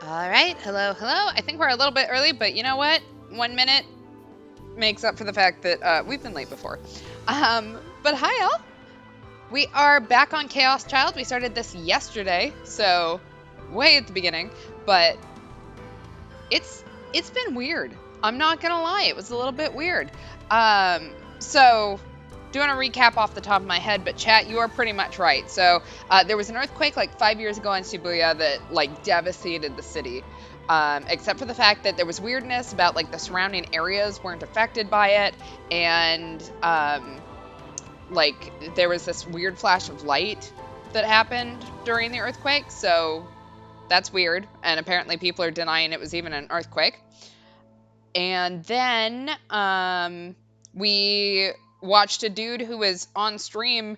All right, hello, hello. I think we're a little bit early, but you know what? 1 minute makes up for the fact that we've been late before. But hi, all. We are back on Chaos Child. We started this yesterday, so way at the beginning. But it's it's been weird. I'm not gonna lie, it was a little bit weird. So doing a recap off the top of my head, but chat, you are pretty much right. So there was an earthquake like 5 years ago in Shibuya that like devastated the city. Except for the fact that there was weirdness about like the surrounding areas weren't affected by it, and like there was this weird flash of light that happened during the earthquake. So that's weird, and apparently people are denying it was even an earthquake. And then we watched a dude who was on stream,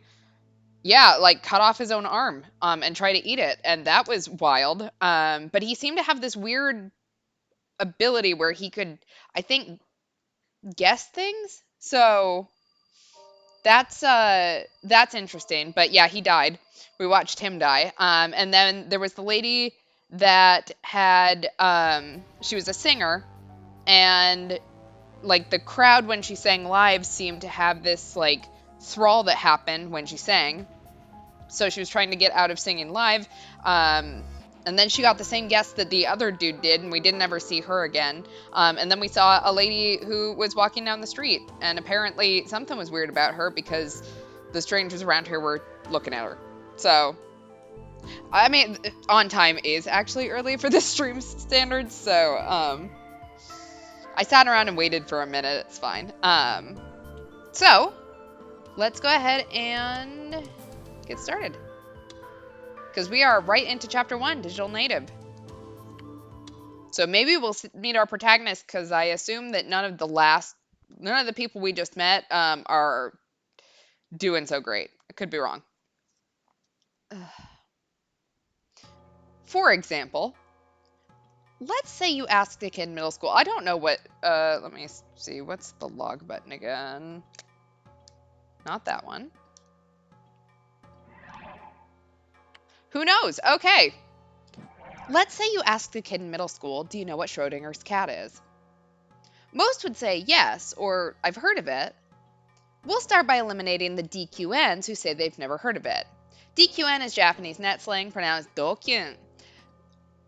yeah, like cut off his own arm and try to eat it, and that was wild. But he seemed to have this weird ability where he could, I think, guess things. So that's interesting. But yeah, he died. We watched him die. And then there was the lady that had she was a singer, and like the crowd when she sang live seemed to have this like thrall that happened when she sang. So she was trying to get out of singing live. And then she got the same guess that the other dude did, and we didn't ever see her again. And then we saw a lady who was walking down the street, and apparently something was weird about her because the strangers around her were looking at her. So, I mean, on time is actually early for the stream standards, so I sat around and waited for a minute. It's fine. So let's go ahead and get started, because we are right into chapter 1, digital native. So maybe we'll meet our protagonist, because I assume that none of the people we just met are doing so great. I could be wrong. For example, let's say you asked a kid in middle school. I don't know what. Let me see. What's the log button again? Not that one. Who knows? Okay. Let's say you asked a kid in middle school, do you know what Schrodinger's cat is? Most would say yes, or I've heard of it. We'll start by eliminating the DQNs who say they've never heard of it. DQN is Japanese net slang pronounced dokyun,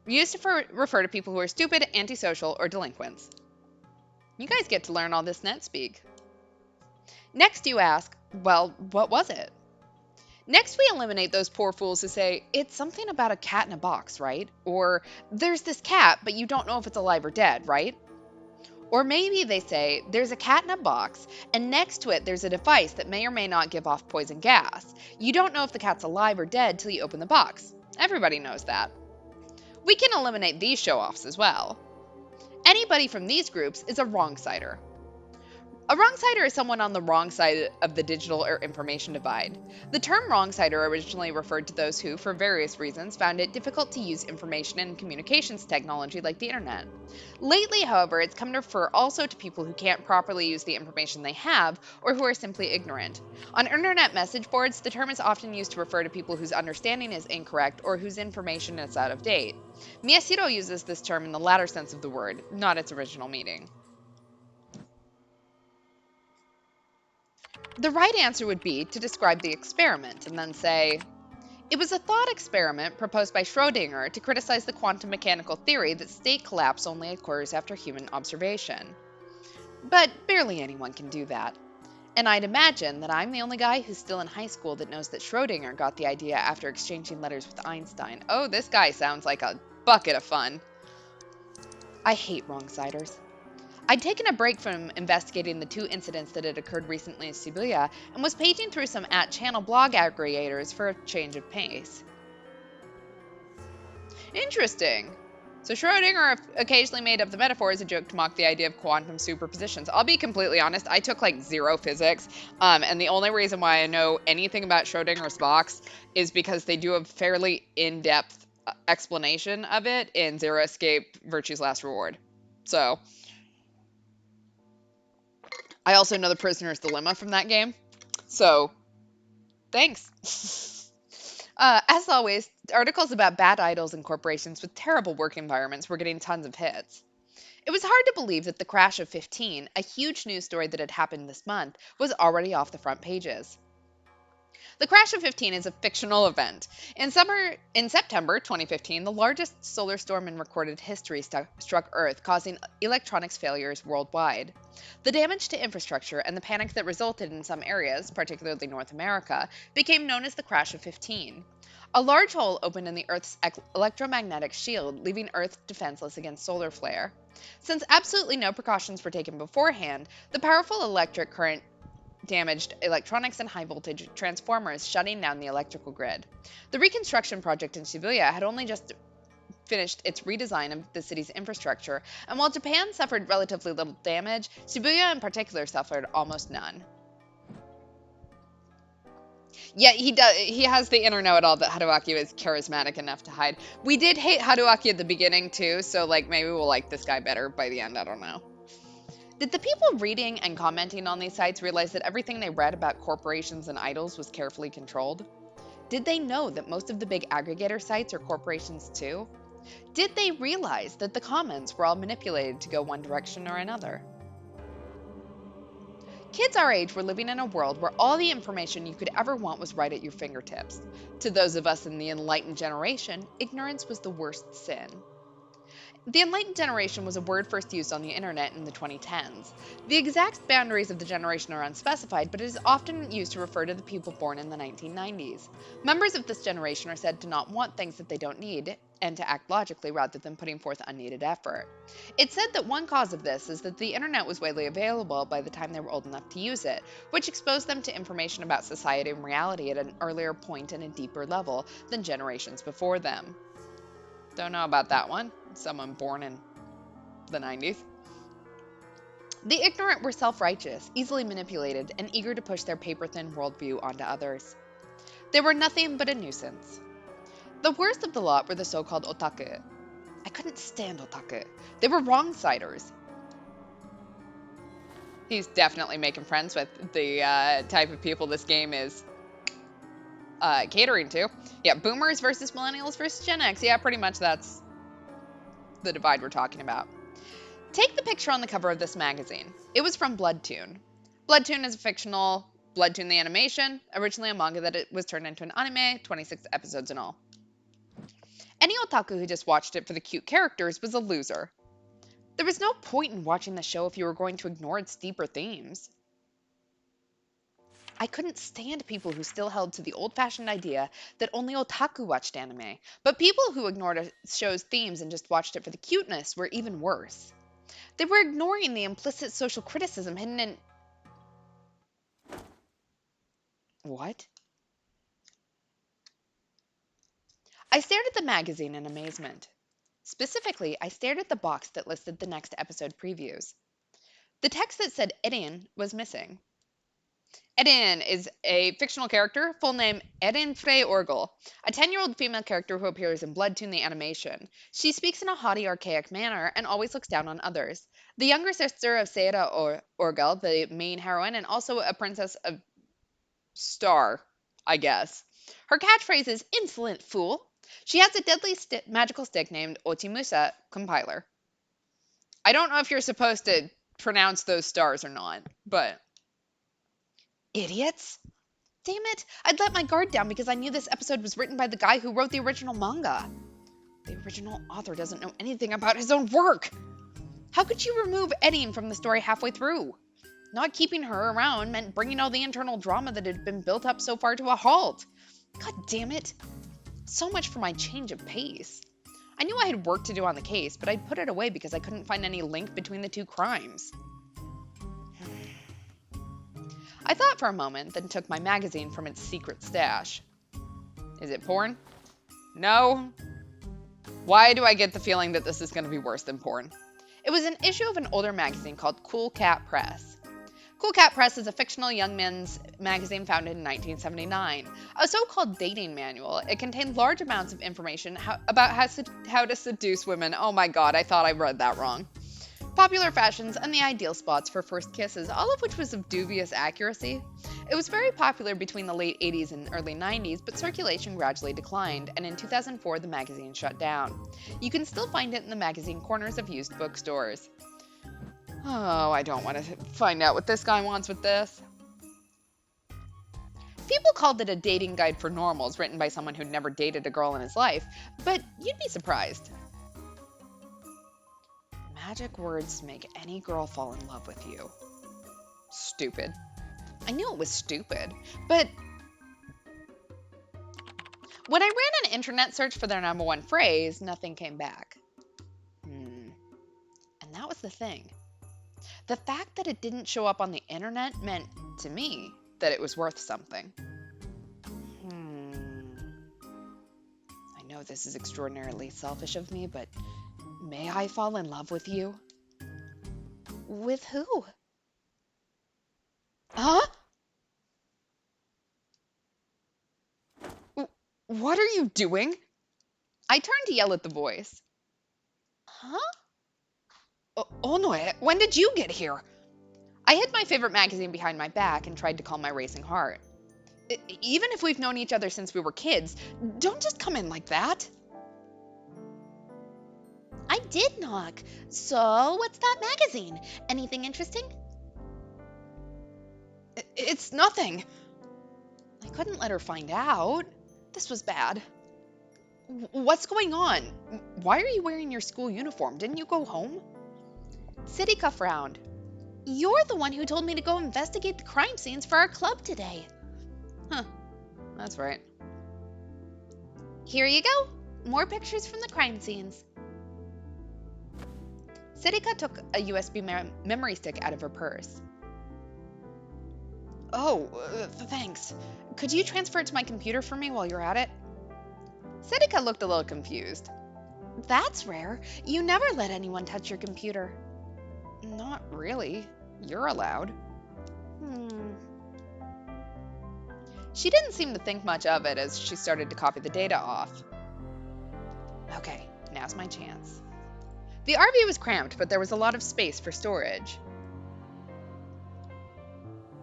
used to refer to people who are stupid, antisocial, or delinquents. You guys get to learn all this net speak. Next you ask, well, what was it? Next, we eliminate those poor fools who say, it's something about a cat in a box, right? Or, there's this cat, but you don't know if it's alive or dead, right? Or maybe they say, there's a cat in a box, and next to it there's a device that may or may not give off poison gas. You don't know if the cat's alive or dead till you open the box. Everybody knows that. We can eliminate these show-offs as well. Anybody from these groups is a wrong-sider. A wrong-sider is someone on the wrong side of the digital or information divide. The term wrong-sider originally referred to those who, for various reasons, found it difficult to use information and communications technology like the internet. Lately, however, it's come to refer also to people who can't properly use the information they have, or who are simply ignorant. On internet message boards, the term is often used to refer to people whose understanding is incorrect or whose information is out of date. Miyashiro uses this term in the latter sense of the word, not its original meaning. The right answer would be to describe the experiment and then say, it was a thought experiment proposed by Schrödinger to criticize the quantum mechanical theory that state collapse only occurs after human observation. But barely anyone can do that. And I'd imagine that I'm the only guy who's still in high school that knows that Schrödinger got the idea after exchanging letters with Einstein. Oh, this guy sounds like a bucket of fun. I hate wrong-siders. I'd taken a break from investigating the 2 incidents that had occurred recently in Shibuya and was paging through some at-channel blog aggregators for a change of pace. Interesting. So Schrödinger occasionally made up the metaphor as a joke to mock the idea of quantum superpositions. I'll be completely honest, I took like 0 physics, and the only reason why I know anything about Schrödinger's box is because they do a fairly in-depth explanation of it in Zero Escape: Virtue's Last Reward. So I also know the prisoner's dilemma from that game. So, thanks. As always, articles about bad idols and corporations with terrible work environments were getting tons of hits. It was hard to believe that the crash of 15, a huge news story that had happened this month, was already off the front pages. The crash of 15 is a fictional event. In September 2015, the largest solar storm in recorded history struck Earth, causing electronics failures worldwide. The damage to infrastructure and the panic that resulted in some areas, particularly North America, became known as the crash of 15. A large hole opened in the Earth's electromagnetic shield, leaving Earth defenseless against solar flare. Since absolutely no precautions were taken beforehand, the powerful electric current damaged electronics and high voltage transformers, shutting down the electrical grid. The reconstruction project in Shibuya had only just finished its redesign of the city's infrastructure, and while Japan suffered relatively little damage, Shibuya in particular suffered almost none. Yeah, he has the inner know-it-all that Haruaki is charismatic enough to hide. We did hate Haruaki at the beginning too, so like maybe we'll like this guy better by the end, I don't know. Did the people reading and commenting on these sites realize that everything they read about corporations and idols was carefully controlled? Did they know that most of the big aggregator sites are corporations too? Did they realize that the comments were all manipulated to go one direction or another? Kids our age were living in a world where all the information you could ever want was right at your fingertips. To those of us in the enlightened generation, ignorance was the worst sin. The enlightened generation was a word first used on the internet in the 2010s. The exact boundaries of the generation are unspecified, but it is often used to refer to the people born in the 1990s. Members of this generation are said to not want things that they don't need, and to act logically rather than putting forth unneeded effort. It's said that one cause of this is that the internet was widely available by the time they were old enough to use it, which exposed them to information about society and reality at an earlier point and a deeper level than generations before them. Don't know about that one. Someone born in the 90s. The ignorant were self-righteous, easily manipulated, and eager to push their paper-thin worldview onto others. They were nothing but a nuisance. The worst of the lot were the so-called otaku. I couldn't stand otaku. They were wrong-siders. He's definitely making friends with the type of people this game is catering to. Yeah, boomers versus millennials versus Gen X. Yeah, pretty much that's the divide we're talking about. Take the picture on the cover of this magazine. It was from Bloodtoon. Bloodtoon is a fictional Bloodtoon the animation, originally a manga that it was turned into an anime, 26 episodes in all. Any otaku who just watched it for the cute characters was a loser. There was no point in watching the show if you were going to ignore its deeper themes. I couldn't stand people who still held to the old-fashioned idea that only otaku watched anime, but people who ignored a show's themes and just watched it for the cuteness were even worse. They were ignoring the implicit social criticism hidden in... What? I stared at the magazine in amazement. Specifically, I stared at the box that listed the next episode previews. The text that said Erin was missing. Erin is a fictional character, full name Erin Frey Orgel, a 10-year-old female character who appears in Bloodtoon the animation. She speaks in a haughty, archaic manner and always looks down on others. The younger sister of Seira Orgel, the main heroine, and also a princess of Star, I guess. Her catchphrase is "insolent fool." She has a deadly magical stick named Ochimusa Compiler. I don't know if you're supposed to pronounce those stars or not, but... Idiots! Damn it! I'd let my guard down because I knew this episode was written by the guy who wrote the original manga. The original author doesn't know anything about his own work! How could you remove Erin from the story halfway through? Not keeping her around meant bringing all the internal drama that had been built up so far to a halt. God damn it! So much for my change of pace. I knew I had work to do on the case, but I'd put it away because I couldn't find any link between the two crimes. I thought for a moment, then took my magazine from its secret stash. Is it porn? No. Why do I get the feeling that this is going to be worse than porn? It was an issue of an older magazine called Cool Cat Press. Cool Cat Press is a fictional young men's magazine founded in 1979. A so-called dating manual, it contained large amounts of information about how to seduce women. Oh my god, I thought I read that wrong. popular fashions, and the ideal spots for first kisses, all of which was of dubious accuracy. It was very popular between the late 80s and early 90s, but circulation gradually declined, and in 2004 the magazine shut down. You can still find it in the magazine corners of used bookstores. Oh, I don't want to find out what this guy wants with this. People called it a dating guide for normals written by someone who'd never dated a girl in his life, but you'd be surprised. Magic words to make any girl fall in love with you. Stupid. I knew it was stupid, but when I ran an internet search for their number one phrase, nothing came back. And that was the thing. The fact that it didn't show up on the internet meant, to me, that it was worth something. I know this is extraordinarily selfish of me, but may I fall in love with you? With who? Huh? What are you doing? I turned to yell at the voice. Huh? Onoe, when did you get here? I hid my favorite magazine behind my back and tried to calm my racing heart. Even if we've known each other since we were kids, don't just come in like that. I did knock. So, what's that magazine? Anything interesting? It's nothing. I couldn't let her find out. This was bad. What's going on? Why are you wearing your school uniform? Didn't you go home? Siddika frowned. You're the one who told me to go investigate the crime scenes for our club today. Huh, that's right. Here you go. More pictures from the crime scenes. Siddika took a USB memory stick out of her purse. Oh, thanks. Could you transfer it to my computer for me while you're at it? Siddika looked a little confused. That's rare. You never let anyone touch your computer. Not really. You're allowed. She didn't seem to think much of it as she started to copy the data off. Okay, now's my chance. The RV was cramped, but there was a lot of space for storage.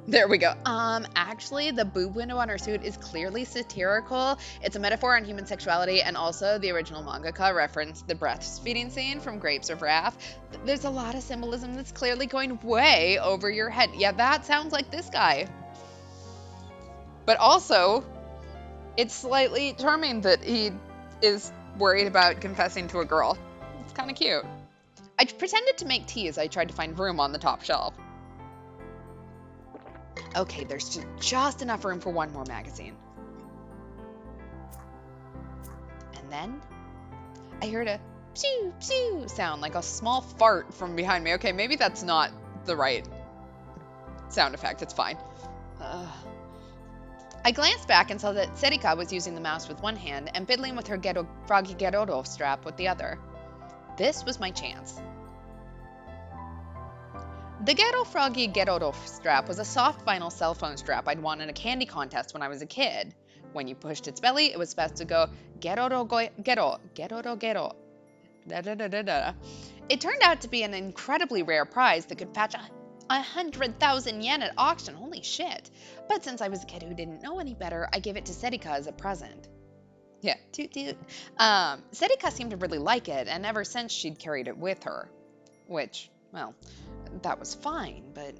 There we go. Actually, the boob window on her suit is clearly satirical. It's a metaphor on human sexuality, and also the original mangaka referenced the breastfeeding scene from Grapes of Wrath. There's a lot of symbolism that's clearly going way over your head. Yeah, that sounds like this guy. But also, it's slightly charming that he is worried about confessing to a girl. It's kind of cute. I pretended to make tea as I tried to find room on the top shelf. Okay, there's just enough room for one more magazine. And then I heard a pshoo, pshoo sound, like a small fart from behind me. Okay, maybe that's not the right sound effect. It's fine. I glanced back and saw that Serika was using the mouse with one hand and fiddling with her froggy Gerudo strap with the other. This was my chance. The Ghetto Froggy Gerudo strap was a soft vinyl cell phone strap I'd won in a candy contest when I was a kid. When you pushed its belly, it was supposed to go Gerudo Gero, Gerudo Gero. Da da da da da. It turned out to be an incredibly rare prize that could fetch 100,000 yen at auction. Holy shit. But since I was a kid who didn't know any better, I gave it to Serika as a present. Yeah, toot toot. Serika seemed to really like it, and ever since she'd carried it with her. Which, well, that was fine, but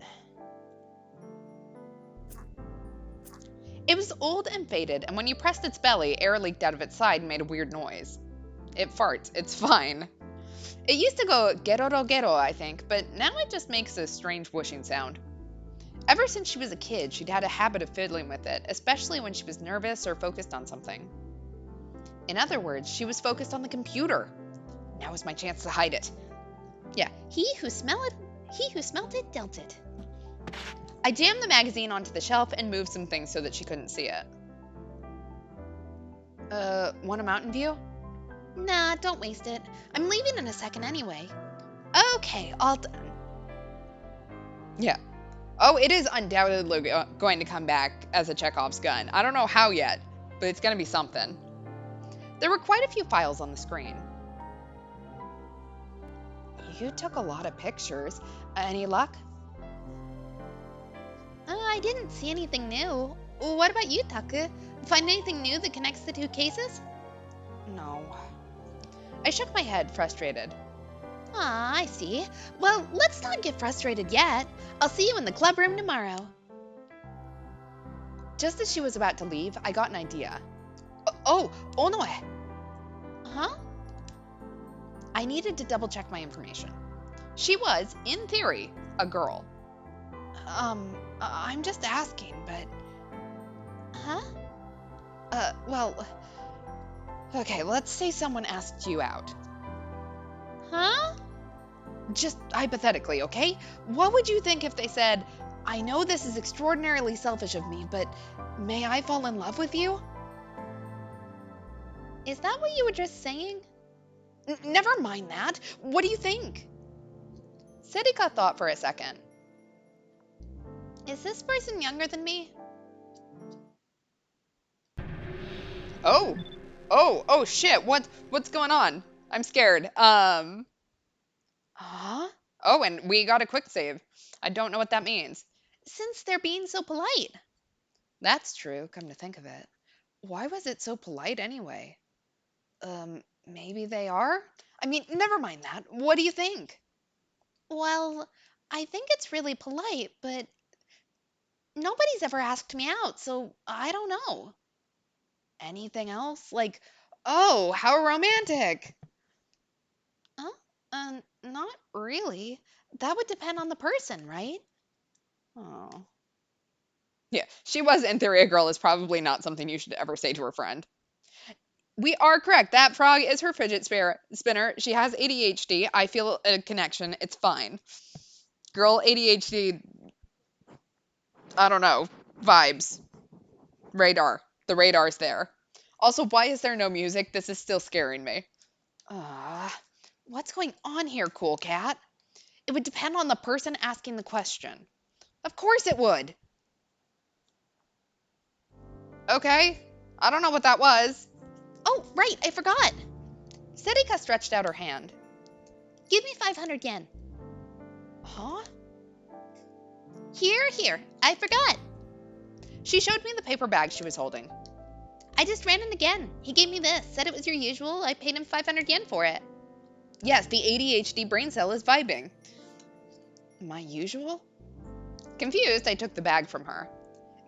it was old and faded, and when you pressed its belly, air leaked out of its side and made a weird noise. It farts, it's fine. It used to go Gerudo Gero, I think, but now it just makes a strange whooshing sound. Ever since she was a kid, she'd had a habit of fiddling with it, especially when she was nervous or focused on something. In other words, she was focused on the computer. Now was my chance to hide it. Yeah, he who smelt it dealt it. I jammed the magazine onto the shelf and moved some things so that she couldn't see it. Want a Mountain View? Nah, don't waste it. I'm leaving in a second anyway. Okay, all done. Yeah. Oh, it is undoubtedly going to come back as a Chekhov's gun. I don't know how yet, but it's going to be something. There were quite a few files on the screen. You took a lot of pictures. Any luck? I didn't see anything new. What about you, Taku? Find anything new that connects the two cases? No. I shook my head, frustrated. Ah, I see. Well, let's not get frustrated yet. I'll see you in the club room tomorrow. Just as she was about to leave, I got an idea. Oh, Onoe! Huh? I needed to double check my information. She was, in theory, a girl. I'm just asking, but. Huh? Well. Okay, let's say someone asked you out. Huh? Just hypothetically, okay? What would you think if they said, I know this is extraordinarily selfish of me, but may I fall in love with you? Is that what you were just saying? Never mind that. What do you think? Sedika thought for a second. Is this person younger than me? Oh, shit. What's going on? I'm scared. Huh? Oh, and we got a quick save. I don't know what that means. Since they're being so polite. That's true, come to think of it. Why was it so polite anyway? Maybe they are? I mean, never mind that. What do you think? Well, I think it's really polite, but nobody's ever asked me out, so I don't know. Anything else? Like, oh, how romantic. Huh? Not really. That would depend on the person, right? Oh. Yeah, she was, in theory, a girl is probably not something you should ever say to her friend. We are correct. That frog is her fidget spinner. She has ADHD. I feel a connection. It's fine. Girl ADHD, I don't know, vibes. Radar. The radar's there. Also, why is there no music? This is still scaring me. What's going on here, cool cat? It would depend on the person asking the question. Of course it would. Okay. I don't know what that was. Oh, right, I forgot. Sedika stretched out her hand. Give me 500 yen. Huh? Here, I forgot. She showed me the paper bag she was holding. I just ran in again. He gave me this, said it was your usual. I paid him 500 yen for it. Yes, the ADHD brain cell is vibing. My usual? Confused, I took the bag from her.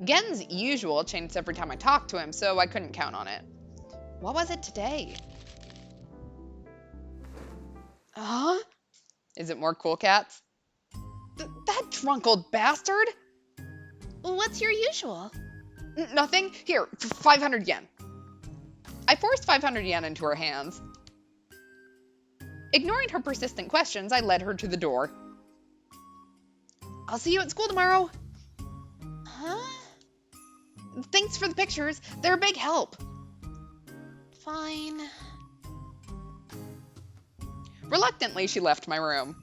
Gen's usual changed every time I talked to him, so I couldn't count on it. What was it today? Huh? Is it more cool cats? That drunk old bastard! What's your usual? Nothing? Here, 500 yen. I forced 500 yen into her hands. Ignoring her persistent questions, I led her to the door. I'll see you at school tomorrow. Huh? Thanks for the pictures. They're a big help. Fine. Reluctantly, she left my room.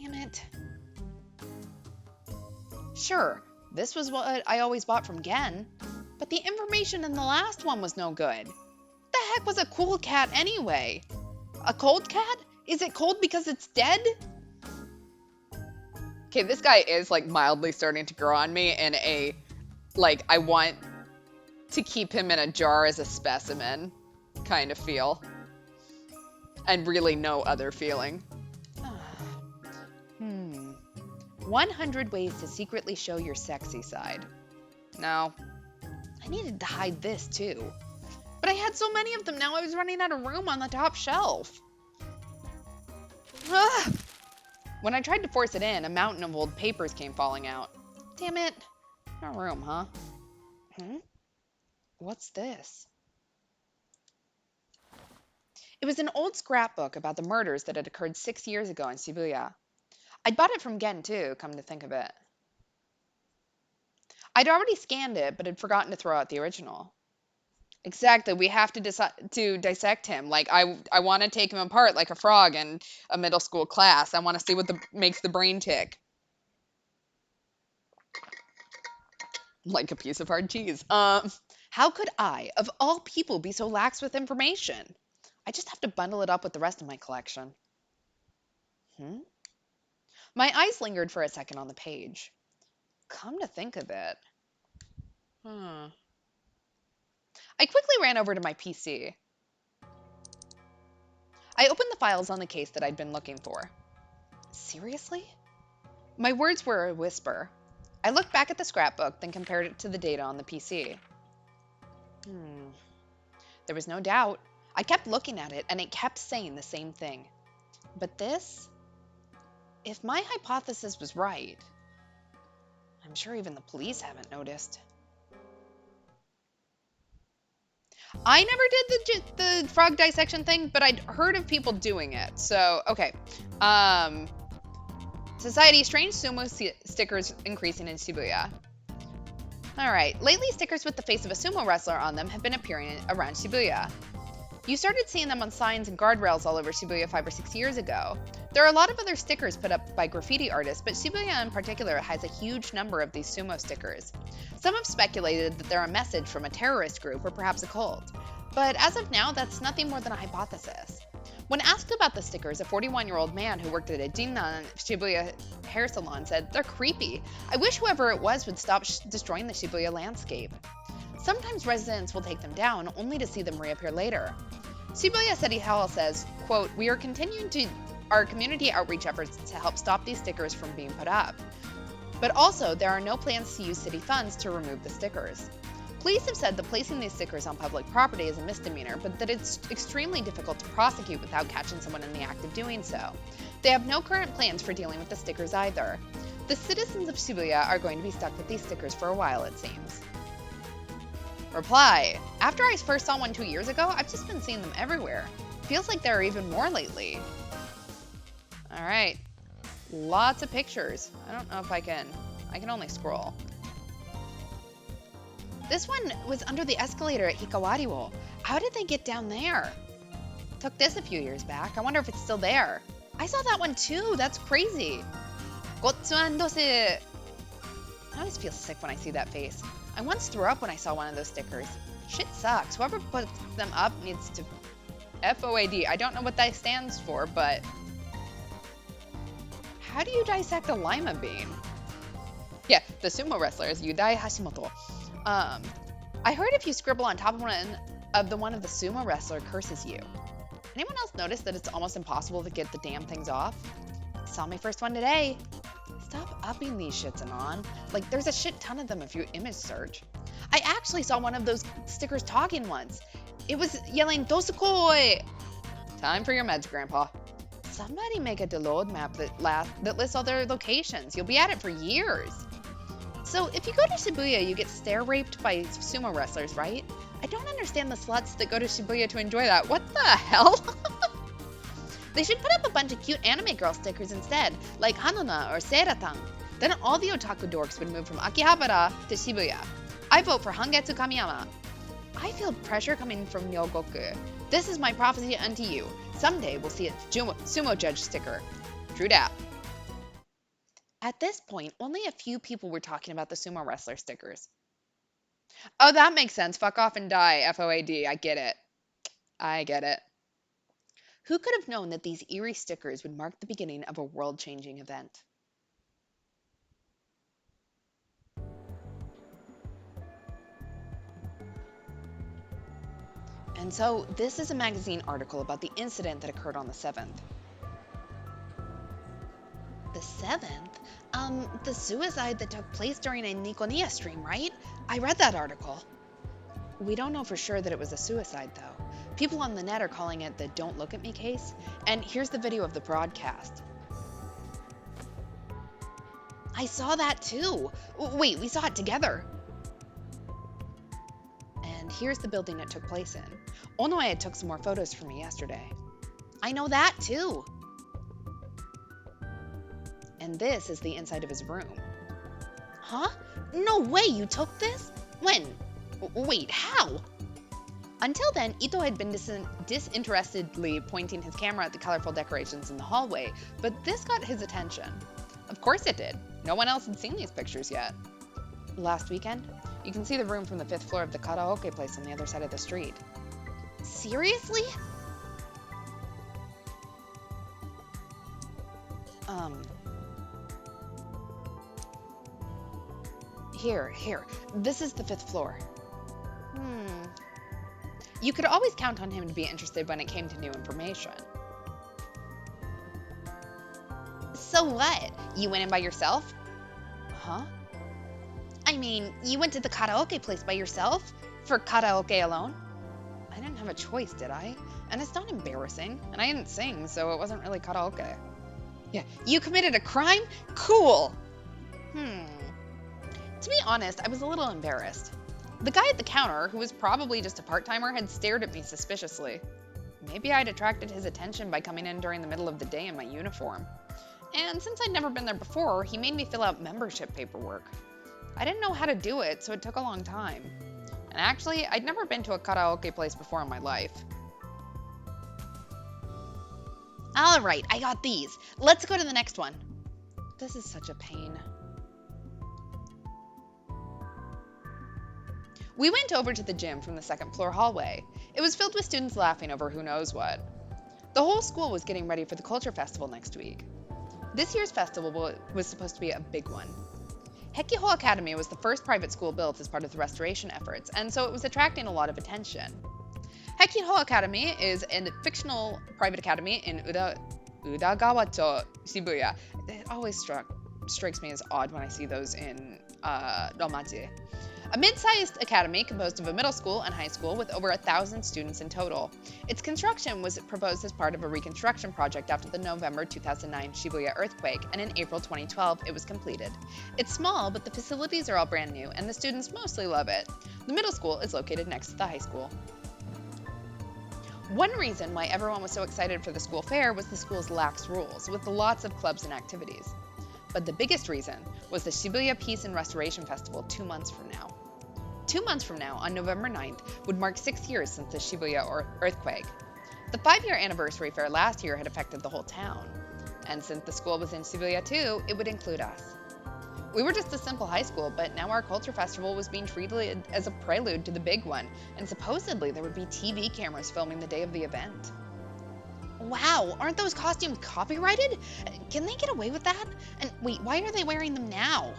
Damn it. Sure, this was what I always bought from Gen, but the information in the last one was no good. The heck was a cool cat anyway? A cold cat? Is it cold because it's dead? Okay, this guy is like mildly starting to grow on me in a, like, I want to keep him in a jar as a specimen kind of feel. And really no other feeling. 100 ways to secretly show your sexy side. No. I needed to hide this too. But I had so many of them now I was running out of room on the top shelf. Ugh. When I tried to force it in, a mountain of old papers came falling out. Damn it. No room, huh? What's this? It was an old scrapbook about the murders that had occurred 6 years ago in Shibuya. I'd bought it from Gen too, come to think of it. I'd already scanned it, but had forgotten to throw out the original. Exactly, we have to decide to dissect him. Like I want to take him apart like a frog in a middle school class. I want to see what makes the brain tick. Like a piece of hard cheese. How could I, of all people, be so lax with information? I just have to bundle it up with the rest of my collection. Hmm? My eyes lingered for a second on the page. Come to think of it. Hmm. I quickly ran over to my PC. I opened the files on the case that I'd been looking for. Seriously? My words were a whisper. I looked back at the scrapbook, then compared it to the data on the PC. Hmm. There was no doubt. I kept looking at it, and it kept saying the same thing. But this? If my hypothesis was right, I'm sure even the police haven't noticed. I never did the frog dissection thing, but I'd heard of people doing it. So, okay. Society, strange sumo stickers increasing in Shibuya. All right. Lately, stickers with the face of a sumo wrestler on them have been appearing around Shibuya. You started seeing them on signs and guardrails all over Shibuya 5 or 6 years ago. There are a lot of other stickers put up by graffiti artists, but Shibuya in particular has a huge number of these sumo stickers. Some have speculated that they're a message from a terrorist group or perhaps a cult. But as of now, that's nothing more than a hypothesis. When asked about the stickers, a 41-year-old man who worked at a Jinnan Shibuya hair salon said, "They're creepy. I wish whoever it was would stop destroying the Shibuya landscape." Sometimes residents will take them down, only to see them reappear later. Shibuya City Hall says, quote, "We are continuing our community outreach efforts to help stop these stickers from being put up. But also, there are no plans to use city funds to remove the stickers." Police have said that placing these stickers on public property is a misdemeanor, but that it's extremely difficult to prosecute without catching someone in the act of doing so. They have no current plans for dealing with the stickers either. The citizens of Shibuya are going to be stuck with these stickers for a while, it seems. Reply. After I first saw one 2 years ago, I've just been seeing them everywhere. Feels like there are even more lately. All right. Lots of pictures. I don't know if I can only scroll. This one was under the escalator at Hikawariwo. How did they get down there? Took this a few years back. I wonder if it's still there. I saw that one too. That's crazy. Gotsuandose. I always feel sick when I see that face. I once threw up when I saw one of those stickers. Shit sucks. Whoever puts them up needs to... FOAD. I don't know what that stands for, but... How do you dissect a lima bean? Yeah, the sumo wrestler is Yudai Hashimoto. I heard if you scribble on top of one of the sumo wrestler curses you. Anyone else notice that it's almost impossible to get the damn things off? Saw my first one today. Stop upping these shits, Anon. Like, there's a shit ton of them if you image search. I actually saw one of those stickers talking once. It was yelling, "Dosukoi!" Time for your meds, Grandpa. Somebody make a download map that lists all their locations. You'll be at it for years. So if you go to Shibuya, you get stare raped by sumo wrestlers, right? I don't understand the sluts that go to Shibuya to enjoy that. What the hell? They should put up a bunch of cute anime girl stickers instead, like Hanona or Seiratan. Then all the otaku dorks would move from Akihabara to Shibuya. I vote for Hangetsu Kamiyama. I feel pressure coming from Nyogoku. This is my prophecy unto you. Someday we'll see a sumo judge sticker. True dat. At this point, only a few people were talking about the sumo wrestler stickers. Oh, that makes sense. Fuck off and die, FOAD. I get it. I get it. Who could have known that these eerie stickers would mark the beginning of a world-changing event? And so, this is a magazine article about the incident that occurred on the 7th. The 7th? The suicide that took place during a Nikoniya stream, right? I read that article. We don't know for sure that it was a suicide, though. People on the net are calling it the "Don't Look at Me" case, and here's the video of the broadcast. I saw that too. Wait, we saw it together. And here's the building it took place in. Onoe took some more photos for me yesterday. I know that too. And this is the inside of his room. Huh? No way you took this? When? Wait, how? Until then, Ito had been disinterestedly pointing his camera at the colorful decorations in the hallway, but this got his attention. Of course it did. No one else had seen these pictures yet. Last weekend, you can see the room from the 5th floor of the karaoke place on the other side of the street. Seriously? Um, here. This is the fifth floor. Hmm. You could always count on him to be interested when it came to new information. So what? You went in by yourself? Huh? I mean, you went to the karaoke place by yourself? For karaoke alone? I didn't have a choice, did I? And it's not embarrassing. And I didn't sing, so it wasn't really karaoke. Yeah, you committed a crime? Cool! Hmm. To be honest, I was a little embarrassed. The guy at the counter, who was probably just a part-timer, had stared at me suspiciously. Maybe I'd attracted his attention by coming in during the middle of the day in my uniform. And since I'd never been there before, he made me fill out membership paperwork. I didn't know how to do it, so it took a long time. And actually, I'd never been to a karaoke place before in my life. All right, I got these. Let's go to the next one. This is such a pain. We went over to the gym from the second floor hallway. It was filled with students laughing over who knows what. The whole school was getting ready for the Culture Festival next week. This year's festival was supposed to be a big one. Hekiho Academy was the first private school built as part of the restoration efforts, and so it was attracting a lot of attention. Hekiho Academy is a fictional private academy in Udagawa-cho, Shibuya. It always strikes me as odd when I see those in Romaji. A mid-sized academy composed of a middle school and high school with over 1,000 students in total. Its construction was proposed as part of a reconstruction project after the November 2009 Shibuya earthquake, and in April 2012 it was completed. It's small, but the facilities are all brand new, and the students mostly love it. The middle school is located next to the high school. One reason why everyone was so excited for the school fair was the school's lax rules, with lots of clubs and activities. But the biggest reason was the Shibuya Peace and Restoration Festival 2 months from now. 2 months from now, on November 9th, would mark 6 years since the Shibuya earthquake. The 5-year anniversary fair last year had affected the whole town, and since the school was in Shibuya too, it would include us. We were just a simple high school, but now our culture festival was being treated as a prelude to the big one, and supposedly there would be TV cameras filming the day of the event. Wow, aren't those costumes copyrighted? Can they get away with that? And wait, why are they wearing them now?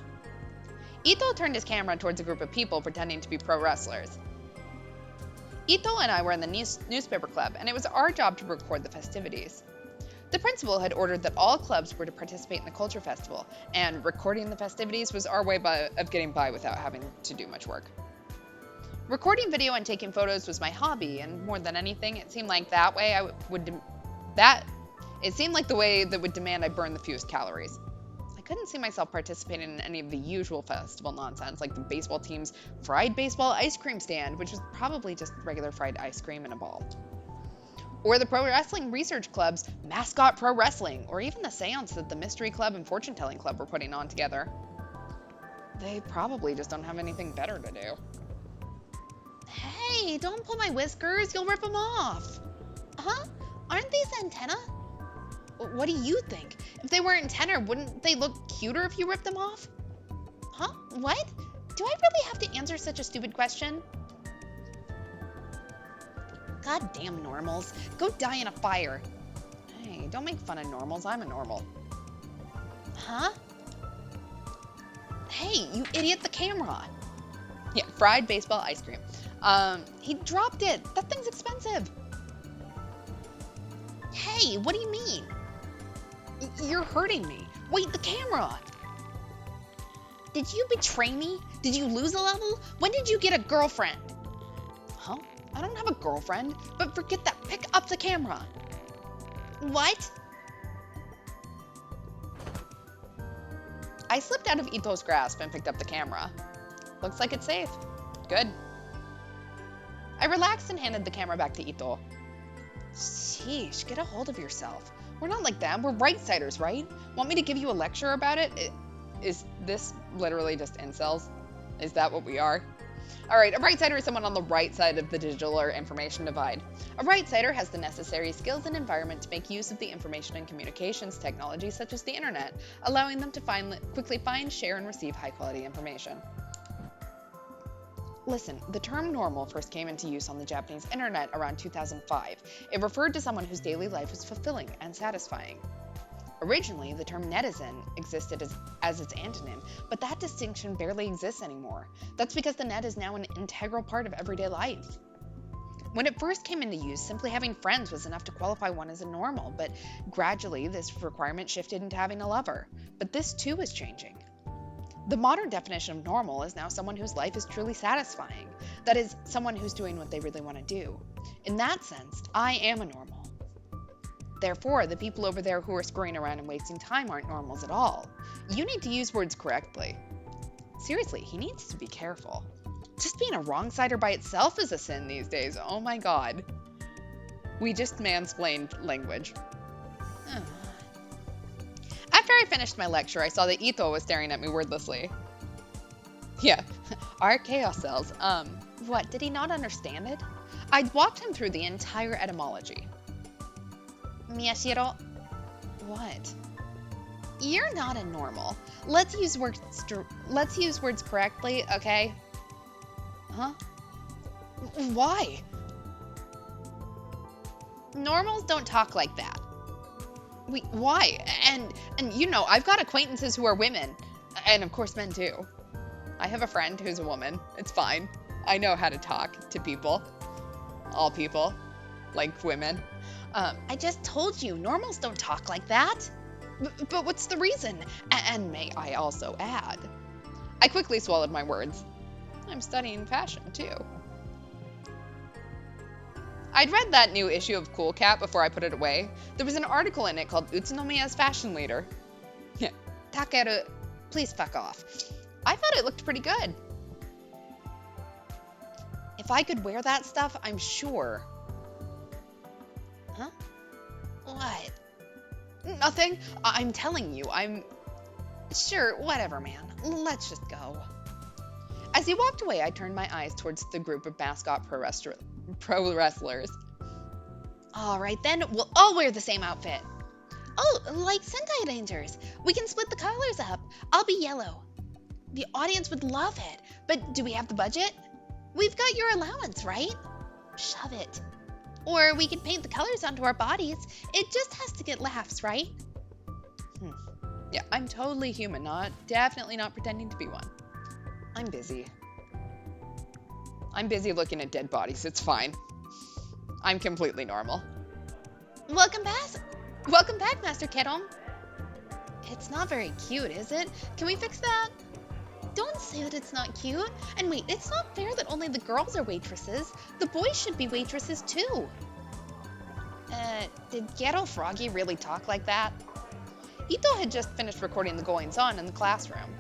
Ito turned his camera towards a group of people pretending to be pro wrestlers. Ito and I were in the newspaper club, and it was our job to record the festivities. The principal had ordered that all clubs were to participate in the culture festival, and recording the festivities was our way of getting by without having to do much work. Recording video and taking photos was my hobby, and more than anything, it seemed like the way that would demand I burn the fewest calories. I couldn't see myself participating in any of the usual festival nonsense, like the baseball team's fried baseball ice cream stand, which was probably just regular fried ice cream in a ball. Or the pro wrestling research club's mascot pro wrestling, or even the seance that the mystery club and fortune telling club were putting on together. They probably just don't have anything better to do. Hey, don't pull my whiskers, you'll rip them off. Huh? Aren't these antennae? What do you think? If they were antennae, wouldn't they look cuter if you ripped them off? Huh? What? Do I really have to answer such a stupid question? Goddamn normals. Go die in a fire. Hey, don't make fun of normals. I'm a normal. Huh? Hey, you idiot, the camera. Yeah, fried baseball ice cream. He dropped it. That thing's expensive. Hey, what do you mean? You're hurting me. Wait, the camera. Did you betray me? Did you lose a level? When did you get a girlfriend? Huh? I don't have a girlfriend, but forget that. Pick up the camera. What? I slipped out of Ito's grasp and picked up the camera. Looks like it's safe. Good. I relaxed and handed the camera back to Ito. Sheesh, get a hold of yourself. We're not like them. We're right-siders, right? Want me to give you a lecture about it? Is this literally just incels? Is that what we are? All right, a right-sider is someone on the right side of the digital or information divide. A right-sider has the necessary skills and environment to make use of the information and communications technology such as the internet, allowing them to quickly find, share, and receive high-quality information. Listen, the term normal first came into use on the Japanese internet around 2005. It referred to someone whose daily life was fulfilling and satisfying. Originally, the term netizen existed as its antonym, but that distinction barely exists anymore. That's because the net is now an integral part of everyday life. When it first came into use, simply having friends was enough to qualify one as a normal, but gradually this requirement shifted into having a lover. But this too is changing. The modern definition of normal is now someone whose life is truly satisfying. That is, someone who's doing what they really want to do. In that sense, I am a normal. Therefore, the people over there who are screwing around and wasting time aren't normals at all. You need to use words correctly. Seriously, he needs to be careful. Just being a wrong-sider by itself is a sin these days. Oh my god. We just mansplained language. After I finished my lecture, I saw that Ito was staring at me wordlessly. Yeah, our chaos cells. What, did he not understand it? I'd walked him through the entire etymology. Miyashiro, What? you're not a normal. Let's use words correctly, okay? Huh? Why? Normals don't talk like that. Wait, why? And you know, I've got acquaintances who are women. And of course men too. I have a friend who's a woman. It's fine. I know how to talk to people. All people. Like women. I just told you, normals don't talk like that. But what's the reason? And may I also add? I quickly swallowed my words. I'm studying fashion too. I'd read that new issue of Cool Cat before I put it away. There was an article in it called Utsunomiya's Fashion Leader. Yeah, Takeru, please fuck off. I thought it looked pretty good. If I could wear that stuff, I'm sure. Huh? What? Nothing. I'm telling you, I'm... Sure, whatever, man. Let's just go. As he walked away, I turned my eyes towards the group of mascot pro wrestlers. All right, then, we'll all wear the same outfit. Oh, like Sentai Rangers. We can split the colors up. I'll be yellow. The audience would love it, but do we have the budget? We've got your allowance, right? Shove it. Or we can paint the colors onto our bodies. It just has to get laughs, right? Yeah, I'm totally human, definitely not pretending to be one. I'm busy. I'm busy looking at dead bodies, it's fine. I'm completely normal. Welcome back, Master Kerom. It's not very cute, is it? Can we fix that? Don't say that it's not cute. And wait, it's not fair that only the girls are waitresses. The boys should be waitresses too. Did Ghetto Froggy really talk like that? Ito had just finished recording the goings-on in the classroom.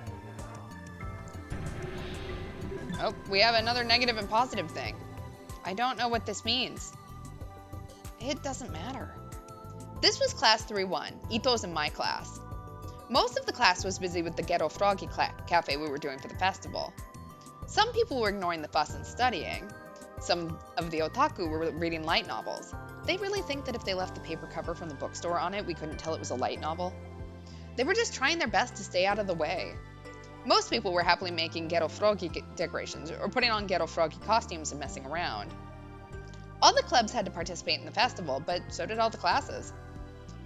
Oh, we have another negative and positive thing. I don't know what this means. It doesn't matter. This was class 3-1. Ito's in my class. Most of the class was busy with the Ghetto Froggy cafe we were doing for the festival. Some people were ignoring the fuss and studying. Some of the otaku were reading light novels. They really think that if they left the paper cover from the bookstore on it, we couldn't tell it was a light novel. They were just trying their best to stay out of the way. Most people were happily making Ghetto Froggy decorations or putting on Ghetto Froggy costumes and messing around. All the clubs had to participate in the festival, but so did all the classes.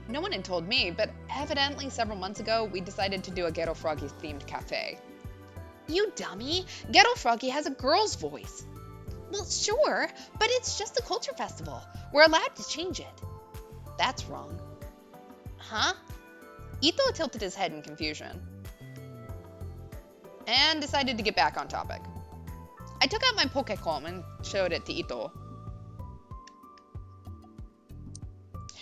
No one had told me, but evidently several months ago, we decided to do a Ghetto Froggy themed cafe. You dummy! Ghetto Froggy has a girl's voice. Well, sure, but it's just a culture festival. We're allowed to change it. That's wrong. Huh? Ito tilted his head in confusion and decided to get back on topic. I took out my Pokécom and showed it to Ito.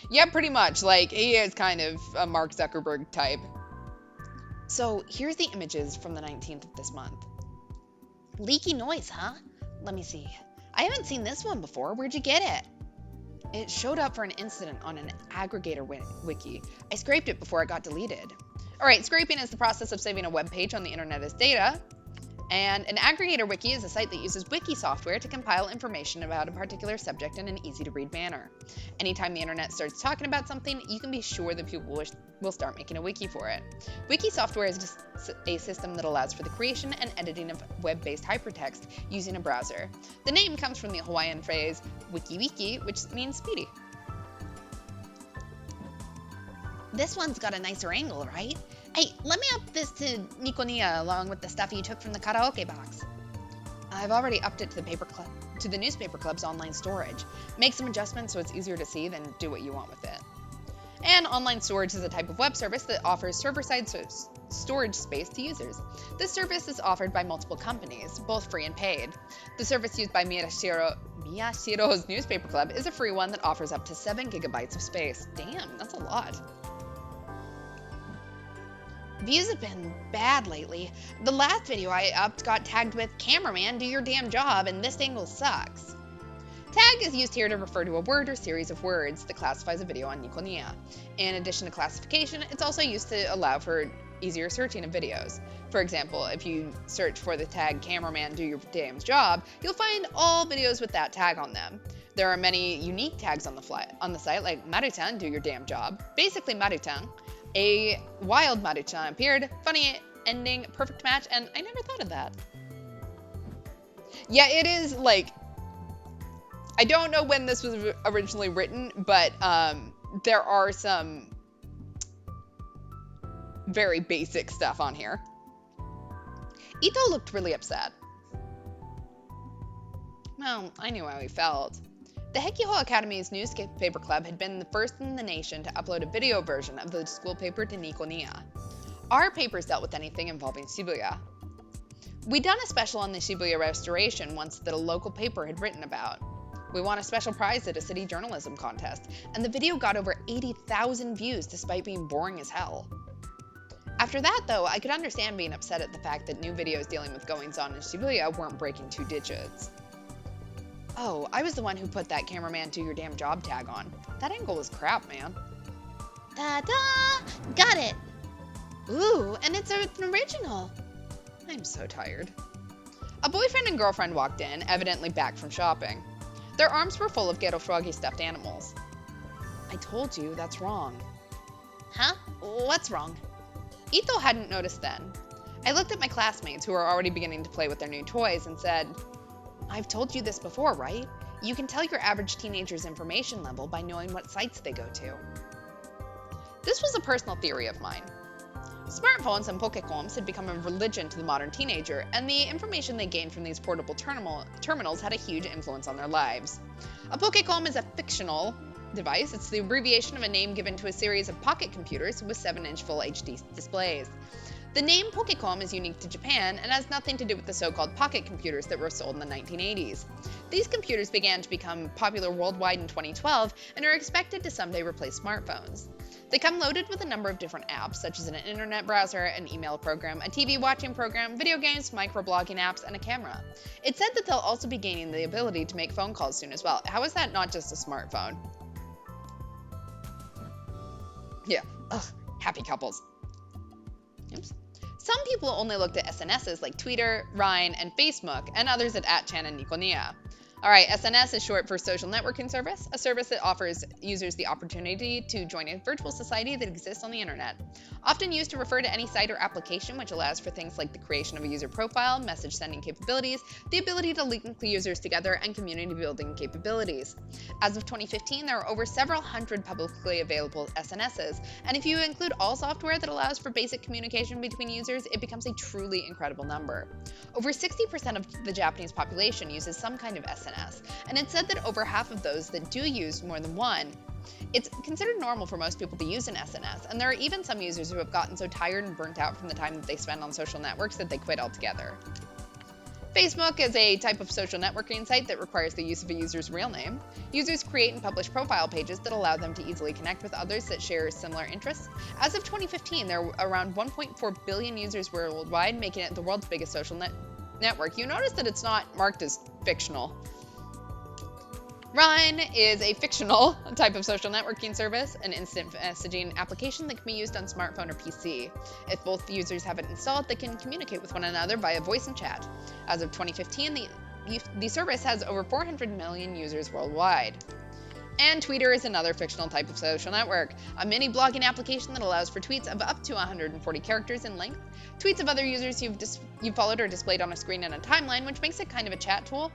Yeah, pretty much. Like, he is kind of a Mark Zuckerberg type. So, here's the images from the 19th of this month. Leaky noise, huh? Let me see. I haven't seen this one before. Where'd you get it? It showed up for an incident on an aggregator wiki. I scraped it before it got deleted. Alright, scraping is the process of saving a web page on the internet as data. And an aggregator wiki is a site that uses wiki software to compile information about a particular subject in an easy-to-read manner. Anytime the internet starts talking about something, you can be sure that people will start making a wiki for it. Wiki software is just a system that allows for the creation and editing of web-based hypertext using a browser. The name comes from the Hawaiian phrase wiki wiki, which means speedy. This one's got a nicer angle, right? Hey, let me up this to Nikonia along with the stuff you took from the karaoke box. I've already upped it to the newspaper club's online storage. Make some adjustments so it's easier to see, then do what you want with it. And online storage is a type of web service that offers server-side storage space to users. This service is offered by multiple companies, both free and paid. The service used by Miyashiro's newspaper club is a free one that offers up to 7 gigabytes of space. Damn, that's a lot. Views have been bad lately. The last video I upped got tagged with "Cameraman, do your damn job," and "This angle sucks." Tag is used here to refer to a word or series of words that classifies a video on Nikonia. In addition to classification, it's also used to allow for easier searching of videos. For example, if you search for the tag "Cameraman, do your damn job," you'll find all videos with that tag on them. There are many unique tags on the site, like "Maruchan, do your damn job." Basically, Maruchan. A wild Maruchan appeared, funny ending, perfect match, and I never thought of that. Yeah, it is like, I don't know when this was originally written, but there are some very basic stuff on here. Ito looked really upset. Well, I knew how he felt. The Hekiho Academy's newspaper club had been the first in the nation to upload a video version of the school paper to Nikonia. Our papers dealt with anything involving Shibuya. We'd done a special on the Shibuya restoration once that a local paper had written about. We won a special prize at a city journalism contest, and the video got over 80,000 views despite being boring as hell. After that, though, I could understand being upset at the fact that new videos dealing with goings-on in Shibuya weren't breaking 2 digits. Oh, I was the one who put that "Cameraman, do your damn job" tag on. That angle was crap, man. Ta-da! Got it! Ooh, and it's an original. I'm so tired. A boyfriend and girlfriend walked in, evidently back from shopping. Their arms were full of Ghetto Froggy stuffed animals. I told you, that's wrong. Huh? What's wrong? Ito hadn't noticed then. I looked at my classmates who were already beginning to play with their new toys and said, I've told you this before, right? You can tell your average teenager's information level by knowing what sites they go to. This was a personal theory of mine. Smartphones and Pokécoms had become a religion to the modern teenager, and the information they gained from these portable terminals had a huge influence on their lives. A Pokécom is a fictional device. It's the abbreviation of a name given to a series of pocket computers with 7-inch full HD displays. The name Pokécom is unique to Japan and has nothing to do with the so-called pocket computers that were sold in the 1980s. These computers began to become popular worldwide in 2012 and are expected to someday replace smartphones. They come loaded with a number of different apps, such as an internet browser, an email program, a TV watching program, video games, microblogging apps, and a camera. It's said that they'll also be gaining the ability to make phone calls soon as well. How is that not just a smartphone? Yeah, ugh, happy couples. Oops. Some people only looked at SNSs like Twitter, Rhine, and Facebook, and others at @Chan and Nikonia. Alright, SNS is short for Social Networking Service, a service that offers users the opportunity to join a virtual society that exists on the internet. Often used to refer to any site or application which allows for things like the creation of a user profile, message sending capabilities, the ability to link users together, and community building capabilities. As of 2015, there are over several hundred publicly available SNSs, and if you include all software that allows for basic communication between users, it becomes a truly incredible number. Over 60% of the Japanese population uses some kind of SNS. And it's said that over half of those that do use more than one. It's considered normal for most people to use an SNS, and there are even some users who have gotten so tired and burnt out from the time that they spend on social networks that they quit altogether. Facebook is a type of social networking site that requires the use of a user's real name. Users create and publish profile pages that allow them to easily connect with others that share similar interests. As of 2015, there are around 1.4 billion users worldwide, making it the world's biggest social network. You notice that it's not marked as fictional. Rhine is a fictional type of social networking service, an instant messaging application that can be used on smartphone or PC. If both users have it installed, they can communicate with one another via voice and chat. As of 2015, the service has over 400 million users worldwide. And Twitter is another fictional type of social network, a mini blogging application that allows for tweets of up to 140 characters in length, tweets of other users you've followed or displayed on a screen in a timeline, which makes it kind of a chat tool.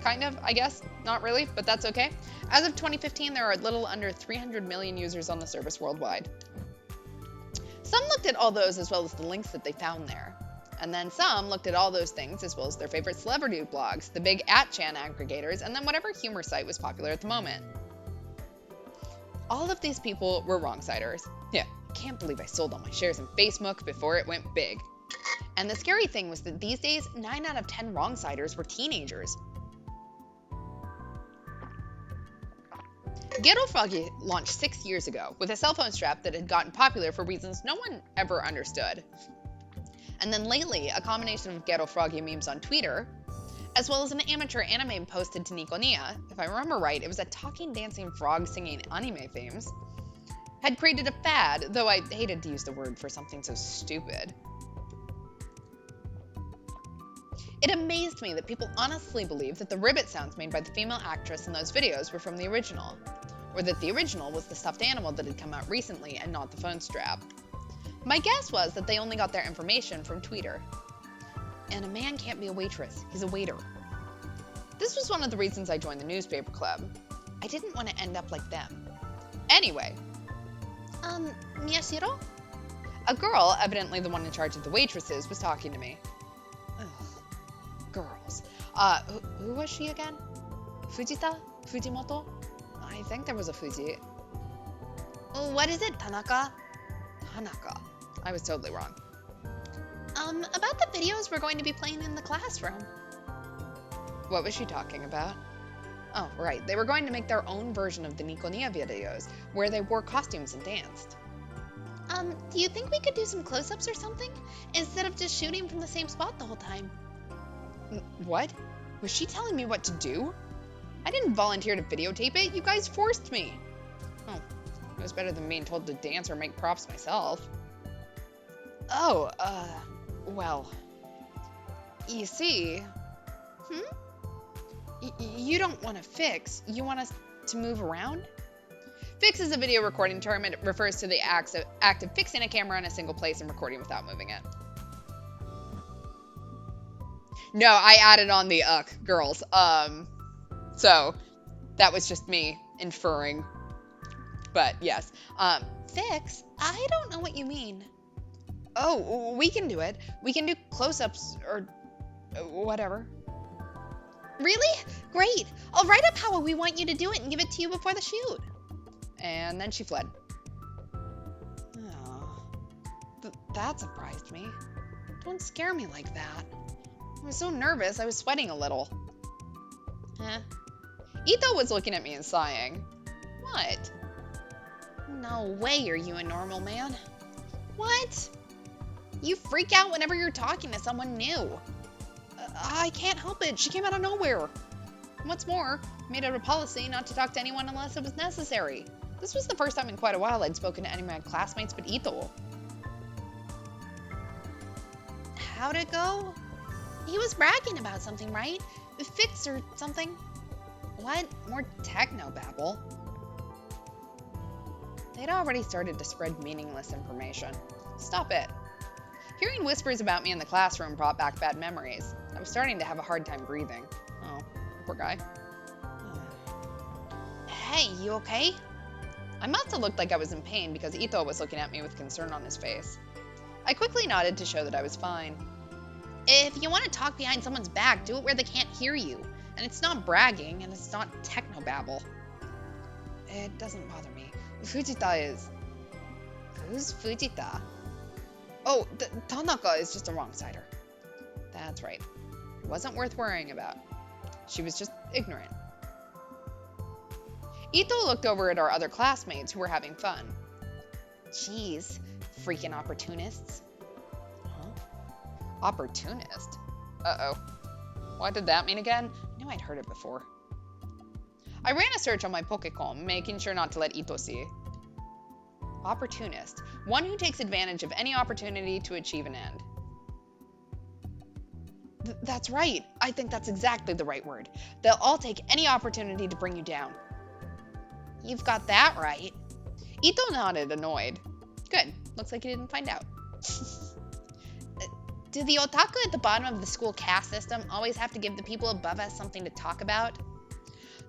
Kind of, I guess. Not really, but that's okay. As of 2015, there are a little under 300 million users on the service worldwide. Some looked at all those as well as the links that they found there. And then some looked at all those things as well as their favorite celebrity blogs, the big @chan aggregators, and then whatever humor site was popular at the moment. All of these people were wrong-siders. Yeah, I can't believe I sold all my shares in Facebook before it went big. And the scary thing was that these days, 9 out of 10 wrong-siders were teenagers. Ghetto Froggy launched 6 years ago with a cell phone strap that had gotten popular for reasons no one ever understood. And then lately, a combination of Ghetto Froggy memes on Twitter, as well as an amateur anime posted to Nikonia, if I remember right, it was a talking, dancing frog singing anime themes, had created a fad, though I hated to use the word for something so stupid. It amazed me that people honestly believed that the ribbit sounds made by the female actress in those videos were from the original, or that the original was the stuffed animal that had come out recently and not the phone strap. My guess was that they only got their information from Twitter. And a man can't be a waitress, he's a waiter. This was one of the reasons I joined the newspaper club. I didn't want to end up like them. Anyway. Miyashiro? A girl, evidently the one in charge of the waitresses, was talking to me. Ugh, girls. Who was she again? Fujita? Fujimoto? I think there was a Fuji. What is it, Tanaka? Tanaka. I was totally wrong. About the videos we're going to be playing in the classroom. What was she talking about? Oh, right. They were going to make their own version of the Nikonia videos, where they wore costumes and danced. Do you think we could do some close-ups or something? Instead of just shooting from the same spot the whole time. What? Was she telling me what to do? I didn't volunteer to videotape it. You guys forced me. Oh, it was better than being told to dance or make props myself. Oh, well. You see... You don't want to fix. You want us to move around? Fix is a video recording term. It refers to the act of fixing a camera in a single place and recording without moving it. No, I added on the girls. So that was just me inferring. But yes. Fix? I don't know what you mean. Oh, we can do it. We can do close-ups or whatever. Really? Great. I'll write up how we want you to do it and give it to you before the shoot. And then she fled. Oh, that surprised me. Don't scare me like that. I was so nervous, I was sweating a little. Ito was looking at me and sighing. What? No way are you a normal man. What? You freak out whenever you're talking to someone new. I can't help it. She came out of nowhere. What's more, I made it a policy not to talk to anyone unless it was necessary. This was the first time in quite a while I'd spoken to any of my classmates but Ito. How'd it go? He was bragging about something, right? A fix or something. What? More techno-babble. They'd already started to spread meaningless information. Stop it. Hearing whispers about me in the classroom brought back bad memories. I was starting to have a hard time breathing. Oh, poor guy. Hey, you okay? I must have looked like I was in pain because Ito was looking at me with concern on his face. I quickly nodded to show that I was fine. If you want to talk behind someone's back, do it where they can't hear you. And it's not bragging, and it's not technobabble. It doesn't bother me. Fujita is... Who's Fujita? Oh, Tanaka is just a wrong-sider. That's right. It wasn't worth worrying about. She was just ignorant. Ito looked over at our other classmates who were having fun. Jeez, freaking opportunists. Huh? Opportunist? Uh-oh. What did that mean again? I knew I'd heard it before. I ran a search on my Pokécom, making sure not to let Ito see. Opportunist. One who takes advantage of any opportunity to achieve an end. That's right. I think that's exactly the right word. They'll all take any opportunity to bring you down. You've got that right. Ito nodded, annoyed. Good. Looks like he didn't find out. Do the otaku at the bottom of the school caste system always have to give the people above us something to talk about?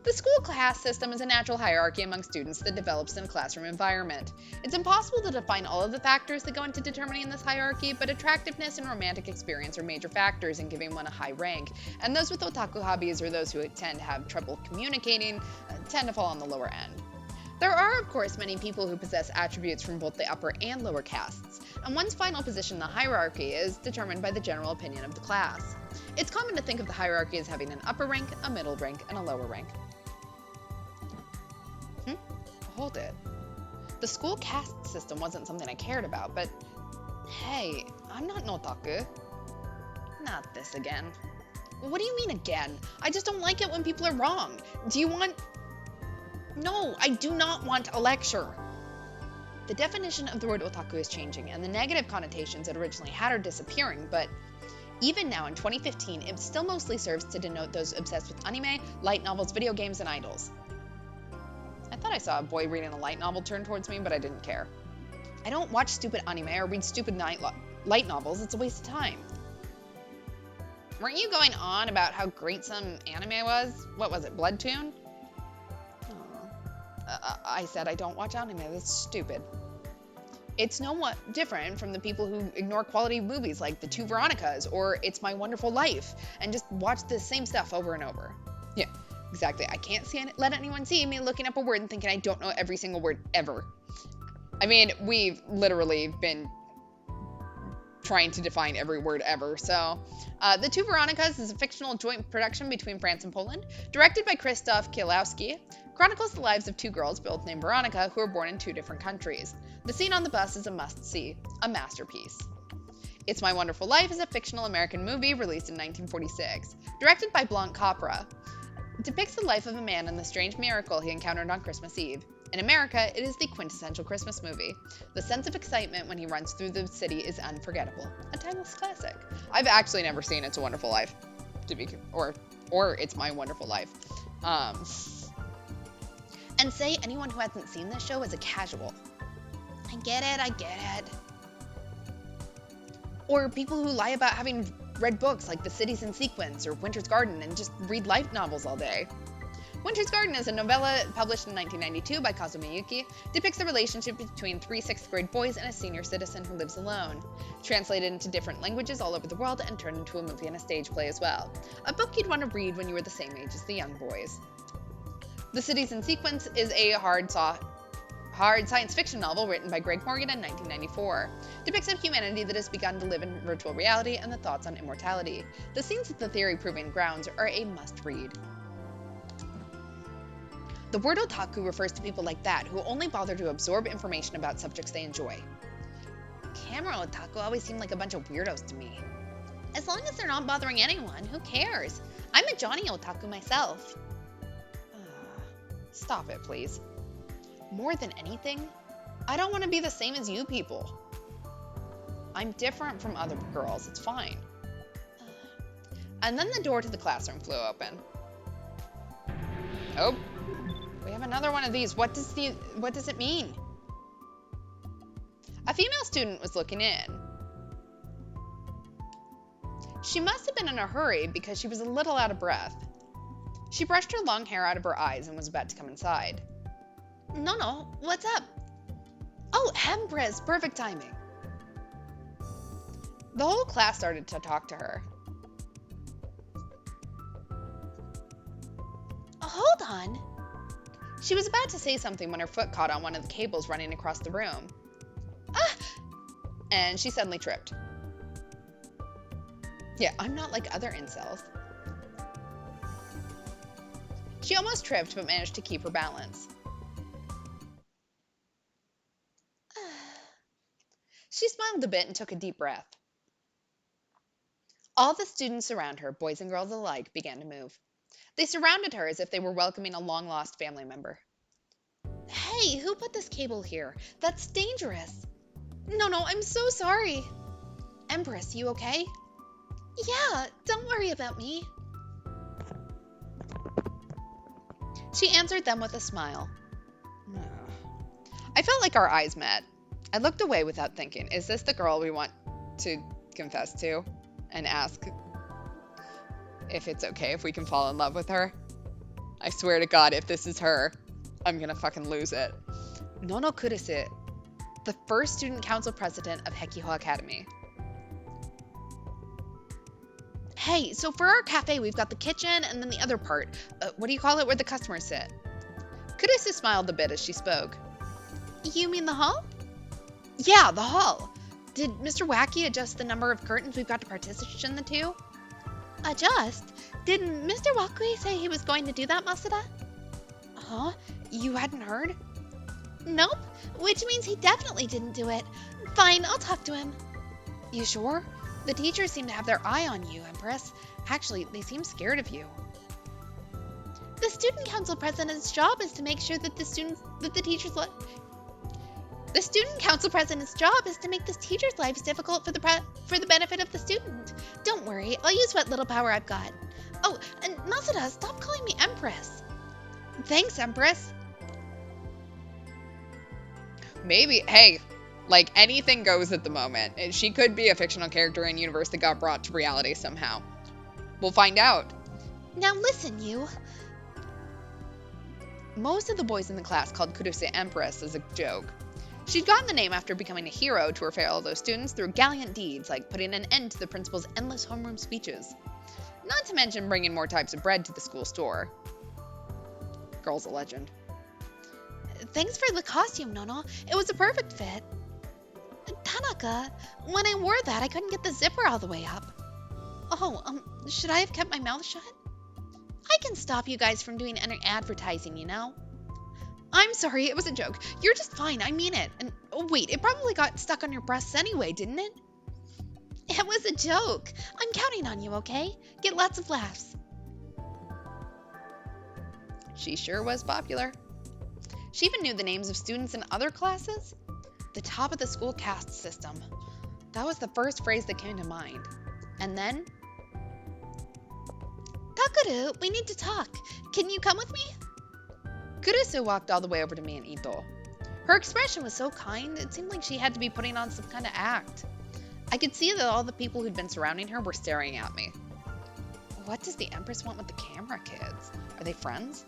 The school class system is a natural hierarchy among students that develops in a classroom environment. It's impossible to define all of the factors that go into determining this hierarchy, but attractiveness and romantic experience are major factors in giving one a high rank, and those with otaku hobbies or those who tend to have trouble communicating tend to fall on the lower end. There are, of course, many people who possess attributes from both the upper and lower castes, and one's final position in the hierarchy is determined by the general opinion of the class. It's common to think of the hierarchy as having an upper rank, a middle rank, and a lower rank. Hold it. The school caste system wasn't something I cared about, but hey, I'm not an otaku. Not this again. What do you mean again? I just don't like it when people are wrong. Do you want... No, I do not want a lecture. The definition of the word otaku is changing, and the negative connotations it originally had are disappearing, but even now in 2015, it still mostly serves to denote those obsessed with anime, light novels, video games, and idols. I thought I saw a boy reading a light novel turn towards me, but I didn't care. I don't watch stupid anime or read stupid light novels. It's a waste of time. Weren't you going on about how great some anime was? What was it, Bloodtoon? I said I don't watch anime. That's stupid. It's no different from the people who ignore quality movies like The Two Veronicas or It's My Wonderful Life and just watch the same stuff over and over. Yeah. Exactly. I can't let anyone see me looking up a word and thinking I don't know every single word ever. I mean, we've literally been trying to define every word ever. So, The Two Veronicas is a fictional joint production between France and Poland, directed by Krzysztof Kiełowski, chronicles the lives of two girls both named Veronica who were born in two different countries. The scene on the bus is a must-see, a masterpiece. It's My Wonderful Life is a fictional American movie released in 1946, directed by Blanc Capra. It depicts the life of a man and the strange miracle he encountered on Christmas Eve. In America, it is the quintessential Christmas movie. The sense of excitement when he runs through the city is unforgettable. A timeless classic. I've actually never seen It's a Wonderful Life, or It's My Wonderful Life. And say anyone who hasn't seen this show is a casual. I get it. Or people who lie about having read books like The Cities in Sequence or Winter's Garden and just read light novels all day. Winter's Garden is a novella published in 1992 by Kazumi Yuki, depicts the relationship between three sixth-grade boys and a senior citizen who lives alone. Translated into different languages all over the world and turned into a movie and a stage play as well. A book you'd want to read when you were the same age as the young boys. The Cities in Sequence is a hard science fiction novel written by Greg Morgan in 1994. Depicts a humanity that has begun to live in virtual reality and the thoughts on immortality. The scenes at the theory-proving grounds are a must-read. The word otaku refers to people like that who only bother to absorb information about subjects they enjoy. Camera otaku always seem like a bunch of weirdos to me. As long as they're not bothering anyone, who cares? I'm a Johnny otaku myself. Stop it, please. More than anything, I don't want to be the same as you people. I'm different from other girls. It's fine. And then the door to the classroom flew open. Oh, we have another one of these. What does it mean? A female student was looking in. She must have been in a hurry because she was a little out of breath. She brushed her long hair out of her eyes and was about to come inside. No, what's up? Oh, Empress, perfect timing. The whole class started to talk to her. Hold on. She was about to say something when her foot caught on one of the cables running across the room. Ah! And she suddenly tripped. Yeah, I'm not like other incels. She almost tripped, but managed to keep her balance. She smiled a bit and took a deep breath. All the students around her, boys and girls alike, began to move. They surrounded her as if they were welcoming a long-lost family member. Hey, who put this cable here? That's dangerous. No, I'm so sorry. Empress, you okay? Yeah, don't worry about me. She answered them with a smile. I felt like our eyes met. I looked away without thinking, is this the girl we want to confess to and ask if it's okay if we can fall in love with her. I swear to God, if this is her, I'm gonna fucking lose it. Nono Kurisu, the first student council president of Hekiho Academy. Hey, so for our cafe, we've got the kitchen and then the other part. What do you call it where the customers sit? Kurisu smiled a bit as she spoke. You mean the hall? Yeah, the hall. Did Mr. Wacky adjust the number of curtains we've got to partition the two? Adjust? Did Mr. Wacky say he was going to do that, Masuda? Huh? You hadn't heard? Nope, which means he definitely didn't do it. Fine, I'll talk to him. You sure? The teachers seem to have their eye on you, Empress. Actually, they seem scared of you. The student council president's job is to make sure that the student council president's job is to make the teachers' lives difficult for the benefit of the student. Don't worry, I'll use what little power I've got. Oh, and Masuda, stop calling me Empress. Thanks, Empress. Maybe, hey, like anything goes at the moment. She could be a fictional character in a universe that got brought to reality somehow. We'll find out. Now listen, you. Most of the boys in the class called Kurisu Empress as a joke. She'd gotten the name after becoming a hero to her fellow students through gallant deeds like putting an end to the principal's endless homeroom speeches. Not to mention bringing more types of bread to the school store. Girl's a legend. Thanks for the costume, Nono. It was a perfect fit. Tanaka, when I wore that, I couldn't get the zipper all the way up. Oh, should I have kept my mouth shut? I can stop you guys from doing any advertising, you know? I'm sorry, it was a joke. You're just fine, I mean it. And oh wait, it probably got stuck on your breasts anyway, didn't it? It was a joke. I'm counting on you, okay? Get lots of laughs. She sure was popular. She even knew the names of students in other classes. The top of the school caste system. That was the first phrase that came to mind. And then... Takeru, we need to talk. Can you come with me? Kurisu walked all the way over to me and Ito. Her expression was so kind, it seemed like she had to be putting on some kind of act. I could see that all the people who'd been surrounding her were staring at me. What does the Empress want with the camera kids? Are they friends?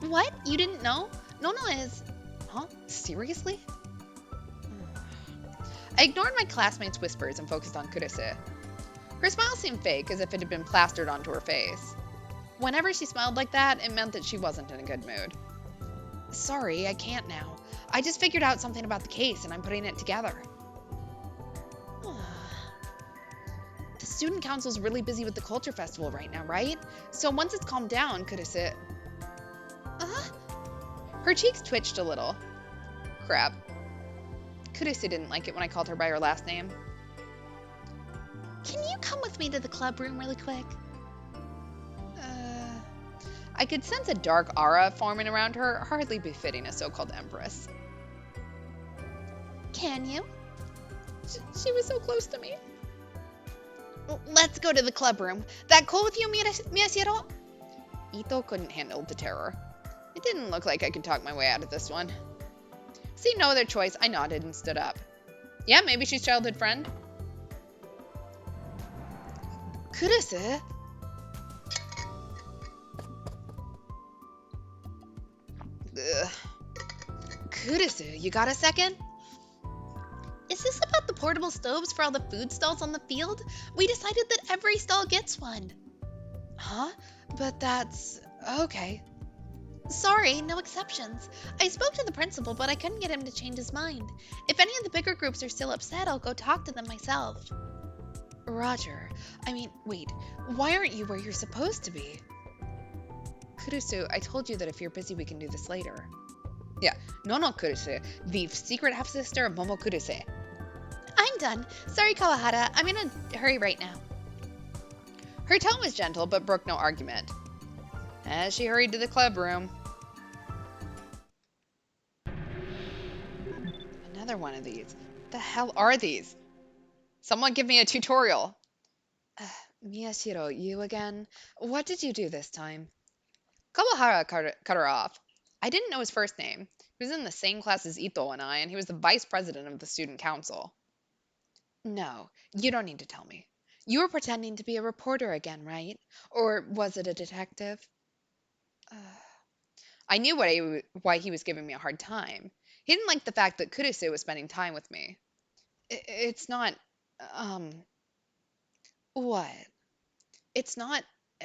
What? You didn't know? Nono is... Huh? Seriously? I ignored my classmates' whispers and focused on Kurisu. Her smile seemed fake, as if it had been plastered onto her face. Whenever she smiled like that, it meant that she wasn't in a good mood. Sorry, I can't now. I just figured out something about the case, and I'm putting it together. The student council's really busy with the culture festival right now, right? So once it's calmed down, Kurisu... Her cheeks twitched a little. Crap. Kurisu didn't like it when I called her by her last name. Can you come with me to the club room really quick? I could sense a dark aura forming around her, hardly befitting a so-called empress. Can you? She was so close to me. Let's go to the club room. That cool with you, Miyashiro? Ito couldn't handle the terror. It didn't look like I could talk my way out of this one. Seeing no other choice, I nodded and stood up. Yeah, maybe she's childhood friend. Kurisu? Kurisu, you got a second? Is this about the portable stoves for all the food stalls on the field? We decided that every stall gets one. Huh? But that's... okay. Sorry, no exceptions. I spoke to the principal, but I couldn't get him to change his mind. If any of the bigger groups are still upset, I'll go talk to them myself. Roger. I mean, wait. Why aren't you where you're supposed to be? Kurisu, I told you that if you're busy, we can do this later. Yeah, Nono Kurisu, the secret half-sister of Momo Kurisu. I'm done. Sorry, Kawahara. I'm in a hurry right now. Her tone was gentle, but brooked no argument. As she hurried to the club room. Another one of these. The hell are these? Someone give me a tutorial. Miyashiro, you again? What did you do this time? Kawahara cut her off. I didn't know his first name. He was in the same class as Ito and I, and he was the vice president of the student council. No, you don't need to tell me. You were pretending to be a reporter again, right? Or was it a detective? Uh, I knew why he was giving me a hard time. He didn't like the fact that Kurusu was spending time with me. It's not, um, what? It's not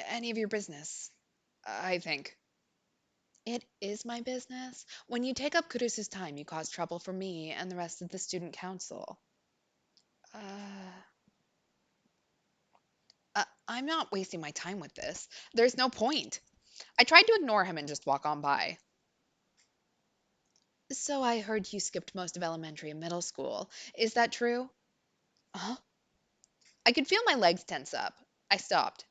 any of your business, I think. It is my business. When you take up Kurusu's time, you cause trouble for me and the rest of the student council. Uh, I'm not wasting my time with this. There's no point. I tried to ignore him and just walk on by. So I heard you skipped most of elementary and middle school. Is that true? Huh? I could feel my legs tense up. I stopped.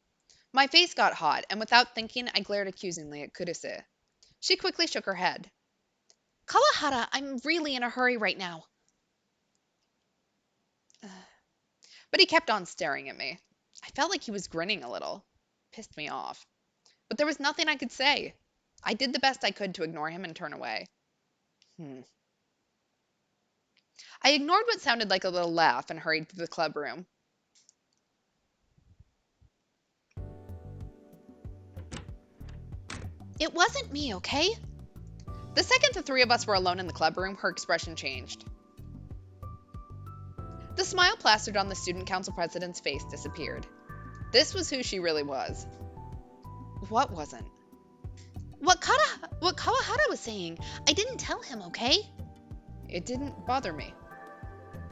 My face got hot, and without thinking, I glared accusingly at Kurusu. She quickly shook her head. Kawahara, I'm really in a hurry right now. But he kept on staring at me. I felt like he was grinning a little. Pissed me off. But there was nothing I could say. I did the best I could to ignore him and turn away. I ignored what sounded like a little laugh and hurried through the club room. It wasn't me, okay? The second the three of us were alone in the club room, her expression changed. The smile plastered on the student council president's face disappeared. This was who she really was. What wasn't? What Kawahara was saying. I didn't tell him, okay? It didn't bother me.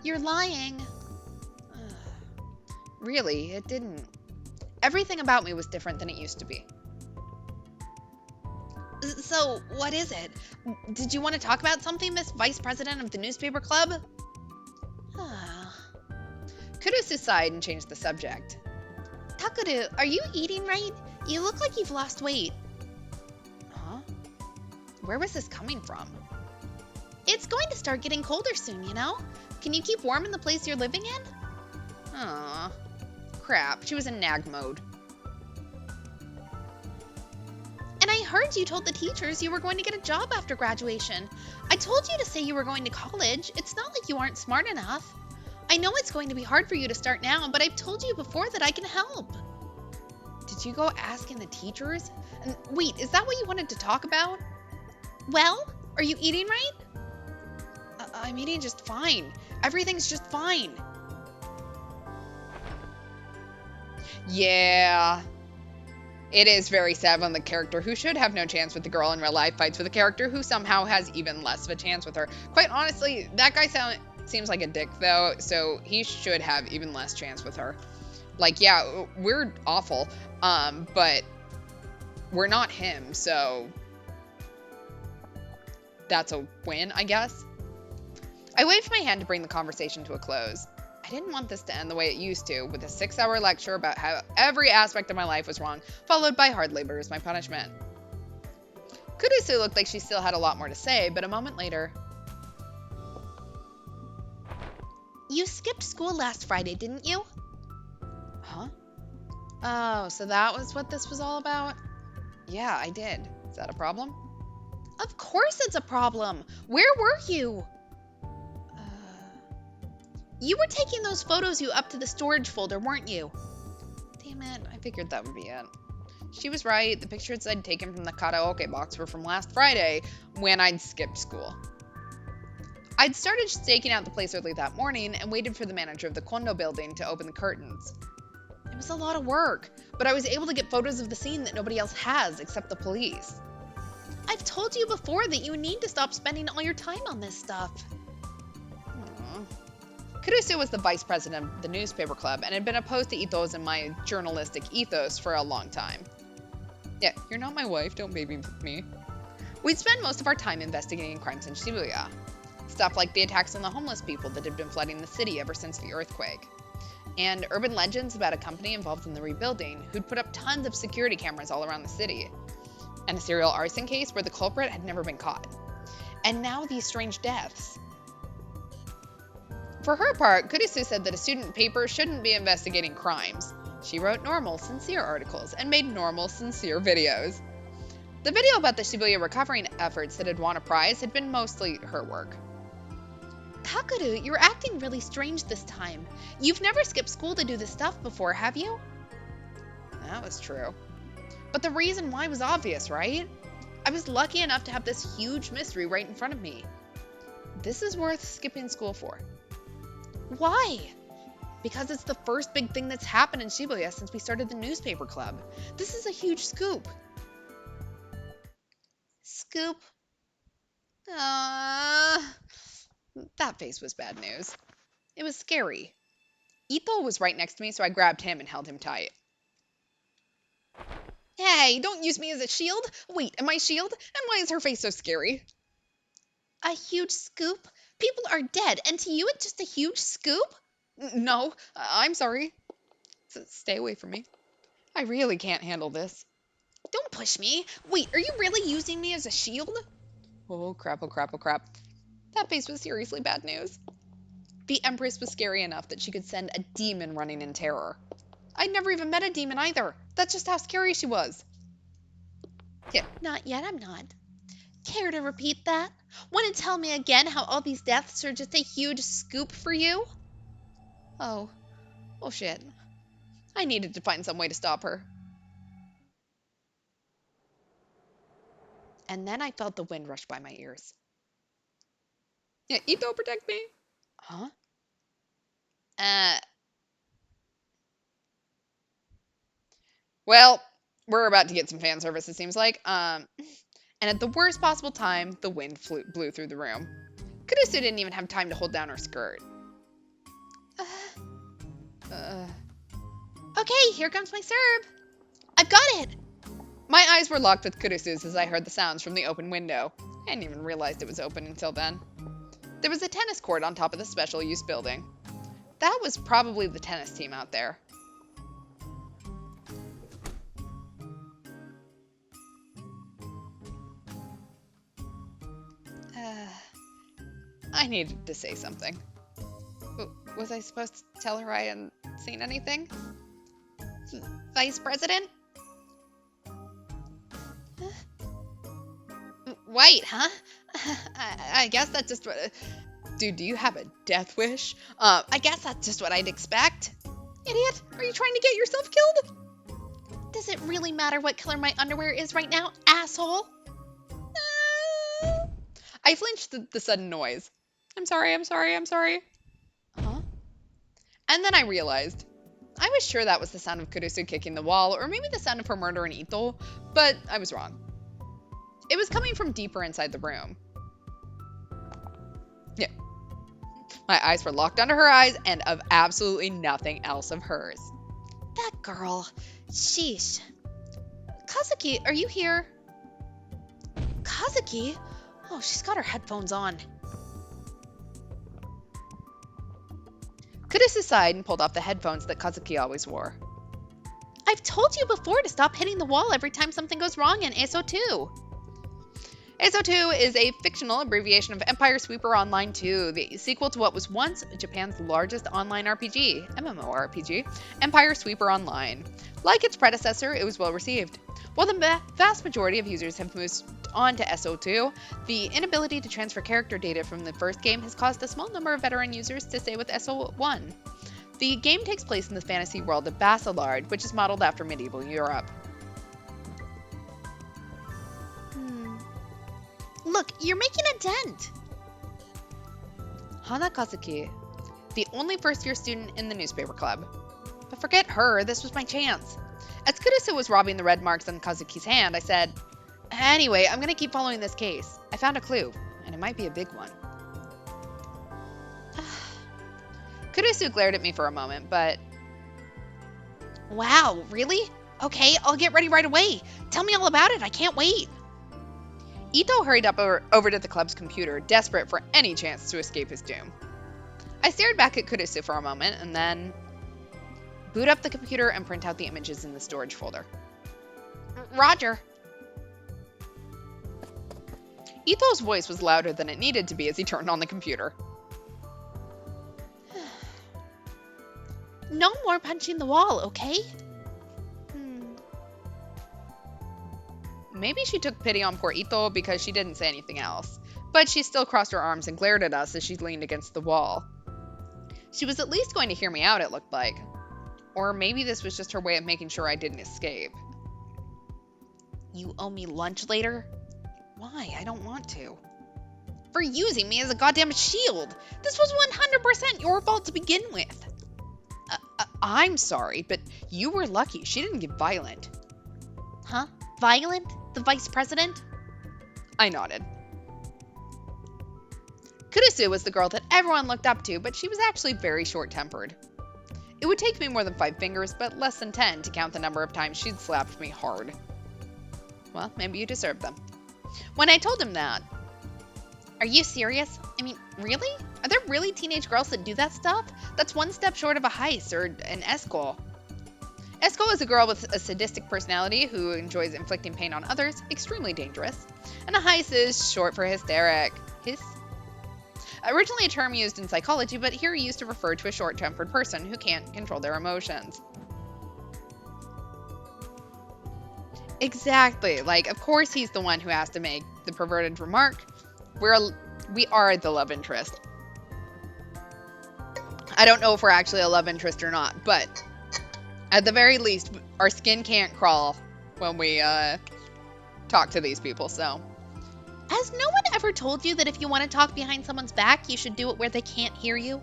You're lying. Really, it didn't. Everything about me was different than it used to be. So, what is it? Did you want to talk about something, Miss Vice President of the newspaper club? Kurusu sighed and changed the subject. Takuru, are you eating right? You look like you've lost weight. Huh? Where was this coming from? It's going to start getting colder soon, you know? Can you keep warm in the place you're living in? Aw. Crap, she was in nag mode. And I heard you told the teachers you were going to get a job after graduation. I told you to say you were going to college. It's not like you aren't smart enough. I know it's going to be hard for you to start now, but I've told you before that I can help. Did you go asking the teachers? And wait, is that what you wanted to talk about? Well, are you eating right? I'm eating just fine. Everything's just fine. Yeah. It is very sad when the character who should have no chance with the girl in real life fights with a character who somehow has even less of a chance with her. Quite honestly, that guy seems like a dick, though, so he should have even less chance with her. Like, yeah, we're awful, but we're not him, so that's a win, I guess. I waved my hand to bring the conversation to a close. I didn't want this to end the way it used to, with a 6-hour lecture about how every aspect of my life was wrong, followed by hard labor as my punishment. Kurusu looked like she still had a lot more to say, but a moment later... You skipped school last Friday, didn't you? Huh? Oh, so that was what this was all about? Yeah, I did. Is that a problem? Of course it's a problem. Where were you? You were taking those photos you upped to the storage folder, weren't you? Damn it, I figured that would be it. She was right. The pictures I'd taken from the karaoke box were from last Friday when I'd skipped school. I'd started staking out the place early that morning and waited for the manager of the condo building to open the curtains. It was a lot of work, but I was able to get photos of the scene that nobody else has except the police. I've told you before that you need to stop spending all your time on this stuff. Kurusu was the vice president of the newspaper club and had been opposed to ethos and my journalistic ethos for a long time. Yeah, you're not my wife, don't baby me. We'd spend most of our time investigating crimes in Shibuya. Stuff like the attacks on the homeless people that had been flooding the city ever since the earthquake. And urban legends about a company involved in the rebuilding who'd put up tons of security cameras all around the city. And a serial arson case where the culprit had never been caught. And now these strange deaths. For her part, Kurusu said that a student paper shouldn't be investigating crimes. She wrote normal, sincere articles and made normal, sincere videos. The video about the Shibuya recovering efforts that had won a prize had been mostly her work. Hakudu, you're acting really strange this time. You've never skipped school to do this stuff before, have you? That was true. But the reason why was obvious, right? I was lucky enough to have this huge mystery right in front of me. This is worth skipping school for. Why? Because it's the first big thing that's happened in Shibuya since we started the newspaper club. This is a huge scoop. Scoop. That face was bad news. It was scary. Ito was right next to me, so I grabbed him and held him tight. Hey, don't use me as a shield. Wait, am I shield? And why is her face so scary? A huge scoop? People are dead, and to you it's just a huge scoop? No, I'm sorry. Stay away from me. I really can't handle this. Don't push me. Wait, are you really using me as a shield? Oh crap, oh crap, oh crap. That face was seriously bad news. The Empress was scary enough that she could send a demon running in terror. I'd never even met a demon either. That's just how scary she was. Yeah. Not yet, I'm not. Care to repeat that? Want to tell me again how all these deaths are just a huge scoop for you? Oh shit. I needed to find some way to stop her. And then I felt the wind rush by my ears. Yeah, Ito, protect me. Huh? Well, we're about to get some fan service, it seems like. And at the worst possible time, the wind blew through the room. Kurusu didn't even have time to hold down her skirt. Okay, here comes my serve. I've got it. My eyes were locked with Kurusu's as I heard the sounds from the open window. I hadn't even realized it was open until then. There was a tennis court on top of the special use building. That was probably the tennis team out there. I needed to say something. Was I supposed to tell her I hadn't seen anything? Vice President? White, huh? I guess that's just what... Dude, do you have a death wish? I guess that's just what I'd expect. Idiot, are you trying to get yourself killed? Does it really matter what color my underwear is right now, asshole? I flinched at the sudden noise. I'm sorry. Huh? And then I realized. I was sure that was the sound of Kurusu kicking the wall, or maybe the sound of her murdering Ito, but I was wrong. It was coming from deeper inside the room. Yeah. My eyes were locked onto her eyes and of absolutely nothing else of hers. That girl. Sheesh. Kazuki, are you here? Kazuki? Oh, she's got her headphones on. Kurusu sighed and pulled off the headphones that Kazuki always wore. I've told you before to stop hitting the wall every time something goes wrong in ESO 2. ESO 2 is a fictional abbreviation of Empire Sweeper Online 2, the sequel to what was once Japan's largest online RPG, MMORPG, Empire Sweeper Online. Like its predecessor, it was well received. While the vast majority of users have moved on to SO2, the inability to transfer character data from the first game has caused a small number of veteran users to stay with SO1. The game takes place in the fantasy world of Basilard, which is modeled after medieval Europe. Look, you're making a dent. Hana Kazuki, the only first-year student in the newspaper club. But forget her, this was my chance. As Kurusu was robbing the red marks on Kazuki's hand, I said, anyway, I'm going to keep following this case. I found a clue, and it might be a big one. Kurusu glared at me for a moment, but... Wow, really? Okay, I'll get ready right away. Tell me all about it, I can't wait. Ito hurried up over to the club's computer, desperate for any chance to escape his doom. I stared back at Kurusu for a moment, and then... boot up the computer and print out the images in the storage folder. Roger. Ito's voice was louder than it needed to be as he turned on the computer. No more punching the wall, okay? Maybe she took pity on poor Ito because she didn't say anything else. But she still crossed her arms and glared at us as she leaned against the wall. She was at least going to hear me out, it looked like. Or maybe this was just her way of making sure I didn't escape. You owe me lunch later? Why? I don't want to. For using me as a goddamn shield. This was 100% your fault to begin with. I'm sorry, but you were lucky. She didn't get violent. Huh? Violent? The vice president? I nodded. Kurusu was the girl that everyone looked up to, but she was actually very short-tempered. It would take me more than 5 fingers, but less than 10 to count the number of times she'd slapped me hard. Well, maybe you deserve them. When I told him that... Are you serious? I mean, really? Are there really teenage girls that do that stuff? That's one step short of a heist or an escort. Esco is a girl with a sadistic personality who enjoys inflicting pain on others, extremely dangerous. And a heist is short for hysteric. Originally a term used in psychology, but here used to refer to a short-tempered person who can't control their emotions. Exactly. Like, of course he's the one who has to make the perverted remark. We are the love interest. I don't know if we're actually a love interest or not, but at the very least, our skin can't crawl when we talk to these people, so. Has no one ever told you that if you want to talk behind someone's back, you should do it where they can't hear you?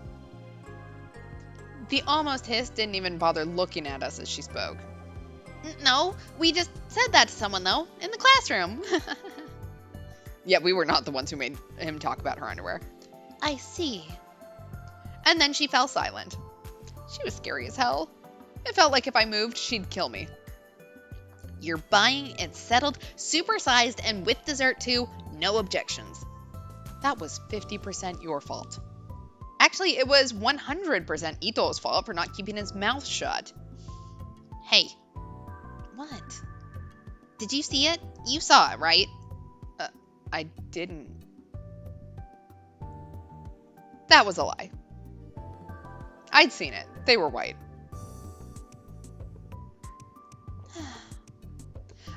The almost hiss didn't even bother looking at us as she spoke. No, we just said that to someone, though, in the classroom. Yeah, we were not the ones who made him talk about her underwear. I see. And then she fell silent. She was scary as hell. It felt like if I moved, she'd kill me. You're buying it settled, supersized, and with dessert too. No objections. That was 50% your fault. Actually, it was 100% Ito's fault for not keeping his mouth shut. Hey. What? Did you see it? You saw it, right? I didn't. That was a lie. I'd seen it. They were white.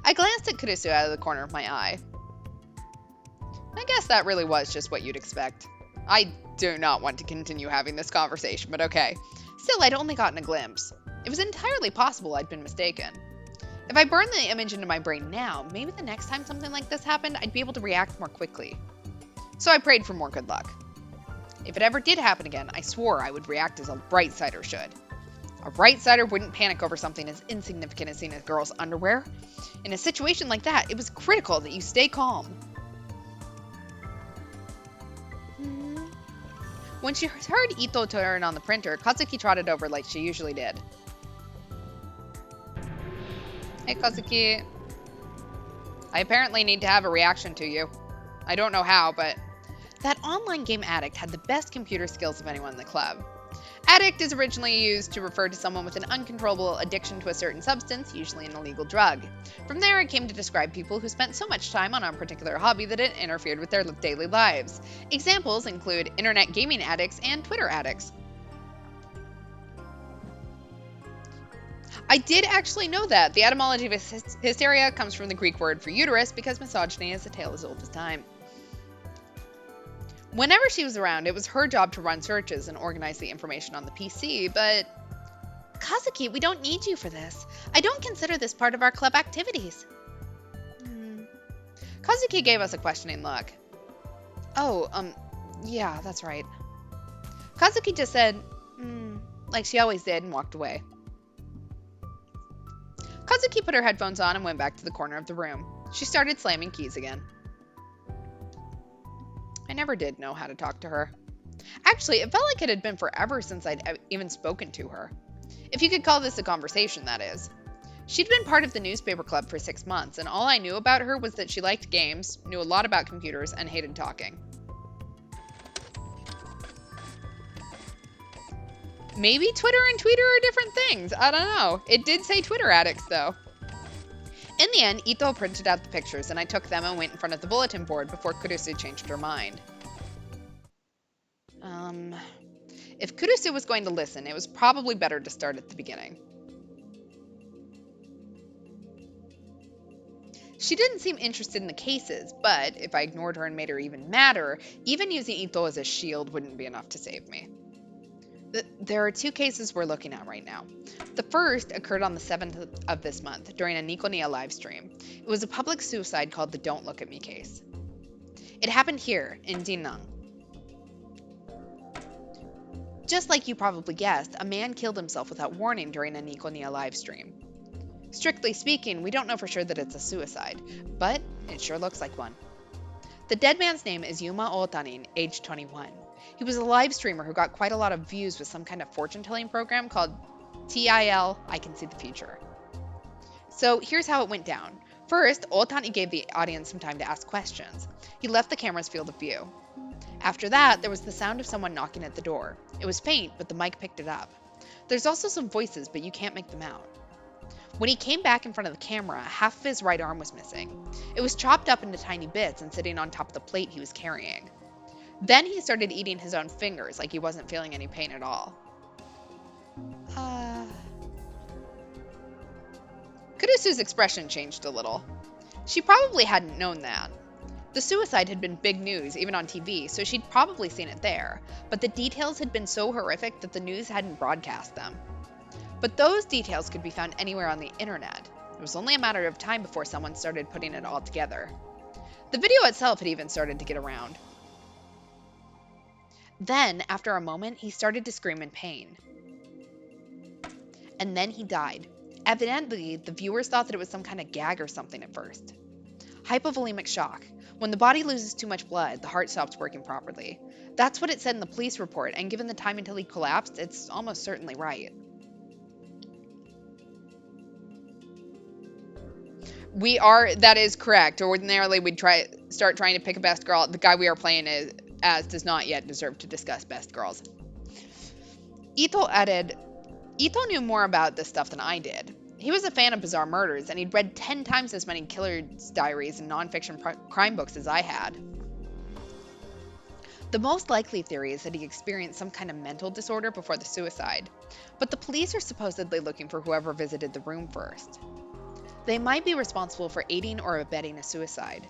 I glanced at Kurusu out of the corner of my eye. I guess that really was just what you'd expect. I do not want to continue having this conversation, but okay. Still, I'd only gotten a glimpse. It was entirely possible I'd been mistaken. If I burned the image into my brain now, maybe the next time something like this happened, I'd be able to react more quickly. So I prayed for more good luck. If it ever did happen again, I swore I would react as a right-sider should. A right-sider wouldn't panic over something as insignificant as seeing a girl's underwear. In a situation like that, it was critical that you stay calm. When she heard Ito turn on the printer, Kazuki trotted over like she usually did. Hey, Kazuki. I apparently need to have a reaction to you. I don't know how, but that online game addict had the best computer skills of anyone in the club. Addict is originally used to refer to someone with an uncontrollable addiction to a certain substance, usually an illegal drug. From there, it came to describe people who spent so much time on a particular hobby that it interfered with their daily lives. Examples include internet gaming addicts and Twitter addicts. I did actually know that. The etymology of hysteria comes from the Greek word for uterus because misogyny is a tale as old as time. Whenever she was around, it was her job to run searches and organize the information on the PC, but... Kazuki, we don't need you for this. I don't consider this part of our club activities. Kazuki gave us a questioning look. Oh, yeah, that's right. Kazuki just said, like she always did, and walked away. Kazuki put her headphones on and went back to the corner of the room. She started slamming keys again. I never did know how to talk to her. Actually, it felt like it had been forever since I'd even spoken to her. If you could call this a conversation, that is. She'd been part of the newspaper club for 6 months, and all I knew about her was that she liked games, knew a lot about computers, and hated talking. Maybe Twitter and Tweeter are different things. I don't know. It did say Twitter addicts, though. In the end, Ito printed out the pictures, and I took them and went in front of the bulletin board before Kurusu changed her mind. If Kurusu was going to listen, it was probably better to start at the beginning. She didn't seem interested in the cases, but if I ignored her and made her even madder, even using Ito as a shield wouldn't be enough to save me. There are 2 cases we're looking at right now. The first occurred on the 7th of this month during a Nikonia live stream. It was a public suicide called the Don't Look at Me case. It happened here in Dinang. Just like you probably guessed, a man killed himself without warning during a Nikonia live stream. Strictly speaking, we don't know for sure that it's a suicide, but it sure looks like one. The dead man's name is Yuma Otanin, age 21. He was a live streamer who got quite a lot of views with some kind of fortune-telling program called TIL, I Can See the Future. So here's how it went down. First, Otani gave the audience some time to ask questions. He left the camera's field of view. After that, there was the sound of someone knocking at the door. It was faint, but the mic picked it up. There's also some voices, but you can't make them out. When he came back in front of the camera, half of his right arm was missing. It was chopped up into tiny bits and sitting on top of the plate he was carrying. Then he started eating his own fingers like he wasn't feeling any pain at all. Kurusu's expression changed a little. She probably hadn't known that. The suicide had been big news, even on TV, so she'd probably seen it there, but the details had been so horrific that the news hadn't broadcast them. But those details could be found anywhere on the internet. It was only a matter of time before someone started putting it all together. The video itself had even started to get around. Then, after a moment, he started to scream in pain. And then he died. Evidently, the viewers thought that it was some kind of gag or something at first. Hypovolemic shock. When the body loses too much blood, the heart stops working properly. That's what it said in the police report, and given the time until he collapsed, it's almost certainly right. That is correct. Ordinarily, we'd start trying to pick a best girl. The guy we are playing as does not yet deserve to discuss best girls. Ito added, Ito knew more about this stuff than I did. He was a fan of bizarre murders, and he'd read 10 times as many killer's diaries and nonfiction crime books as I had. The most likely theory is that he experienced some kind of mental disorder before the suicide, but the police are supposedly looking for whoever visited the room first. They might be responsible for aiding or abetting a suicide.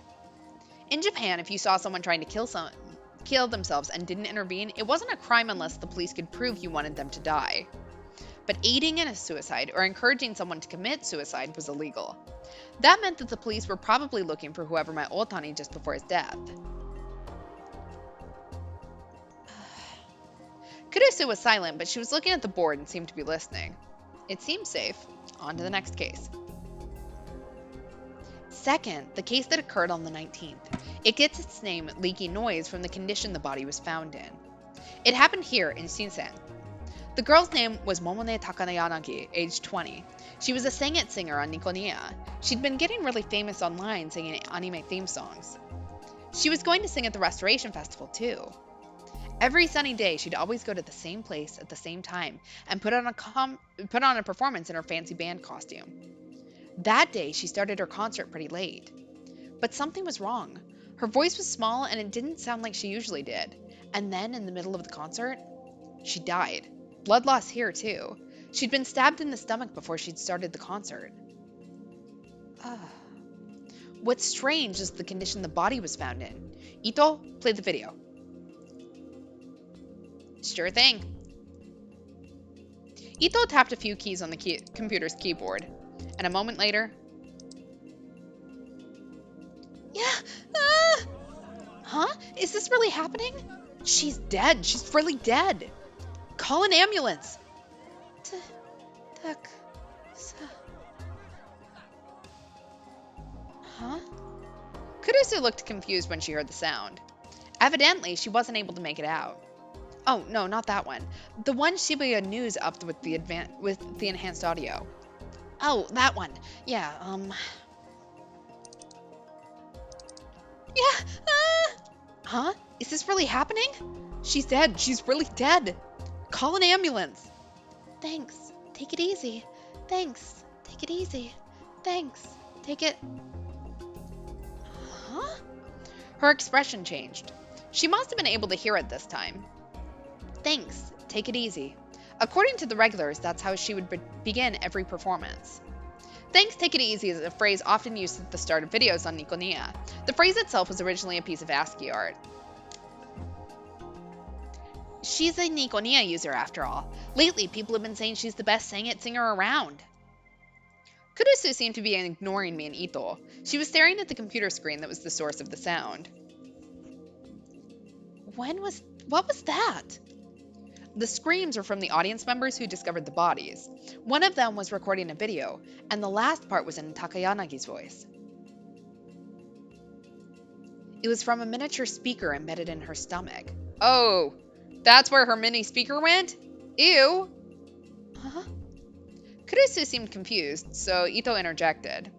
In Japan, if you saw someone trying to kill themselves and didn't intervene, it wasn't a crime unless the police could prove you wanted them to die. But aiding in a suicide or encouraging someone to commit suicide was illegal. That meant that the police were probably looking for whoever met Otani just before his death. Kurusu was silent, but she was looking at the board and seemed to be listening. It seemed safe. On to the next case. Second, the case that occurred on the 19th. It gets its name, leaky noise, from the condition the body was found in. It happened here in Shinsen. The girl's name was Momone Takayanagi, age 20. She was a sing-it singer on Nikonia. She'd been getting really famous online singing anime theme songs. She was going to sing at the Restoration Festival too. Every sunny day, she'd always go to the same place at the same time and put on a performance in her fancy band costume. That day, she started her concert pretty late. But something was wrong. Her voice was small and it didn't sound like she usually did. And then, in the middle of the concert, she died. Blood loss here, too. She'd been stabbed in the stomach before she'd started the concert. What's strange is the condition the body was found in. Ito, play the video. Sure thing. Ito tapped a few keys on the computer's keyboard, and a moment later... Yeah, Huh? Is this really happening? She's dead. She's really dead. Call an ambulance. Huh? Kurusu looked confused when she heard the sound. Evidently, she wasn't able to make it out. Oh, no, not that one. The one Shibuya News upped with the enhanced audio. Oh, that one. Yeah, Yeah, Huh? Is this really happening? She's dead. She's really dead. Call an ambulance. Thanks. Take it easy. Thanks. Take it easy. Thanks. Take it... Huh? Her expression changed. She must have been able to hear it this time. Thanks. Take it easy. According to the regulars, that's how she would begin every performance. Thanks, take it easy is a phrase often used at the start of videos on Nikonia. The phrase itself was originally a piece of ASCII art. She's a Nikonia user after all. Lately, people have been saying she's the best Sing-It singer around. Kurusu seemed to be ignoring me and Ito. She was staring at the computer screen that was the source of the sound. What was that? The screams were from the audience members who discovered the bodies. One of them was recording a video, and the last part was in Takayanagi's voice. It was from a miniature speaker embedded in her stomach. Oh, that's where her mini speaker went? Ew! Huh? Kurusu seemed confused, so Ito interjected.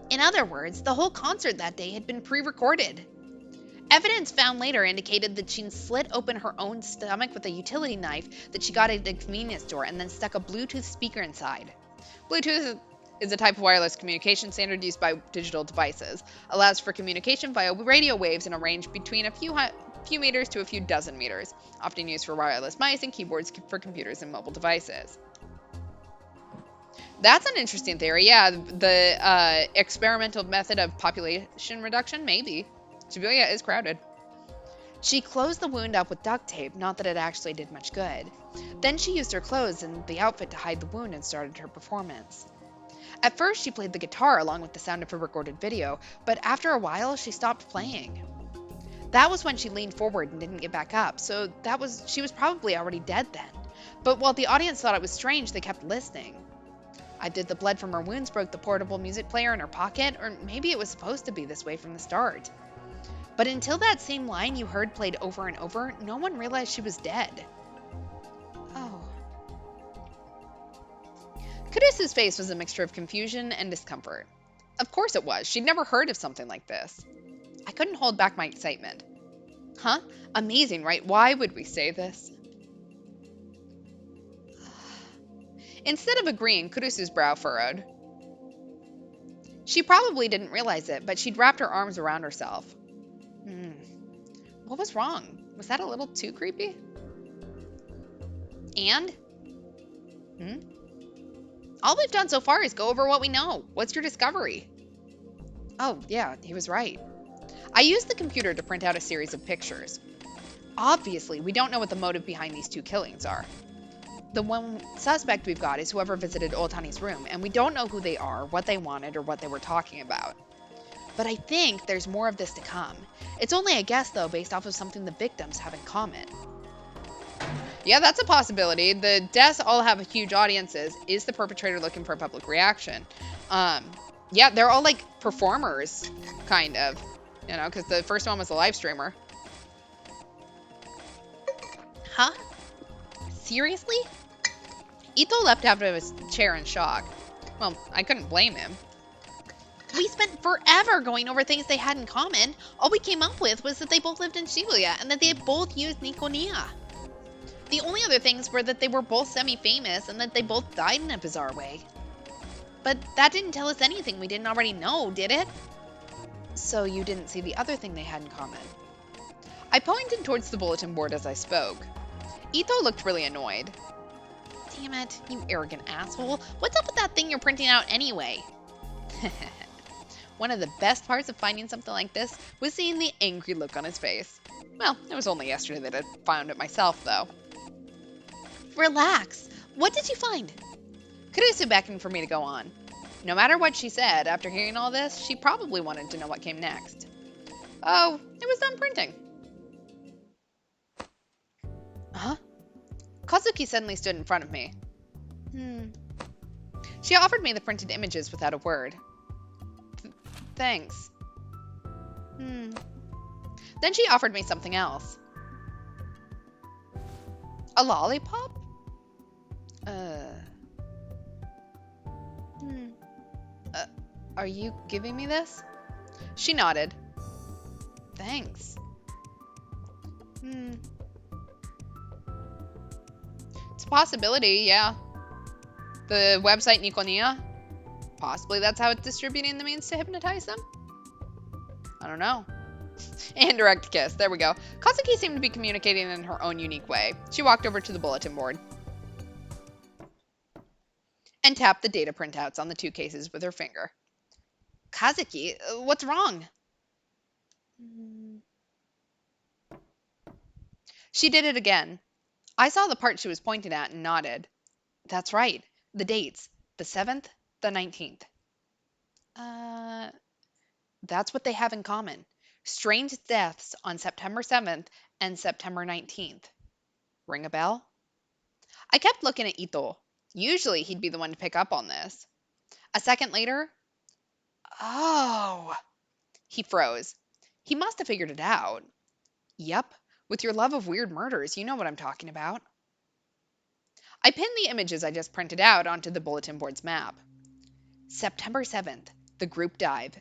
In other words, the whole concert that day had been pre-recorded. Evidence found later indicated that she'd slit open her own stomach with a utility knife that she got at a convenience store and then stuck a Bluetooth speaker inside. Bluetooth is a type of wireless communication standard used by digital devices. Allows for communication via radio waves in a range between a few meters to a few dozen meters, often used for wireless mice and keyboards for computers and mobile devices. That's an interesting theory. Yeah, the experimental method of population reduction, maybe. Shibuya is crowded. She closed the wound up with duct tape, not that it actually did much good. Then she used her clothes and the outfit to hide the wound and started her performance. At first, she played the guitar along with the sound of her recorded video, but after a while, she stopped playing. That was when she leaned forward and didn't get back up, so she was probably already dead then. But while the audience thought it was strange, they kept listening. Either the blood from her wounds broke the portable music player in her pocket, or maybe it was supposed to be this way from the start. But until that same line you heard played over and over, no one realized she was dead. Oh. Kurusu's face was a mixture of confusion and discomfort. Of course it was. She'd never heard of something like this. I couldn't hold back my excitement. Huh? Amazing, right? Why would we say this? Instead of agreeing, Kurusu's brow furrowed. She probably didn't realize it, but she'd wrapped her arms around herself. What was wrong? Was that a little too creepy? And? All we've done so far is go over what we know. What's your discovery? Oh, yeah, he was right. I used the computer to print out a series of pictures. Obviously, we don't know what the motive behind these two killings are. The one suspect we've got is whoever visited Otani's room, and we don't know who they are, what they wanted, or what they were talking about. But I think there's more of this to come. It's only a guess, though, based off of something the victims have in common. Yeah, that's a possibility. The deaths all have huge audiences. Is the perpetrator looking for a public reaction? Yeah, they're all like performers, kind of. You know, because the first one was a live streamer. Huh? Seriously? Ito leapt out of his chair in shock. Well, I couldn't blame him. We spent forever going over things they had in common. All we came up with was that they both lived in Shibuya and that they had both used Nikonia. The only other things were that they were both semi-famous and that they both died in a bizarre way. But that didn't tell us anything we didn't already know, did it? So you didn't see the other thing they had in common? I pointed towards the bulletin board as I spoke. Ito looked really annoyed. Damn it, you arrogant asshole. What's up with that thing you're printing out anyway? One of the best parts of finding something like this was seeing the angry look on his face. Well, it was only yesterday that I found it myself, though. Relax. What did you find? Kurusu beckoned for me to go on. No matter what she said, after hearing all this, she probably wanted to know what came next. Oh, it was done printing. Huh? Kazuki suddenly stood in front of me. She offered me the printed images without a word. Thanks. Then she offered me something else. A lollipop? Are you giving me this? She nodded. Thanks. It's a possibility, yeah. The website Nikonia? Possibly that's how it's distributing the means to hypnotize them? I don't know. Indirect kiss. There we go. Kazuki seemed to be communicating in her own unique way. She walked over to the bulletin board. and tapped the data printouts on the two cases with her finger. Kazuki, what's wrong? "Mm, She did it again. I saw the part she was pointing at and nodded. That's right. The dates. The 7th, the 19th. Uh, That's what they have in common. Strange deaths on September 7th and September 19th. Ring a bell? I kept looking at Ito. Usually he'd be the one to pick up on this. A second later, oh, he froze. He must have figured it out. Yep, with your love of weird murders, you know what I'm talking about. I pinned the images I just printed out onto the bulletin board's map. September 7th, the group dive.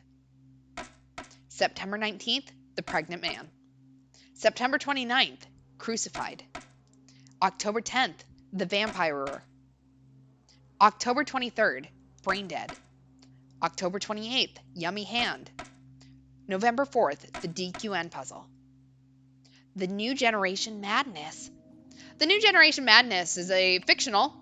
September 19th, the pregnant man. September 29th, crucified. October 10th, the vampirer. October 23rd, brain dead. October 28th, yummy hand. November 4th, the DQN puzzle. The New Generation Madness. The New Generation Madness is a fictional,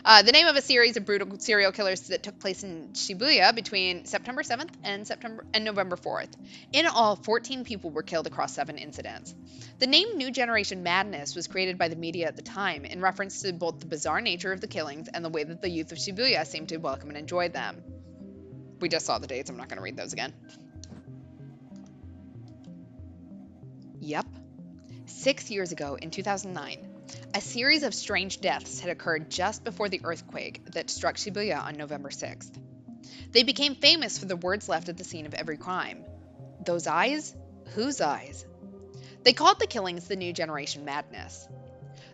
the name of a series of brutal serial killers that took place in Shibuya between September 7th and November 4th. In all, 14 people were killed across 7 incidents. The name New Generation Madness was created by the media at the time in reference to both the bizarre nature of the killings and the way that the youth of Shibuya seemed to welcome and enjoy them. We just saw the dates. I'm not going to read those again. Yep. 6 years ago, in 2009, a series of strange deaths had occurred just before the earthquake that struck Shibuya on November 6th. They became famous for the words left at the scene of every crime. Those eyes? Whose eyes? They called the killings the New Generation Madness.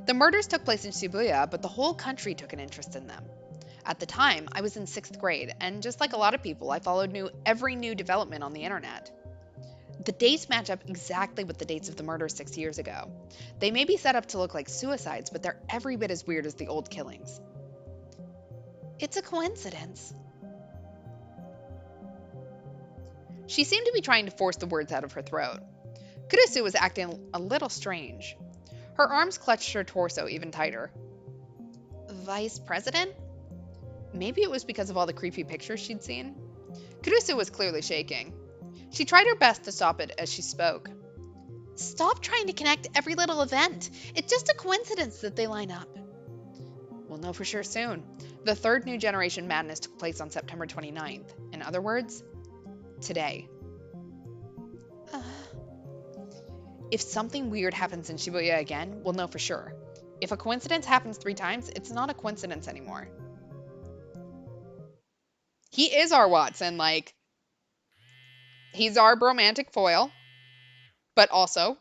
The murders took place in Shibuya, but the whole country took an interest in them. At the time, I was in 6th grade, and just like a lot of people, I followed every new development on the internet. The dates match up exactly with the dates of the murders 6 years ago. They may be set up to look like suicides, but they're every bit as weird as the old killings. it's a coincidence. She seemed to be trying to force the words out of her throat. Kurusu was acting a little strange. Her arms clutched her torso even tighter. Vice President? Maybe it was because of all the creepy pictures she'd seen. Kurusu was clearly shaking. She tried her best to stop it as she spoke. Stop trying to connect every little event. It's just a coincidence that they line up. We'll know for sure soon. The third New Generation Madness took place on September 29th. In other words, today. Uh, If something weird happens in Shibuya again, we'll know for sure. If a coincidence happens 3 times, it's not a coincidence anymore. He is our Watson, like, he's our romantic foil, but also,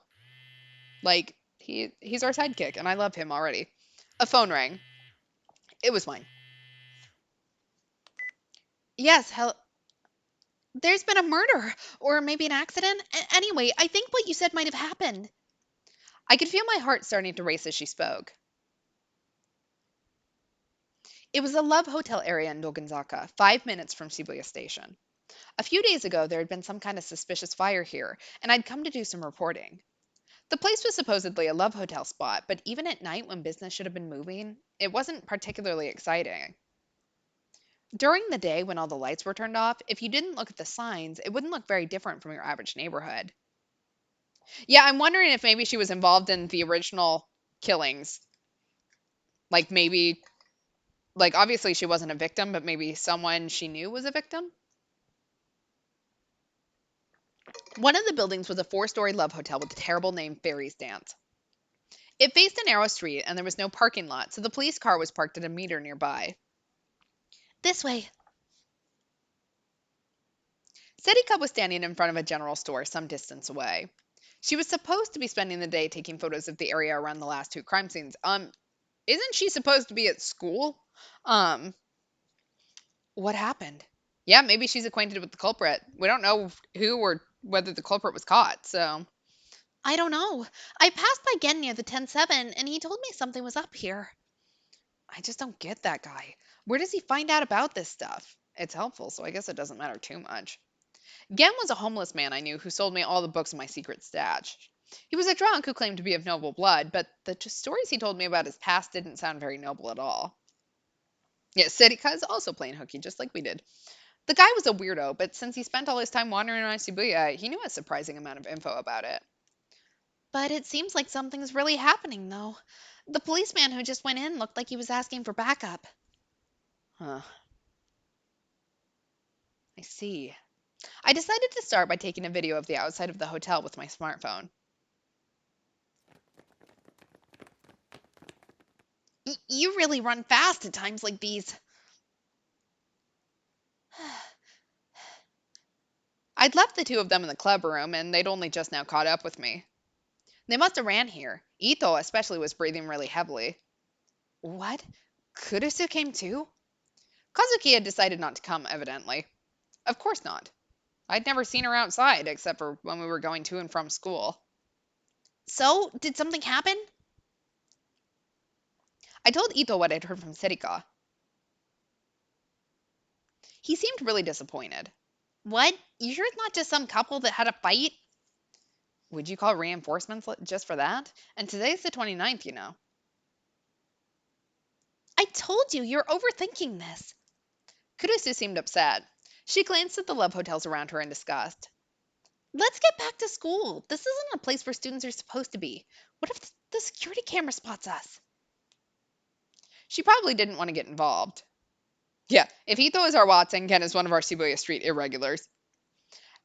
like, he's our sidekick, and I love him already. A phone rang. It was mine. yes, there's been a murder, or maybe an accident. Anyway, I think what you said might have happened. I could feel my heart starting to race as she spoke. It was a love hotel area in Dogonzaka, 5 minutes from Shibuya Station. A few days ago, there had been some kind of suspicious fire here, and I'd come to do some reporting. The place was supposedly a love hotel spot, but even at night when business should have been moving, it wasn't particularly exciting. During the day, when all the lights were turned off, if you didn't look at the signs, it wouldn't look very different from your average neighborhood. Yeah, I'm wondering if maybe she was involved in the original killings. Like maybe, like obviously she wasn't a victim, but maybe someone she knew was a victim. One of the buildings was a 4-story love hotel with the terrible name Fairies Dance. It faced a narrow street and there was no parking lot, so the police car was parked at a meter nearby. This way. Sedika was standing in front of a general store some distance away. She was supposed to be spending the day taking photos of the area around the last 2 crime scenes. Isn't she supposed to be at school? Um, what happened? Yeah, maybe she's acquainted with the culprit. We don't know who or whether the culprit was caught, so. I don't know. I passed by Gen near the 10-7, and he told me something was up here. I just don't get that guy. Where does he find out about this stuff? It's helpful, so I guess it doesn't matter too much. Gen was a homeless man I knew who sold me all the books in my secret stash. He was a drunk who claimed to be of noble blood, but the stories he told me about his past didn't sound very noble at all. Yeah, Serika is also playing hooky, just like we did. The guy was a weirdo, but since he spent all his time wandering around Shibuya, he knew a surprising amount of info about it. But it seems like something's really happening, though. The policeman who just went in looked like he was asking for backup. Huh, I see. I decided to start by taking a video of the outside of the hotel with my smartphone. You really run fast at times like these. I'd left the two of them in the club room, and they'd only just now caught up with me. They must have ran here. Ito especially was breathing really heavily. What? Kurusu came too? Kazuki had decided not to come, evidently. Of course not. I'd never seen her outside, except for when we were going to and from school. So, did something happen? I told Ito what I'd heard from Serika. He seemed really disappointed. What? You sure it's not just some couple that had a fight? Would you call reinforcements just for that? And today's the 29th, you know. I told you, you're overthinking this. Kurusu seemed upset. She glanced at the love hotels around her in disgust. Let's get back to school. This isn't a place where students are supposed to be. What if the security camera spots us? She probably didn't want to get involved. Yeah, if Ito is our Watson, Ken is one of our Shibuya Street irregulars.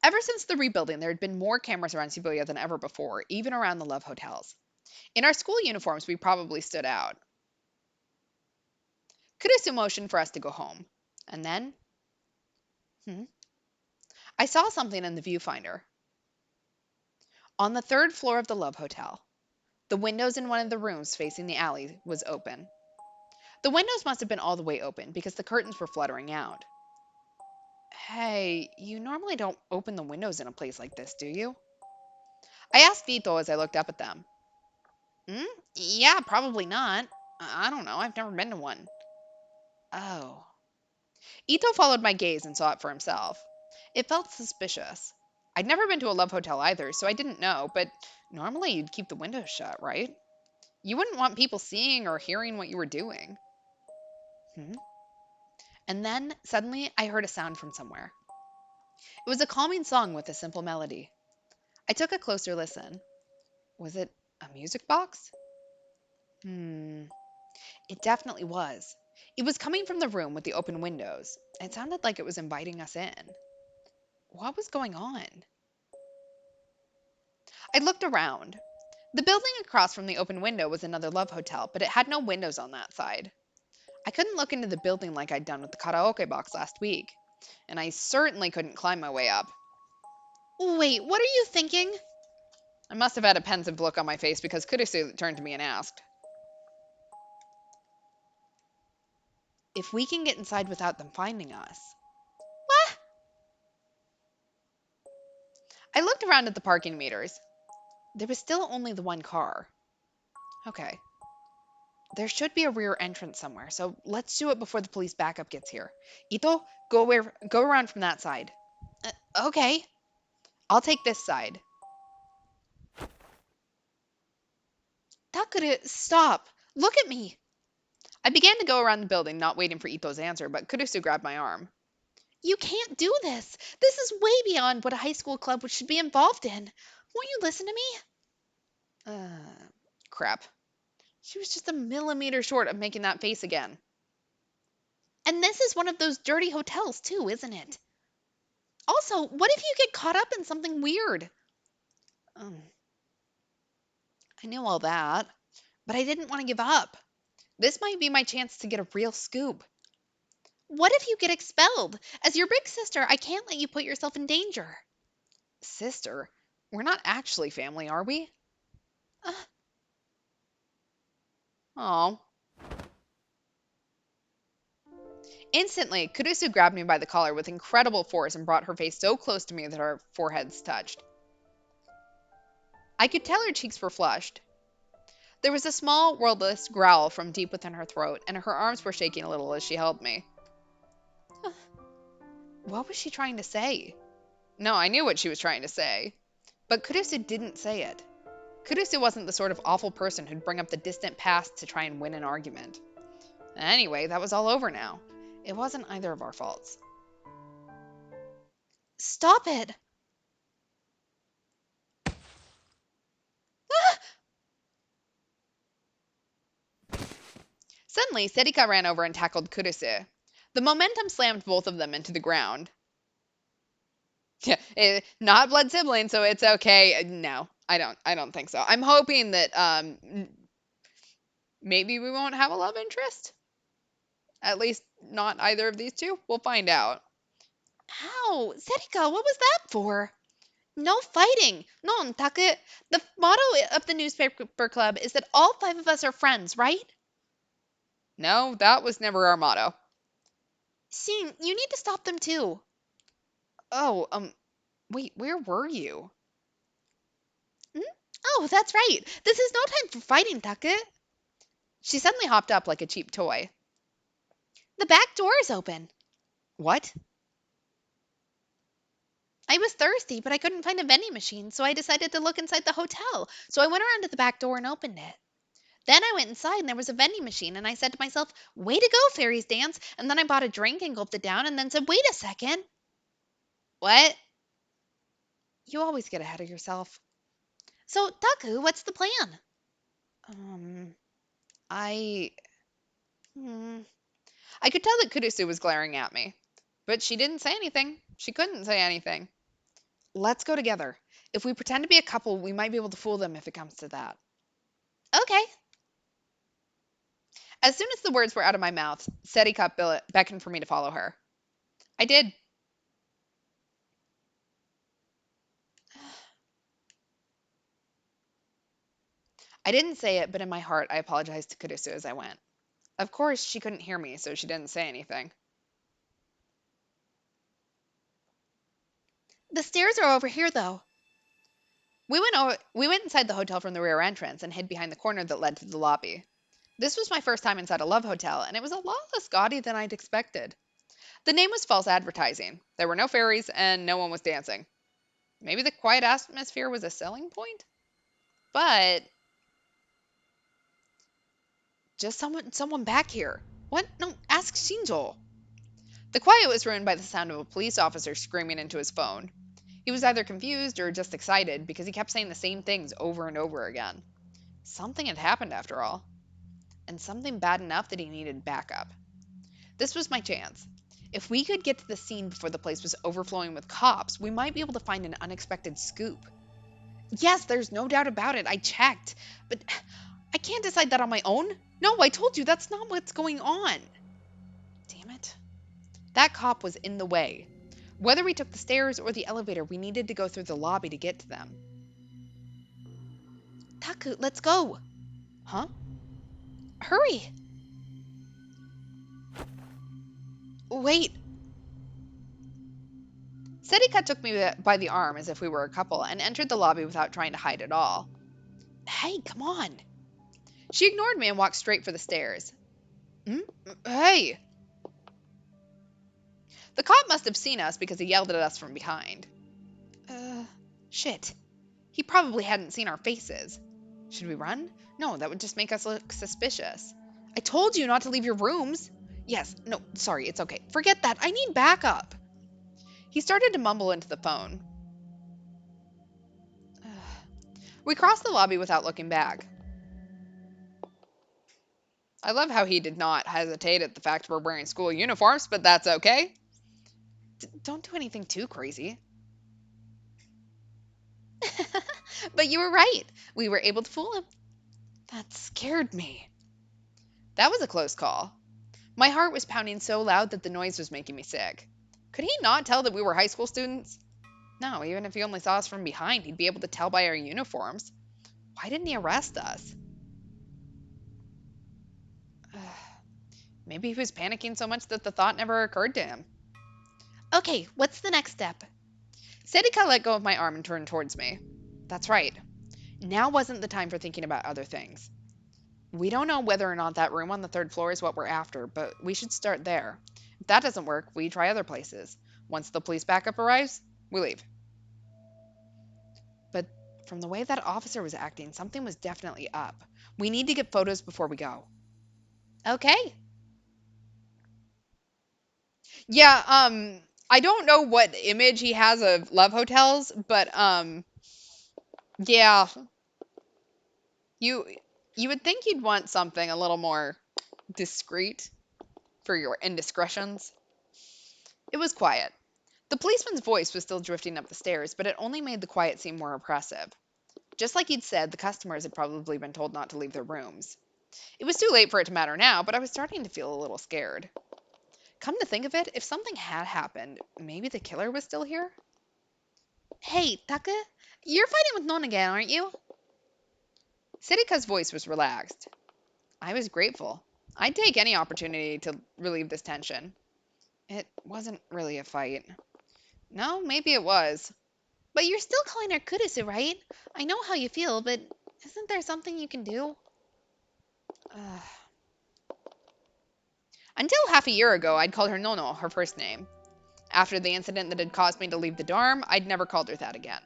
Ever since the rebuilding, there had been more cameras around Shibuya than ever before, even around the love hotels. In our school uniforms, we probably stood out. Kurusu motioned for us to go home. And then, I saw something in the viewfinder. On the third floor of the Love Hotel, the windows in one of the rooms facing the alley was open. The windows must have been all the way open because the curtains were fluttering out. Hey, you normally don't open the windows in a place like this, do you? I asked Vito as I looked up at them. Yeah, probably not. I don't know, I've never been to one. Oh. Ito followed my gaze and saw it for himself. It felt suspicious. I'd never been to a love hotel either, so I didn't know, but normally you'd keep the windows shut, right? You wouldn't want people seeing or hearing what you were doing. And then, suddenly, I heard a sound from somewhere. It was a calming song with a simple melody. I took a closer listen. Was it a music box? It definitely was. It was coming from the room with the open windows. It sounded like it was inviting us in. What was going on? I looked around. The building across from the open window was another love hotel, but it had no windows on that side. I couldn't look into the building like I'd done with the karaoke box last week, and I certainly couldn't climb my way up. Wait, what are you thinking? I must have had a pensive look on my face because Kurusu turned to me and asked, if we can get inside without them finding us. What? I looked around at the parking meters. There was still only the one car. Okay. There should be a rear entrance somewhere, so let's do it before the police backup gets here. Ito, go around from that side. Okay. I'll take this side. Takuru, stop. Look at me. I began to go around the building, not waiting for Ito's answer, but Kurusu grabbed my arm. You can't do this. This is way beyond what a high school club should be involved in. Won't you listen to me? Crap. She was just a millimeter short of making that face again. And this is one of those dirty hotels, too, isn't it? Also, what if you get caught up in something weird? I knew all that, but I didn't want to give up. This might be my chance to get a real scoop. What if you get expelled? As your big sister, I can't let you put yourself in danger. Sister? We're not actually family, are we? Oh. Instantly, Kurusu grabbed me by the collar with incredible force and brought her face so close to me that our foreheads touched. I could tell her cheeks were flushed. There was a small, wordless growl from deep within her throat, and her arms were shaking a little as she held me. What was she trying to say? No, I knew what she was trying to say. But Kurusu didn't say it. Kurusu wasn't the sort of awful person who'd bring up the distant past to try and win an argument. Anyway, that was all over now. It wasn't either of our faults. Stop it! Suddenly, Serika ran over and tackled Kurusu. The momentum slammed both of them into the ground. Yeah, not blood siblings, so it's okay. No, I don't think so. I'm hoping that maybe we won't have a love interest. At least not either of these two. We'll find out. Ow! Serika, what was that for? No fighting! No, Taku. The motto of the newspaper club is that all five of us are friends, right? No, that was never our motto. Sing, you need to stop them too. Oh, wait, where were you? Hmm? Oh, that's right. This is no time for fighting, Taku. She suddenly hopped up like a cheap toy. The back door is open. What? I was thirsty, but I couldn't find a vending machine, so I decided to look inside the hotel. So I went around to the back door and opened it. Then I went inside and there was a vending machine, and I said to myself, way to go, fairies dance. And then I bought a drink and gulped it down and then said, wait a second. What? You always get ahead of yourself. So, Taku, what's the plan? Um, I. Hmm. I could tell that Kurusu was glaring at me, but she didn't say anything. She couldn't say anything. Let's go together. If we pretend to be a couple, we might be able to fool them if it comes to that. Okay. As soon as the words were out of my mouth, Serika beckoned for me to follow her. I did. I didn't say it, but in my heart, I apologized to Kurusu as I went. Of course, she couldn't hear me, so she didn't say anything. The stairs are over here, though. We went inside the hotel from the rear entrance and hid behind the corner that led to the lobby. This was my first time inside a love hotel, and it was a lot less gaudy than I'd expected. The name was false advertising. There were no fairies, and no one was dancing. Maybe the quiet atmosphere was a selling point? But just someone back here. What? No, ask Shinjo. The quiet was ruined by the sound of a police officer screaming into his phone. He was either confused or just excited because he kept saying the same things over and over again. Something had happened after all, and something bad enough that he needed backup. This was my chance. If we could get to the scene before the place was overflowing with cops, we might be able to find an unexpected scoop. Yes, there's no doubt about it. I checked. But I can't decide that on my own. No, I told you that's not what's going on. Damn it. That cop was in the way. Whether we took the stairs or the elevator, we needed to go through the lobby to get to them. Taku, let's go. Huh? Hurry. Wait. Serika took me by the arm as if we were a couple and entered the lobby without trying to hide at all. Hey, come on. She ignored me and walked straight for the stairs. Hey! The cop must have seen us because he yelled at us from behind. Shit. He probably hadn't seen our faces. Should we run? No, that would just make us look suspicious. I told you not to leave your rooms. Yes, no, sorry, it's okay. Forget that. I need backup. He started to mumble into the phone. We crossed the lobby without looking back. I love how he did not hesitate at the fact we're wearing school uniforms, but that's okay. Don't do anything too crazy. But you were right. We were able to fool him. That scared me. That was a close call. My heart was pounding so loud that the noise was making me sick. Could he not tell that we were high school students? No, even if he only saw us from behind, he'd be able to tell by our uniforms. Why didn't he arrest us? Maybe he was panicking so much that the thought never occurred to him. Okay, what's the next step? Serika let go of my arm and turned towards me. That's right. Now wasn't the time for thinking about other things. We don't know whether or not that room on the third floor is what we're after, but we should start there. If that doesn't work, we try other places. Once the police backup arrives, we leave. But from the way that officer was acting, something was definitely up. We need to get photos before we go. Okay. Yeah, I don't know what image he has of love hotels, but yeah, you you would think you'd want something a little more discreet for your indiscretions. It was quiet. The policeman's voice was still drifting up the stairs, but it only made the quiet seem more oppressive. Just like he'd said, the customers had probably been told not to leave their rooms. It was too late for it to matter now, but I was starting to feel a little scared. Come to think of it, if something had happened, maybe the killer was still here? Hey, Taka, you're fighting with Non again, aren't you? Sitika's voice was relaxed. I was grateful. I'd take any opportunity to relieve this tension. It wasn't really a fight. No, maybe it was. But you're still calling her Kurisu, right? I know how you feel, but isn't there something you can do? Ugh. Until half a year ago, I'd called her Nono, her first name. After the incident that had caused me to leave the dorm, I'd never called her that again.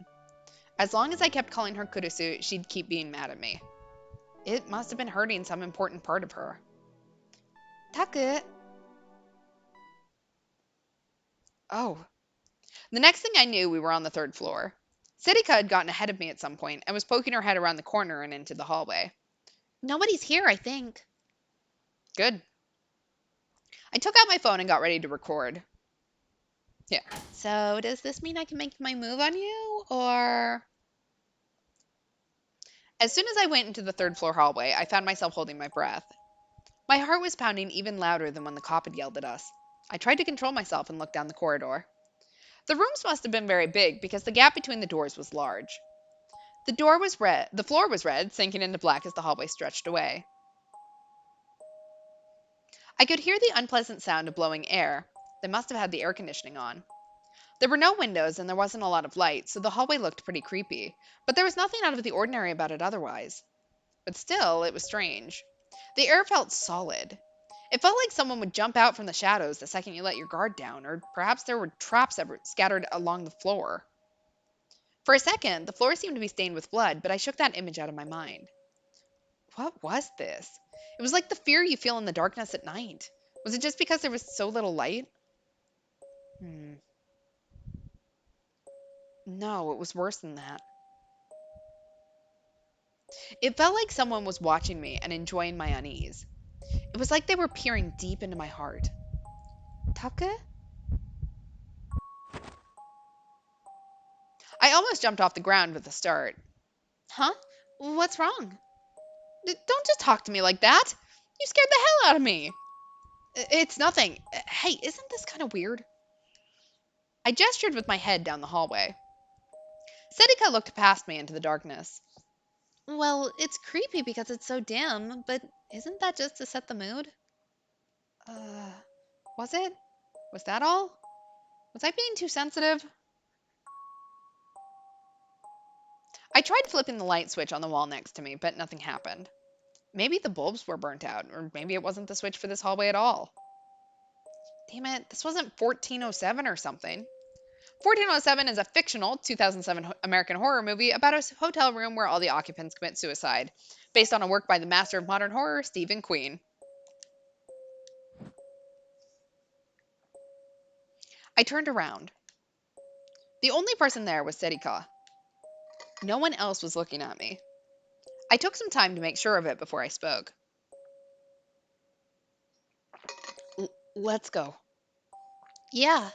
As long as I kept calling her Kurisu, she'd keep being mad at me. It must have been hurting some important part of her. Taka, Oh. The next thing I knew, we were on the third floor. Sitika had gotten ahead of me at some point and was poking her head around the corner and into the hallway. nobody's here, I think. Good. I took out my phone and got ready to record. Yeah. So, does this mean I can make my move on you, or? As soon as I went into the third floor hallway, I found myself holding my breath. My heart was pounding even louder than when the cop had yelled at us. I tried to control myself and look down the corridor. The rooms must have been very big because the gap between the doors was large. The door was red, the floor was red, sinking into black as the hallway stretched away. I could hear the unpleasant sound of blowing air. They must have had the air conditioning on. There were no windows and there wasn't a lot of light, so the hallway looked pretty creepy, but there was nothing out of the ordinary about it otherwise. But still, it was strange. The air felt solid. It felt like someone would jump out from the shadows the second you let your guard down, or perhaps there were traps scattered along the floor. For a second, the floor seemed to be stained with blood, but I shook that image out of my mind. What was this? It was like the fear you feel in the darkness at night. Was it just because there was so little light? Hmm. No, it was worse than that. It felt like someone was watching me and enjoying my unease. It was like they were peering deep into my heart. Taka? I almost jumped off the ground with a start. Huh? What's wrong? Don't just talk to me like that. You scared the hell out of me. It's nothing. Hey, isn't this kind of weird? I gestured with my head down the hallway. Sedika looked past me into the darkness. Well, it's creepy because it's so dim, but isn't that just to set the mood? Uh, was it? Was that all? Was I being too sensitive? I tried flipping the light switch on the wall next to me, but nothing happened. Maybe the bulbs were burnt out, or maybe it wasn't the switch for this hallway at all. Damn it, this wasn't 1407 or something. 1407 is a fictional 2007 American horror movie about a hotel room where all the occupants commit suicide, based on a work by the master of modern horror, Stephen Queen. I turned around. The only person there was Serika. No one else was looking at me. I took some time to make sure of it before I spoke. Let's go. Yeah.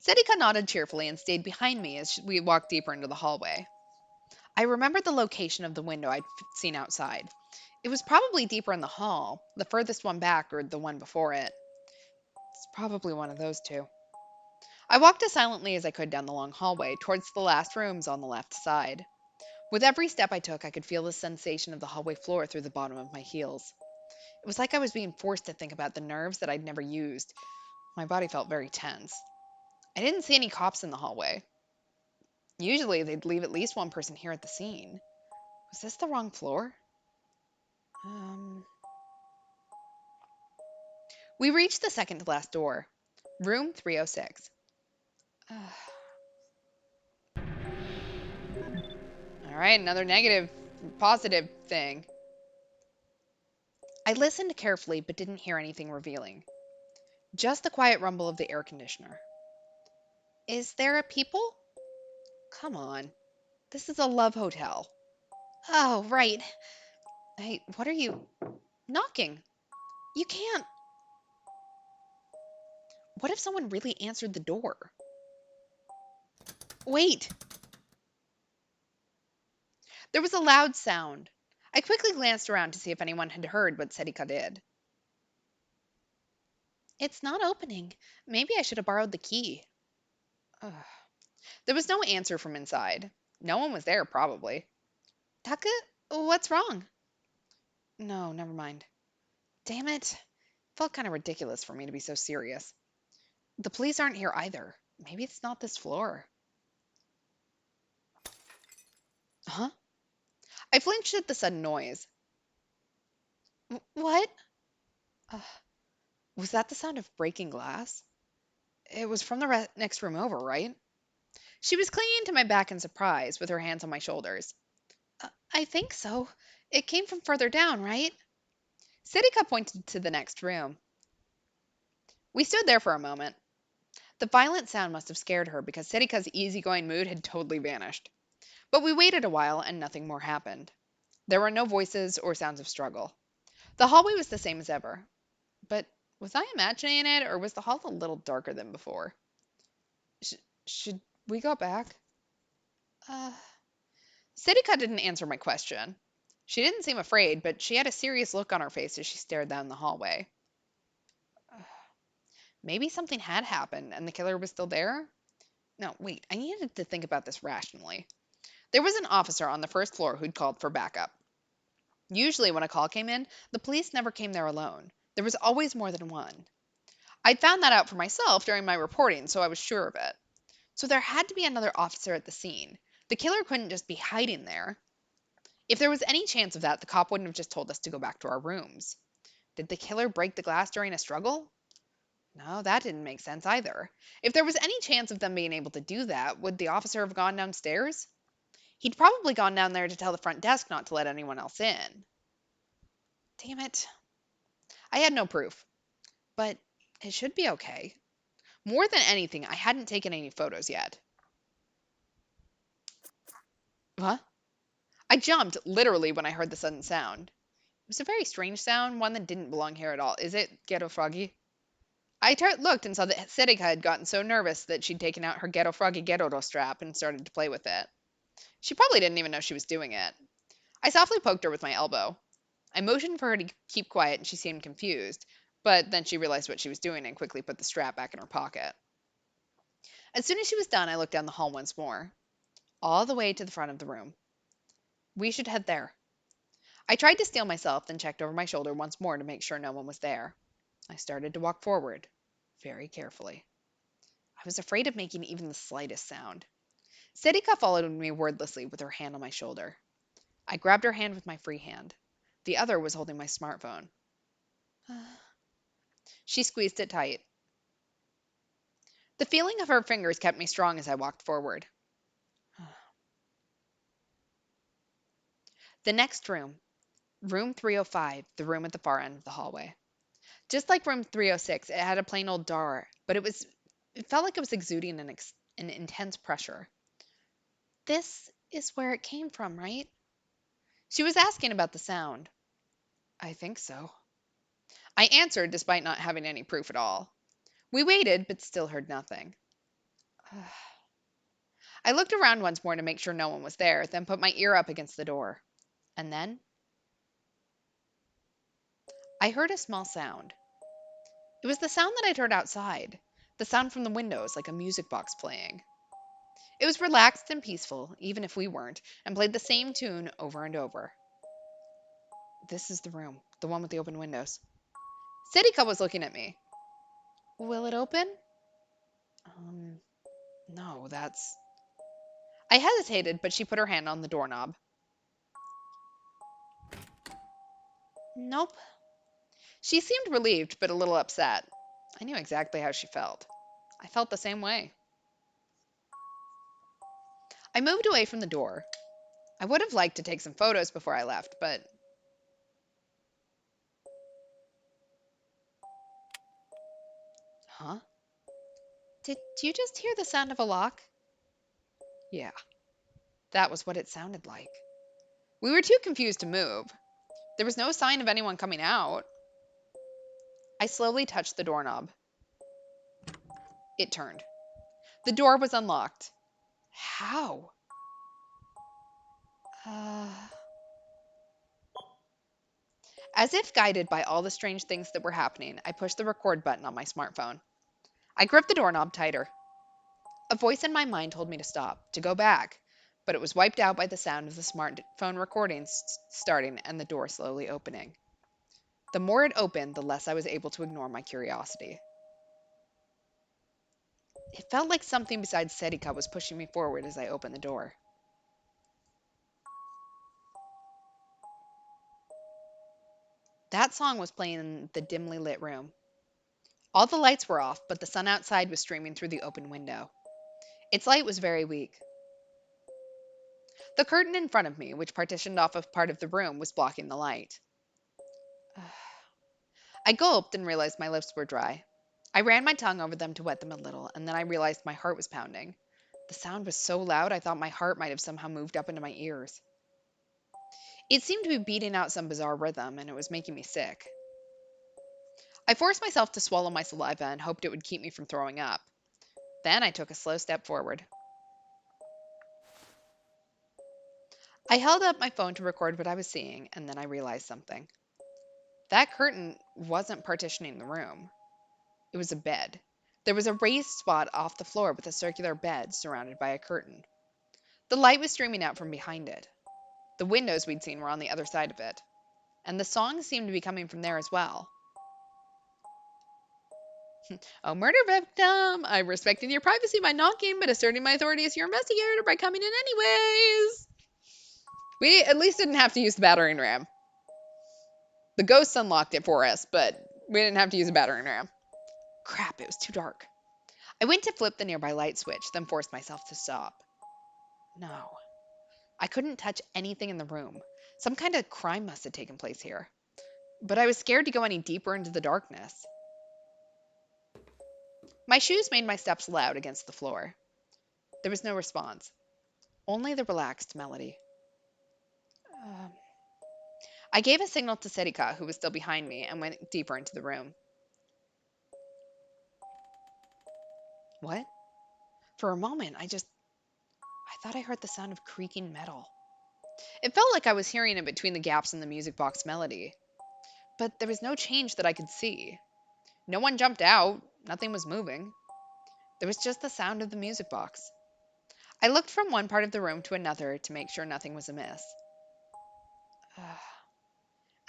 Sedika nodded cheerfully and stayed behind me as we walked deeper into the hallway. I remembered the location of the window I'd seen outside. It was probably deeper in the hall, the furthest one back or the one before it. It's probably one of those two. I walked as silently as I could down the long hallway towards the last rooms on the left side. With every step I took, I could feel the sensation of the hallway floor through the bottom of my heels. It was like I was being forced to think about the nerves that I'd never used. My body felt very tense. I didn't see any cops in the hallway. Usually, they'd leave at least one person here at the scene. Was this the wrong floor? Um. We reached the second to last door. Room 306. All right, another negative, positive thing. I listened carefully but didn't hear anything revealing. Just the quiet rumble of the air conditioner. Is there a people? Come on. This is a love hotel. Oh, right. Hey, what are you knocking? You can't. What if someone really answered the door? Wait. There was a loud sound. I quickly glanced around to see if anyone had heard what Sedika did. It's not opening. Maybe I should have borrowed the key. Ugh. There was no answer from inside. No one was there, probably. Taka, what's wrong? No, never mind. Damn it. Felt kind of ridiculous for me to be so serious. The police aren't here either. Maybe it's not this floor. Huh? I flinched at the sudden noise. What? Uh, was that the sound of breaking glass? It was from the next room over, right? She was clinging to my back in surprise, with her hands on my shoulders. I think so. It came from further down, right? Sidika pointed to the next room. We stood there for a moment. The violent sound must have scared her because Sidika's easygoing mood had totally vanished. But we waited a while and nothing more happened. There were no voices or sounds of struggle. The hallway was the same as ever. But was I imagining it, or was the hall a little darker than before? Should we go back? Uh, Sidika didn't answer my question. She didn't seem afraid, but she had a serious look on her face as she stared down the hallway. Maybe something had happened and the killer was still there? No, wait, I needed to think about this rationally. There was an officer on the first floor who'd called for backup. Usually, when a call came in, the police never came there alone. There was always more than one. I'd found that out for myself during my reporting, so I was sure of it. So there had to be another officer at the scene. The killer couldn't just be hiding there. If there was any chance of that, the cop wouldn't have just told us to go back to our rooms. Did the killer break the glass during a struggle? No, that didn't make sense either. If there was any chance of them being able to do that, would the officer have gone downstairs? He'd probably gone down there to tell the front desk not to let anyone else in. Damn it. I had no proof, but it should be okay. More than anything, I hadn't taken any photos yet. Huh? I jumped, literally, when I heard the sudden sound. It was a very strange sound, one that didn't belong here at all. Is it Ghetto Froggy? I looked and saw that Sedika had gotten so nervous that she'd taken out her Ghetto Froggy Ghetto strap and started to play with it. She probably didn't even know she was doing it. I softly poked her with my elbow. I motioned for her to keep quiet and she seemed confused, but then she realized what she was doing and quickly put the strap back in her pocket. As soon as she was done, I looked down the hall once more, all the way to the front of the room. We should head there. I tried to steel myself, then checked over my shoulder once more to make sure no one was there. I started to walk forward, very carefully. I was afraid of making even the slightest sound. Sedika followed me wordlessly with her hand on my shoulder. I grabbed her hand with my free hand. The other was holding my smartphone. She squeezed it tight. The feeling of her fingers kept me strong as I walked forward. The next room, room 305, the room at the far end of the hallway. Just like room 306, it had a plain old door, but it felt like it was exuding an intense pressure. this is where it came from, right? She was asking about the sound. I think so. I answered despite not having any proof at all. We waited, but still heard nothing. I looked around once more to make sure no one was there, then put my ear up against the door. And then I heard a small sound. It was the sound that I'd heard outside, the sound from the windows, like a music box playing. It was relaxed and peaceful, even if we weren't, and played the same tune over and over. This is the room, the one with the open windows. Sidika was looking at me. Will it open? No, that's. I hesitated, but she put her hand on the doorknob. Nope. She seemed relieved, but a little upset. I knew exactly how she felt. I felt the same way. I moved away from the door. I would have liked to take some photos before I left, but Huh? Did you just hear the sound of a lock? Yeah, that was what it sounded like. We were too confused to move. There was no sign of anyone coming out. I slowly touched the doorknob. It turned. The door was unlocked. How? Uh, As if guided by all the strange things that were happening, I pushed the record button on my smartphone. I gripped the doorknob tighter. A voice in my mind told me to stop, to go back, but it was wiped out by the sound of the smartphone recording starting and the door slowly opening. The more it opened, the less I was able to ignore my curiosity. It felt like something besides Sedika was pushing me forward as I opened the door. That song was playing in the dimly lit room. All the lights were off, but the sun outside was streaming through the open window. Its light was very weak. The curtain in front of me, which partitioned off a part of the room, was blocking the light. I gulped and realized my lips were dry. I ran my tongue over them to wet them a little, and then I realized my heart was pounding. The sound was so loud I thought my heart might have somehow moved up into my ears. It seemed to be beating out some bizarre rhythm, and it was making me sick. I forced myself to swallow my saliva and hoped it would keep me from throwing up. Then I took a slow step forward. I held up my phone to record what I was seeing, and then I realized something. That curtain wasn't partitioning the room. It was a bed. There was a raised spot off the floor with a circular bed surrounded by a curtain. The light was streaming out from behind it. The windows we'd seen were on the other side of it, and the song seemed to be coming from there as well. Oh, murder victim! I'm respecting your privacy by knocking, but asserting my authority as your investigator by coming in anyways. We at least didn't have to use the battering ram. The ghosts unlocked it for us, but we didn't have to use a battering ram. Crap, it was too dark. I went to flip the nearby light switch, then forced myself to stop. No. I couldn't touch anything in the room. Some kind of crime must have taken place here. But I was scared to go any deeper into the darkness. My shoes made my steps loud against the floor. There was no response, only the relaxed melody. I gave a signal to Serika, who was still behind me, and went deeper into the room. What? For a moment, I thought I heard the sound of creaking metal. It felt like I was hearing it between the gaps in the music box melody. But there was no change that I could see. No one jumped out. Nothing was moving. There was just the sound of the music box. I looked from one part of the room to another to make sure nothing was amiss.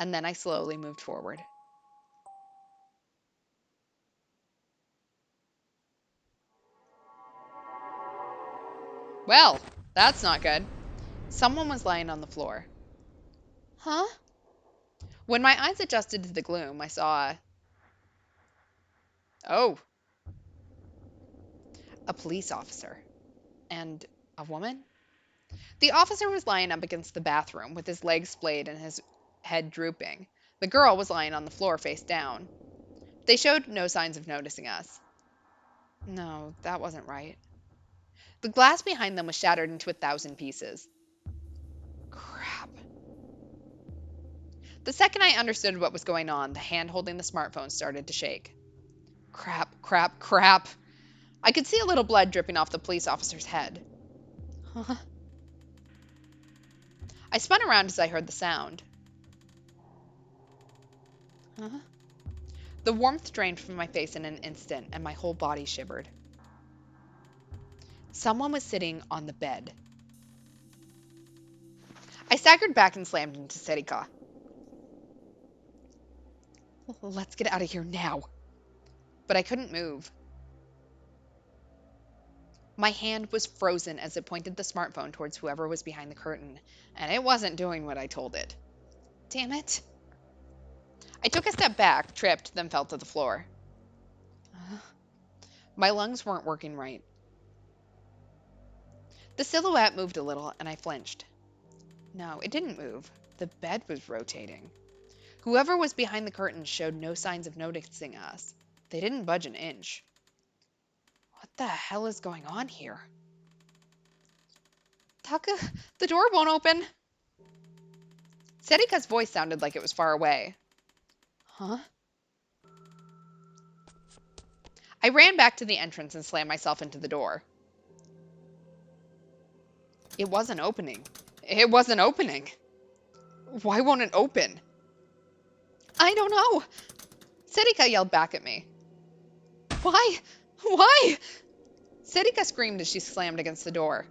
And then I slowly moved forward. Well, that's not good. Someone was lying on the floor. Huh? When my eyes adjusted to the gloom, I saw oh, a police officer. And a woman? The officer was lying up against the bathroom with his legs splayed and his head drooping. The girl was lying on the floor face down. They showed no signs of noticing us. No, that wasn't right. The glass behind them was shattered into 1,000 pieces. Crap. The second I understood what was going on, the hand holding the smartphone started to shake. Crap, crap, crap. I could see a little blood dripping off the police officer's head. Huh? I spun around as I heard the sound. Huh? The warmth drained from my face in an instant, and my whole body shivered. Someone was sitting on the bed. I staggered back and slammed into Serika. Let's get out of here now. But I couldn't move. My hand was frozen as it pointed the smartphone towards whoever was behind the curtain, and it wasn't doing what I told it. Damn it. I took a step back, tripped, then fell to the floor. My lungs weren't working right. The silhouette moved a little, and I flinched. No, it didn't move. The bed was rotating. Whoever was behind the curtain showed no signs of noticing us. They didn't budge an inch. What the hell is going on here? Taka, the door won't open. Serika's voice sounded like it was far away. Huh? I ran back to the entrance and slammed myself into the door. It wasn't opening. It wasn't opening. Why won't it open? I don't know. Serika yelled back at me. Why? Why? Serika screamed as she slammed against the door.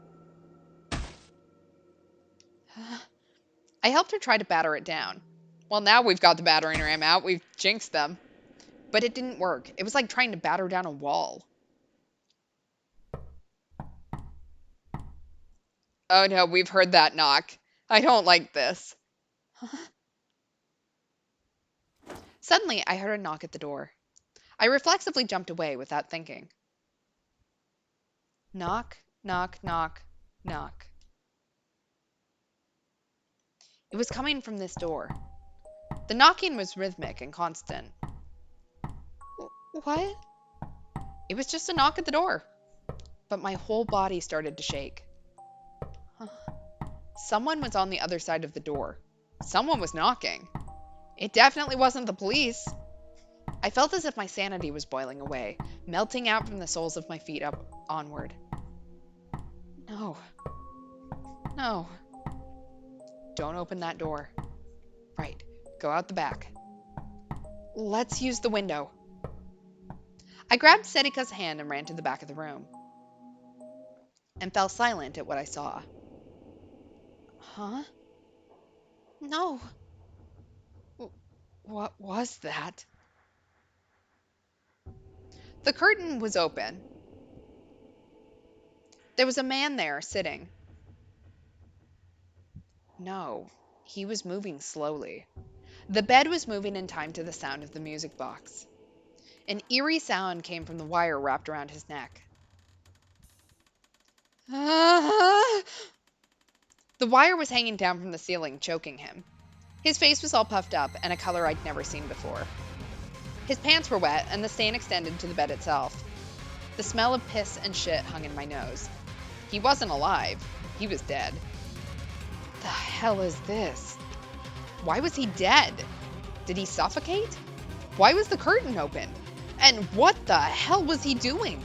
I helped her try to batter it down. Well, now we've got the battering ram out. We've jinxed them. But it didn't work. It was like trying to batter down a wall. Oh no, we've heard that knock. I don't like this. Suddenly, I heard a knock at the door. I reflexively jumped away without thinking. Knock, knock, knock, knock. It was coming from this door. The knocking was rhythmic and constant. What? It was just a knock at the door. But my whole body started to shake. Someone was on the other side of the door. Someone was knocking. It definitely wasn't the police. I felt as if my sanity was boiling away, melting out from the soles of my feet up onward. No. No. Don't open that door. Right. Go out the back. Let's use the window. I grabbed Serika's hand and ran to the back of the room. And fell silent at what I saw. Huh? No. What was that? The curtain was open. There was a man there, sitting. No, he was moving slowly. The bed was moving in time to the sound of the music box. An eerie sound came from the wire wrapped around his neck. Ah! The wire was hanging down from the ceiling, choking him. His face was all puffed up, and a color I'd never seen before. His pants were wet, and the stain extended to the bed itself. The smell of piss and shit hung in my nose. He wasn't alive. He was dead. The hell is this? Why was he dead? Did he suffocate? Why was the curtain open? And what the hell was he doing?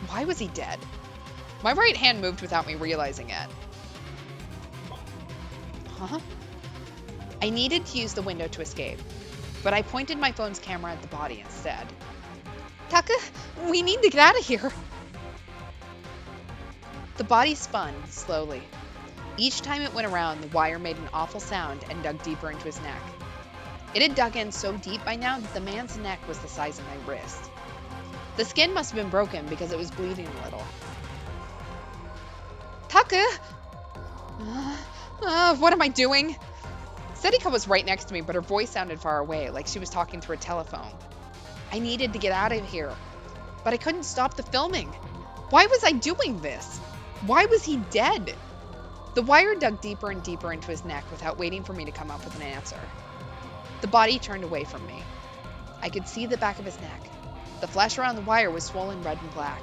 Why was he dead? My right hand moved without me realizing it. Huh? I needed to use the window to escape, but I pointed my phone's camera at the body instead. Taka, we need to get out of here. The body spun slowly. Each time it went around, the wire made an awful sound and dug deeper into his neck. It had dug in so deep by now that the man's neck was the size of my wrist. The skin must have been broken because it was bleeding a little. Taka! What am I doing? Serika was right next to me, but her voice sounded far away, like she was talking through a telephone. I needed to get out of here, but I couldn't stop the filming. Why was I doing this? Why was he dead? The wire dug deeper and deeper into his neck without waiting for me to come up with an answer. The body turned away from me. I could see the back of his neck. The flesh around the wire was swollen red and black.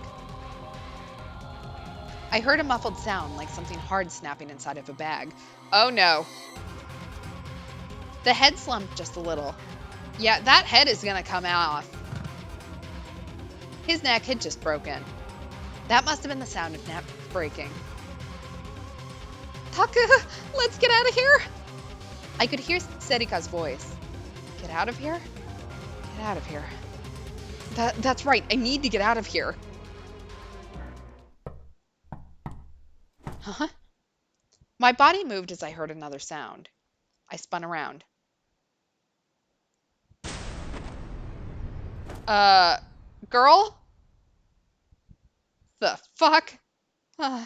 I heard a muffled sound like something hard snapping inside of a bag. Oh no. The head slumped just a little. Yeah, that head is gonna come off. His neck had just broken. That must have been the sound of neck breaking. Taka, let's get out of here. I could hear Serika's voice. Get out of here? Get out of here. That's right, I need to get out of here. Huh? My body moved as I heard another sound. I spun around. Girl? The fuck? Huh?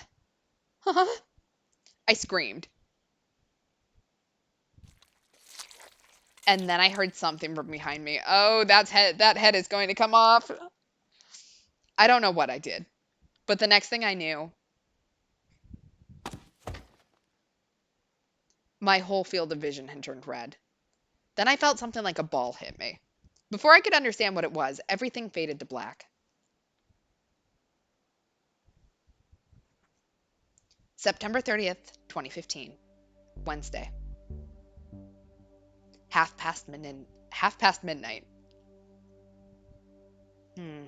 I screamed. And then I heard something from behind me. Oh, that head is going to come off. I don't know what I did. But the next thing I knew, my whole field of vision had turned red. Then I felt something like a ball hit me. Before I could understand what it was, everything faded to black. September 30th, 2015, Wednesday. Half past midnight. Hmm.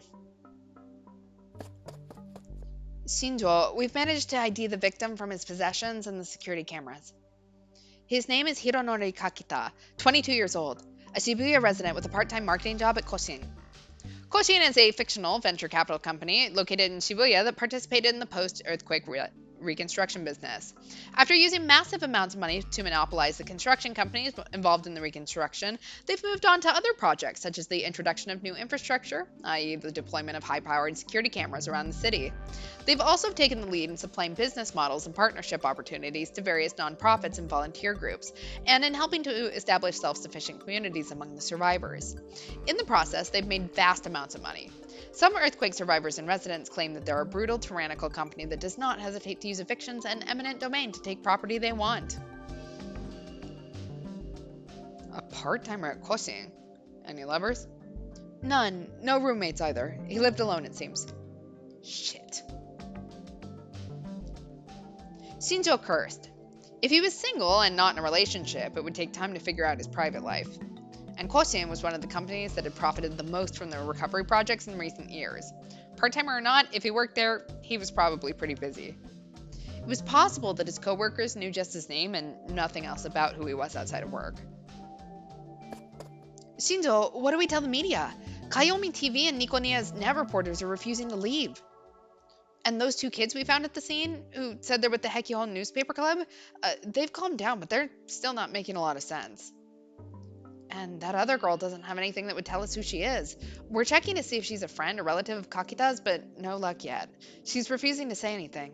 Shinjo, we've managed to ID the victim from his possessions and the security cameras. His name is Hironori Kakita, 22 years old, a Shibuya resident with a part-time marketing job at Koshin. Koshin is a fictional venture capital company located in Shibuya that participated in the post-earthquake reconstruction business. After using massive amounts of money to monopolize the construction companies involved in the reconstruction, they've moved on to other projects such as the introduction of new infrastructure, i.e. the deployment of high-powered security cameras around the city. They've also taken the lead in supplying business models and partnership opportunities to various nonprofits and volunteer groups, and in helping to establish self-sufficient communities among the survivors. In the process, they've made vast amounts of money. Some earthquake survivors and residents claim that they're a brutal, tyrannical company that does not hesitate to use evictions and eminent domain to take property they want. A part-timer at Koshin? Any lovers? None. No roommates either. He lived alone, it seems. Shit. Shinjo cursed. If he was single and not in a relationship, it would take time to figure out his private life. And Koshin was one of the companies that had profited the most from the recovery projects in recent years. Part-timer or not, if he worked there, he was probably pretty busy. It was possible that his coworkers knew just his name and nothing else about who he was outside of work. Shinjo, what do we tell the media? Kayomi TV and Nikonia's net reporters are refusing to leave. And those two kids we found at the scene, who said they're with the Hekihon newspaper club, they've calmed down, but they're still not making a lot of sense. And that other girl doesn't have anything that would tell us who she is. We're checking to see if she's a friend or relative of Kakita's, but no luck yet. She's refusing to say anything.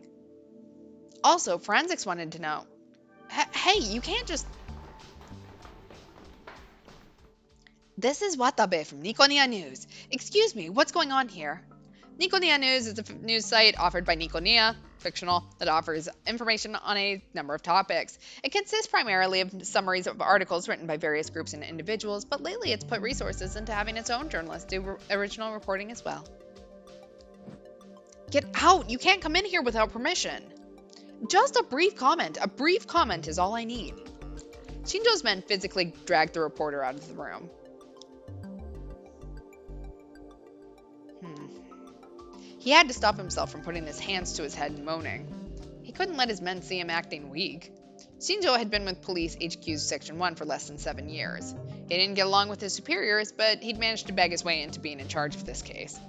Also, forensics wanted to know. Hey, you can't just... This is Watabe from Nikonia News. Excuse me, what's going on here? Nikonia News is a news site offered by Nikonia, fictional, that offers information on a number of topics. It consists primarily of summaries of articles written by various groups and individuals, but lately it's put resources into having its own journalists do original reporting as well. Get out! You can't come in here without permission! Just a brief comment. A brief comment is all I need. Shinjo's men physically dragged the reporter out of the room. He had to stop himself from putting his hands to his head and moaning. He couldn't let his men see him acting weak. Shinjo had been with Police HQ's Section 1 for less than 7 years. He didn't get along with his superiors, but he'd managed to beg his way into being in charge of this case.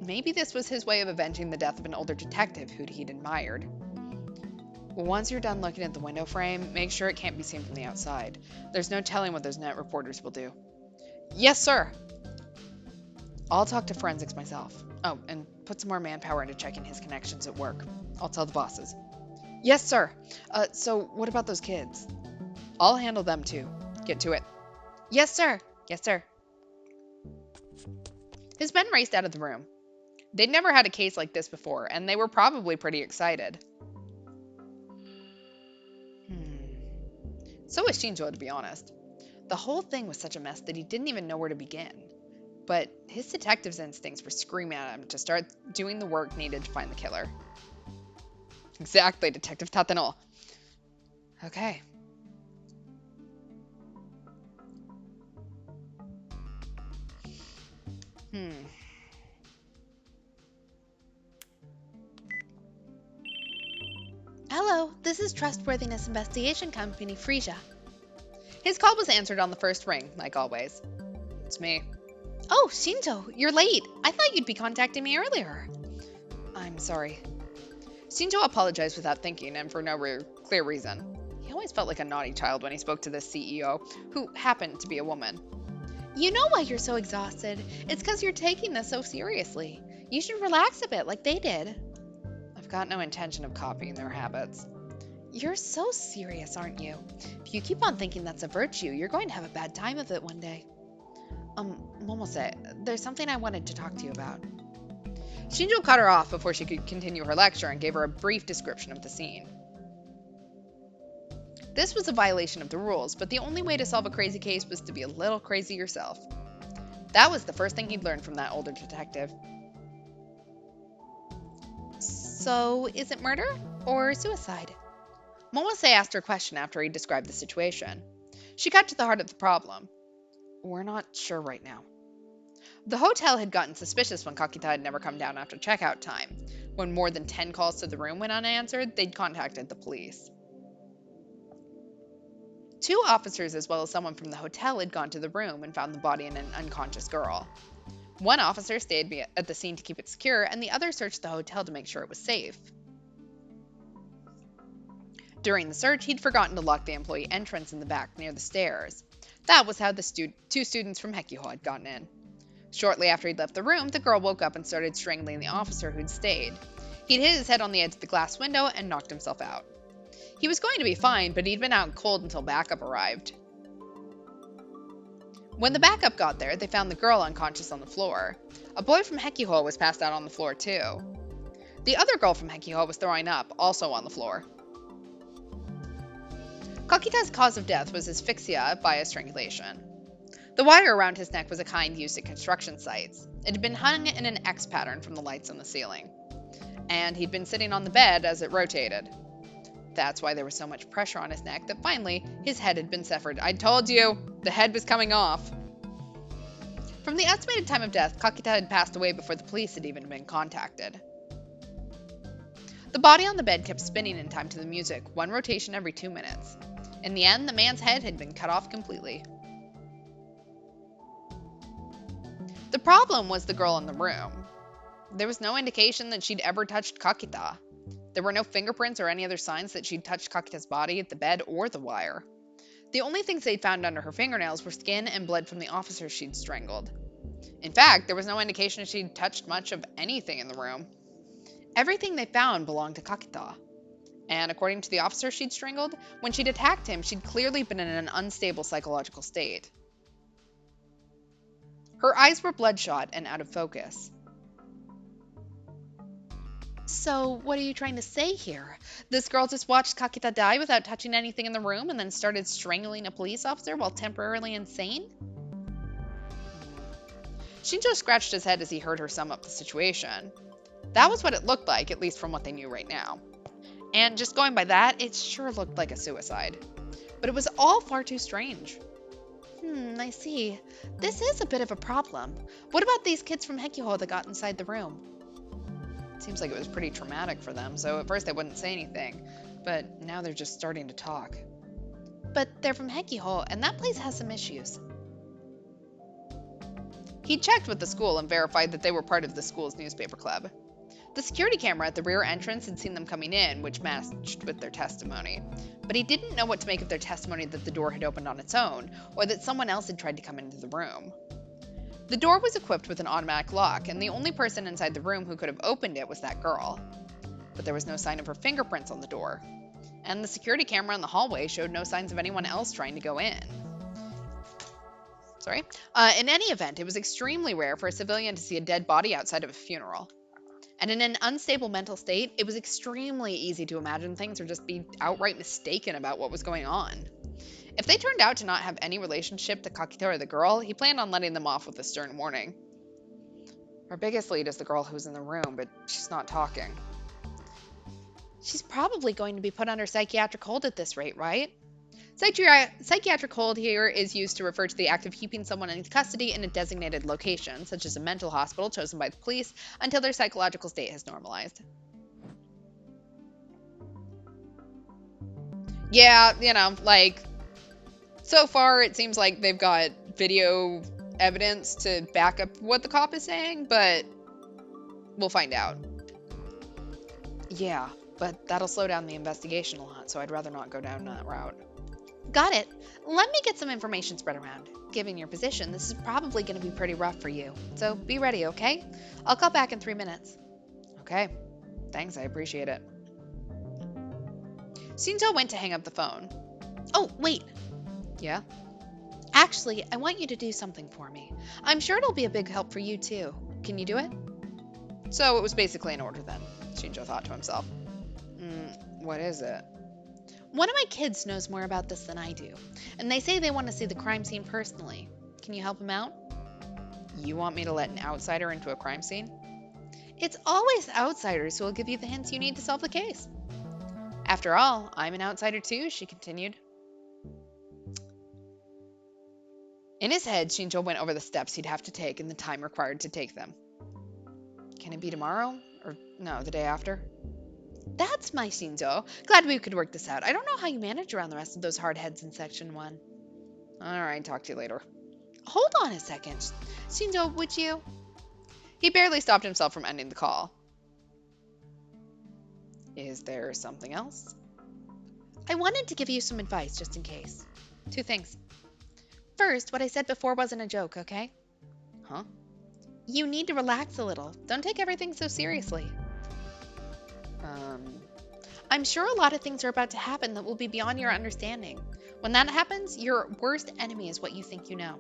Maybe this was his way of avenging the death of an older detective who he'd admired. Once you're done looking at the window frame, make sure it can't be seen from the outside. There's no telling what those net reporters will do. Yes, sir! I'll talk to forensics myself. Oh, and put some more manpower into checking his connections at work. I'll tell the bosses. Yes, sir. So what about those kids? I'll handle them too. Get to it. Yes, sir. Yes, sir. His men raced out of the room. They'd never had a case like this before, and they were probably pretty excited. So was Shinjo, to be honest. The whole thing was such a mess that he didn't even know where to begin. But his detective's instincts were screaming at him to start doing the work needed to find the killer. Exactly, Detective Tateno. Okay. Hello, this is Trustworthiness Investigation Company, Frisia. His call was answered on the first ring, like always. It's me. Oh, Shinjo, you're late. I thought you'd be contacting me earlier. I'm sorry. Shinjo apologized without thinking and for no clear reason. He always felt like a naughty child when he spoke to this CEO, who happened to be a woman. You know why you're so exhausted. It's because you're taking this so seriously. You should relax a bit like they did. I've got no intention of copying their habits. You're so serious, aren't you? If you keep on thinking that's a virtue, you're going to have a bad time of it one day. Momose, there's something I wanted to talk to you about. Shinjo cut her off before she could continue her lecture and gave her a brief description of the scene. This was a violation of the rules, but the only way to solve a crazy case was to be a little crazy yourself. That was the first thing he'd learned from that older detective. So, is it murder or suicide? Momose asked her a question after he described the situation. She got to the heart of the problem. We're not sure right now. The hotel had gotten suspicious when Kakita had never come down after checkout time. When more than 10 calls to the room went unanswered, they'd contacted the police. 2 officers as well as someone from the hotel had gone to the room and found the body in an unconscious girl. One officer stayed at the scene to keep it secure, and the other searched the hotel to make sure it was safe. During the search, he'd forgotten to lock the employee entrance in the back near the stairs. That was how the 2 students from Hekiho had gotten in. Shortly after he'd left the room, the girl woke up and started strangling the officer who'd stayed. He'd hit his head on the edge of the glass window and knocked himself out. He was going to be fine, but he'd been out cold until backup arrived. When the backup got there, they found the girl unconscious on the floor. A boy from Hekiho was passed out on the floor too. The other girl from Hekiho was throwing up, also on the floor. Kakita's cause of death was asphyxia via strangulation. The wire around his neck was a kind used at construction sites. It had been hung in an X pattern from the lights on the ceiling. And he'd been sitting on the bed as it rotated. That's why there was so much pressure on his neck that finally his head had been severed. I told you, the head was coming off. From the estimated time of death, Kakita had passed away before the police had even been contacted. The body on the bed kept spinning in time to the music, 1 rotation every 2 minutes. In the end, the man's head had been cut off completely. The problem was the girl in the room. There was no indication that she'd ever touched Kakita. There were no fingerprints or any other signs that she'd touched Kakita's body, the bed, or the wire. The only things they'd found under her fingernails were skin and blood from the officers she'd strangled. In fact, there was no indication she'd touched much of anything in the room. Everything they found belonged to Kakita. And according to the officer she'd strangled, when she'd attacked him, she'd clearly been in an unstable psychological state. Her eyes were bloodshot and out of focus. So, what are you trying to say here? This girl just watched Kakita die without touching anything in the room and then started strangling a police officer while temporarily insane? Shinjo scratched his head as he heard her sum up the situation. That was what it looked like, at least from what they knew right now. And just going by that, it sure looked like a suicide. But it was all far too strange. I see. This is a bit of a problem. What about these kids from Hekiho that got inside the room? Seems like it was pretty traumatic for them, so at first they wouldn't say anything. But now they're just starting to talk. But they're from Hekiho, and that place has some issues. He checked with the school and verified that they were part of the school's newspaper club. The security camera at the rear entrance had seen them coming in, which matched with their testimony. But he didn't know what to make of their testimony that the door had opened on its own, or that someone else had tried to come into the room. The door was equipped with an automatic lock, and the only person inside the room who could have opened it was that girl. But there was no sign of her fingerprints on the door. And the security camera in the hallway showed no signs of anyone else trying to go in. In any event, it was extremely rare for a civilian to see a dead body outside of a funeral. And in an unstable mental state, it was extremely easy to imagine things or just be outright mistaken about what was going on. If they turned out to not have any relationship to Kakita or the girl, he planned on letting them off with a stern warning. Our biggest lead is the girl who's in the room, but she's not talking. She's probably going to be put under psychiatric hold at this rate, right? Psychiatric hold here is used to refer to the act of keeping someone in custody in a designated location, such as a mental hospital chosen by the police, until their psychological state has normalized. Yeah, so far it seems like they've got video evidence to back up what the cop is saying, but we'll find out. Yeah, but that'll slow down the investigation a lot, so I'd rather not go down that route. Got it. Let me get some information spread around. Given your position, this is probably going to be pretty rough for you. So be ready, okay? I'll call back in 3 minutes. Okay. Thanks, I appreciate it. Shinjo went to hang up the phone. Oh, wait. Yeah? Actually, I want you to do something for me. I'm sure it'll be a big help for you, too. Can you do it? So it was basically an order then, Shinjo thought to himself. What is it? One of my kids knows more about this than I do, and they say they want to see the crime scene personally. Can you help them out? You want me to let an outsider into a crime scene? It's always outsiders who will give you the hints you need to solve the case. After all, I'm an outsider too, she continued. In his head, Shinjo went over the steps he'd have to take and the time required to take them. Can it be tomorrow? Or no, the day after? That's my Shinjo. Glad we could work this out. I don't know how you manage around the rest of those hard heads in Section 1. Alright, talk to you later. Hold on a second. Shinjo, would you? He barely stopped himself from ending the call. Is there something else? I wanted to give you some advice just in case. 2 things. First, what I said before wasn't a joke, okay? Huh? You need to relax a little. Don't take everything so seriously. I'm sure a lot of things are about to happen that will be beyond your understanding. When that happens, your worst enemy is what you think you know.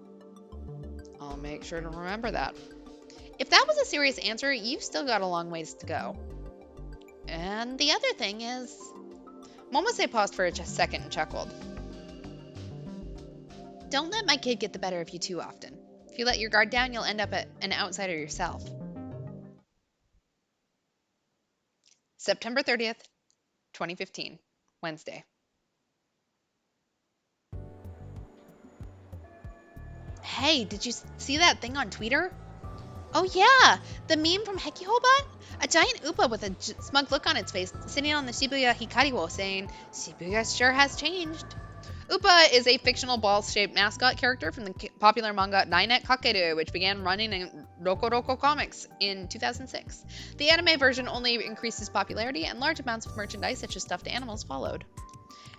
I'll make sure to remember that. If that was a serious answer, you've still got a long ways to go. And the other thing is... Momose paused for a second and chuckled. Don't let my kid get the better of you too often. If you let your guard down, you'll end up an outsider yourself. September 30th, 2015, Wednesday. Hey, did you see that thing on Twitter? Oh yeah, the meme from Hekihobot? A giant Upa with a smug look on its face sitting on the Shibuya Hikariwo saying, Shibuya sure has changed. Upa is a fictional ball-shaped mascot character from the popular manga Nainet Kakeru, which began running in Roko Roko Comics in 2006. The anime version only increased its popularity, and large amounts of merchandise such as stuffed animals followed.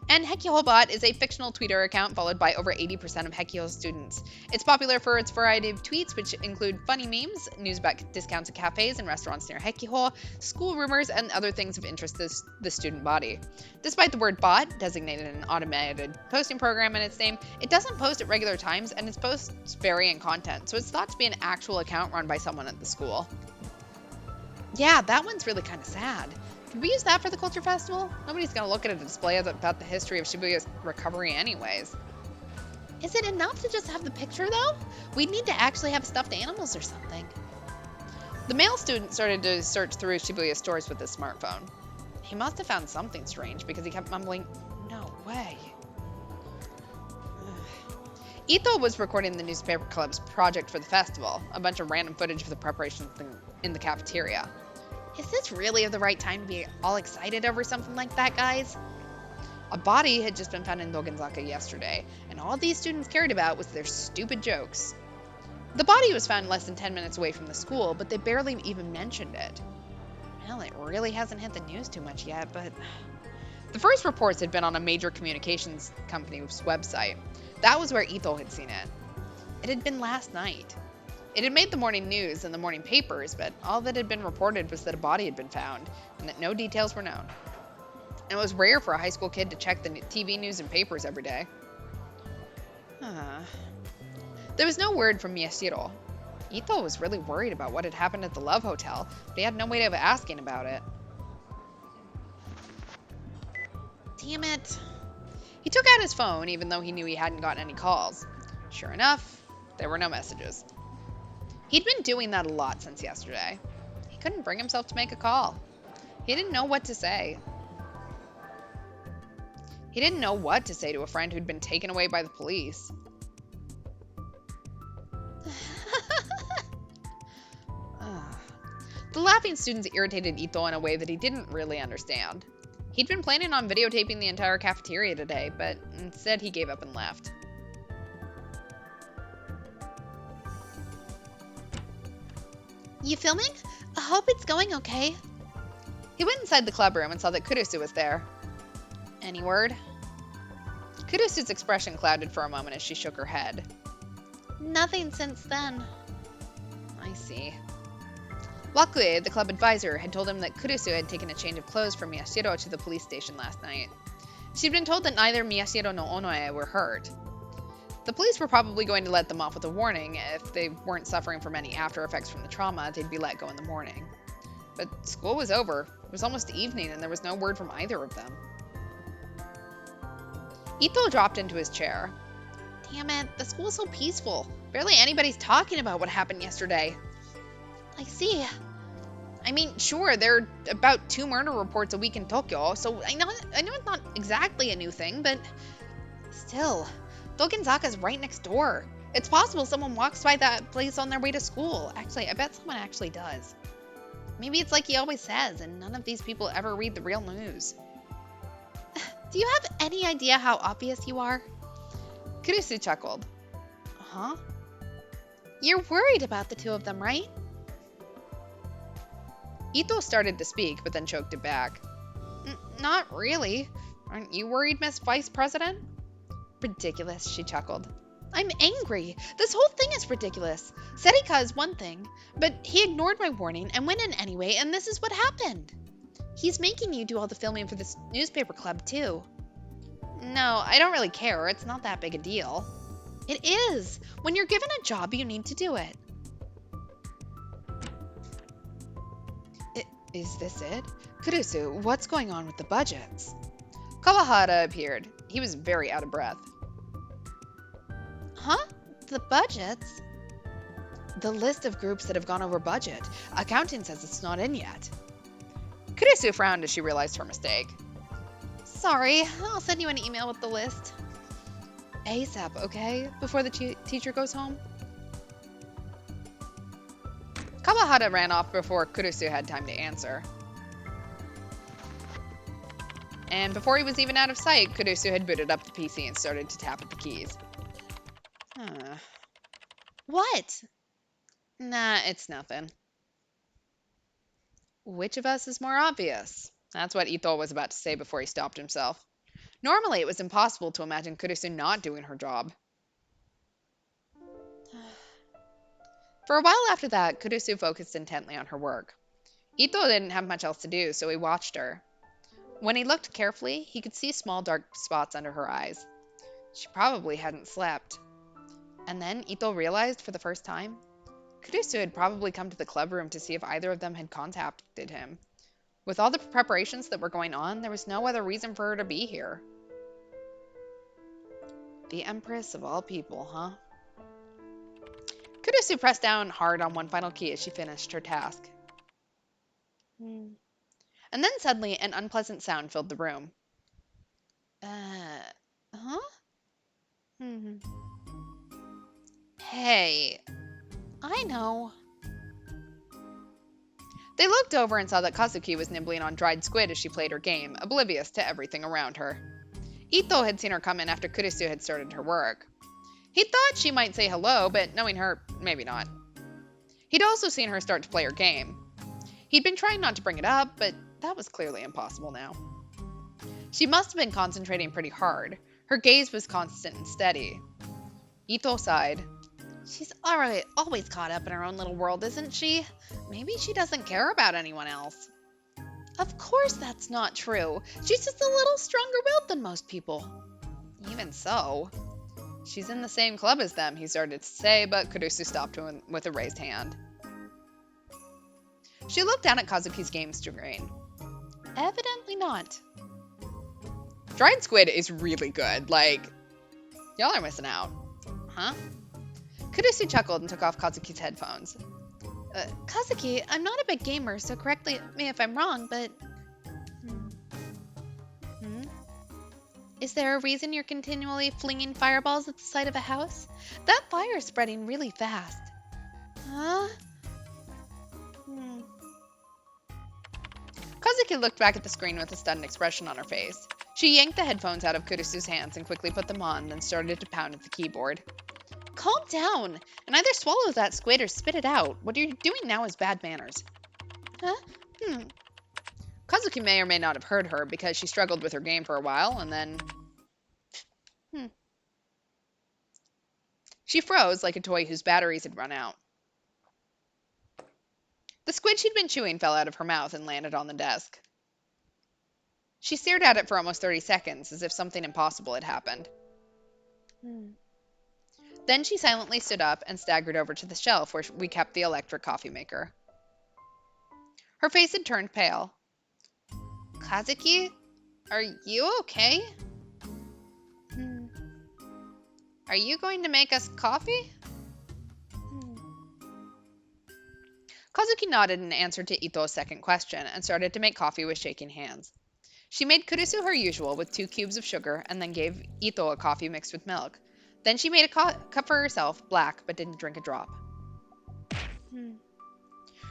And Hekihobot is a fictional Twitter account followed by over 80% of Hekiho students. It's popular for its variety of tweets, which include funny memes, news about discounts at cafes and restaurants near Hekiho, school rumors, and other things of interest to the student body. Despite the word bot, designated an automated posting program in its name, it doesn't post at regular times, and its posts vary in content, so it's thought to be an actual account run by someone at the school. Yeah, that one's really kind of sad. Could we use that for the Culture Festival? Nobody's going to look at a display about the history of Shibuya's recovery anyways. Is it enough to just have the picture, though? We'd need to actually have stuffed animals or something. The male student started to search through Shibuya stores with his smartphone. He must have found something strange because he kept mumbling, "No way." Ito was recording the newspaper club's project for the festival, a bunch of random footage of the preparations in the cafeteria. Is this really the right time to be all excited over something like that, guys? A body had just been found in Dogenzaka yesterday, and all these students cared about was their stupid jokes. The body was found less than 10 minutes away from the school, but they barely even mentioned it. Well, it really hasn't hit the news too much yet, but... The first reports had been on a major communications company's website. That was where Ito had seen it. It had been last night. It had made the morning news and the morning papers, but all that had been reported was that a body had been found, and that no details were known. And it was rare for a high school kid to check the TV news and papers every day. There was no word from Miyashiro. Ito was really worried about what had happened at the Love Hotel, but he had no way of asking about it. Damn it. He took out his phone, even though he knew he hadn't gotten any calls. Sure enough, there were no messages. He'd been doing that a lot since yesterday. He couldn't bring himself to make a call. He didn't know what to say. He didn't know what to say to a friend who'd been taken away by the police. The laughing students irritated Ito in a way that he didn't really understand. He'd been planning on videotaping the entire cafeteria today, but instead he gave up and left. You filming? I hope it's going okay. He went inside the club room and saw that Kurusu was there. Any word? Kurusu's expression clouded for a moment as she shook her head. Nothing since then. I see. Luckily, the club advisor had told him that Kurusu had taken a change of clothes from Miyashiro to the police station last night. She'd been told that neither Miyashiro nor Onoe were hurt. The police were probably going to let them off with a warning. If they weren't suffering from any after effects from the trauma, they'd be let go in the morning. But school was over. It was almost evening, and there was no word from either of them. Ito dropped into his chair. Damn it, the school's so peaceful. Barely anybody's talking about what happened yesterday. I see. I mean, sure, there are about 2 murder reports a week in Tokyo, so I know it's not exactly a new thing, but still, Dogenzaka's right next door. It's possible someone walks by that place on their way to school. Actually, I bet someone actually does. Maybe it's like he always says, and none of these people ever read the real news. Do you have any idea how obvious you are? Kurusu chuckled. Huh? You're worried about the 2 of them, right? Ito started to speak, but then choked it back. Not really. Aren't you worried, Miss Vice President? Ridiculous, she chuckled. I'm angry. This whole thing is ridiculous. Serika is one thing, but he ignored my warning and went in anyway, and this is what happened. He's making you do all the filming for this newspaper club, too. No, I don't really care. It's not that big a deal. It is. When you're given a job, you need to do it. Is this it? Kurusu, what's going on with the budgets? Kawahara appeared. He was very out of breath. Huh? The budgets? The list of groups that have gone over budget. Accounting says it's not in yet. Kurusu frowned as she realized her mistake. Sorry, I'll send you an email with the list. ASAP, okay? Before the teacher goes home? Kawahara ran off before Kurusu had time to answer. And before he was even out of sight, Kurusu had booted up the PC and started to tap at the keys. What? Nah, it's nothing. Which of us is more obvious? That's what Ito was about to say before he stopped himself. Normally, it was impossible to imagine Kurusu not doing her job. For a while after that, Kurusu focused intently on her work. Ito didn't have much else to do, so he watched her. When he looked carefully, he could see small dark spots under her eyes. She probably hadn't slept. And then Ito realized for the first time, Kurusu had probably come to the club room to see if either of them had contacted him. With all the preparations that were going on, there was no other reason for her to be here. The Empress of all people, huh? Kurusu pressed down hard on one final key as she finished her task. And then suddenly an unpleasant sound filled the room. Huh? Hey. I know. They looked over and saw that Kazuki was nibbling on dried squid as she played her game, oblivious to everything around her. Ito had seen her come in after Kurusu had started her work. He thought she might say hello, but knowing her, maybe not. He'd also seen her start to play her game. He'd been trying not to bring it up, but that was clearly impossible now. She must have been concentrating pretty hard. Her gaze was constant and steady. Ito sighed. She's always caught up in her own little world, isn't she? Maybe she doesn't care about anyone else. Of course that's not true. She's just a little stronger-willed than most people. Even so. She's in the same club as them, he started to say, but Kurusu stopped him with a raised hand. She looked down at Kazuki's game screen. Evidently not. Dried squid is really good. Like, y'all are missing out. Huh? Kurusu chuckled and took off Kazuki's headphones. Kazuki, I'm not a big gamer, so correct me if I'm wrong, but... Is there a reason you're continually flinging fireballs at the side of a house? That fire is spreading really fast. Huh? Kazuki looked back at the screen with a stunned expression on her face. She yanked the headphones out of Kurusu's hands and quickly put them on, then started to pound at the keyboard. Calm down, and either swallow that squid or spit it out. What you're doing now is bad manners. Huh? Kazuki may or may not have heard her because she struggled with her game for a while, and then... She froze like a toy whose batteries had run out. The squid she'd been chewing fell out of her mouth and landed on the desk. She stared at it for almost 30 seconds, as if something impossible had happened. Then she silently stood up and staggered over to the shelf where we kept the electric coffee maker. Her face had turned pale. Kazuki, are you okay? Are you going to make us coffee? Hmm. Kazuki nodded in answer to Ito's second question and started to make coffee with shaking hands. She made Kurisu her usual with 2 cubes of sugar and then gave Ito a coffee mixed with milk. Then she made a cup for herself, black, but didn't drink a drop. Hmm.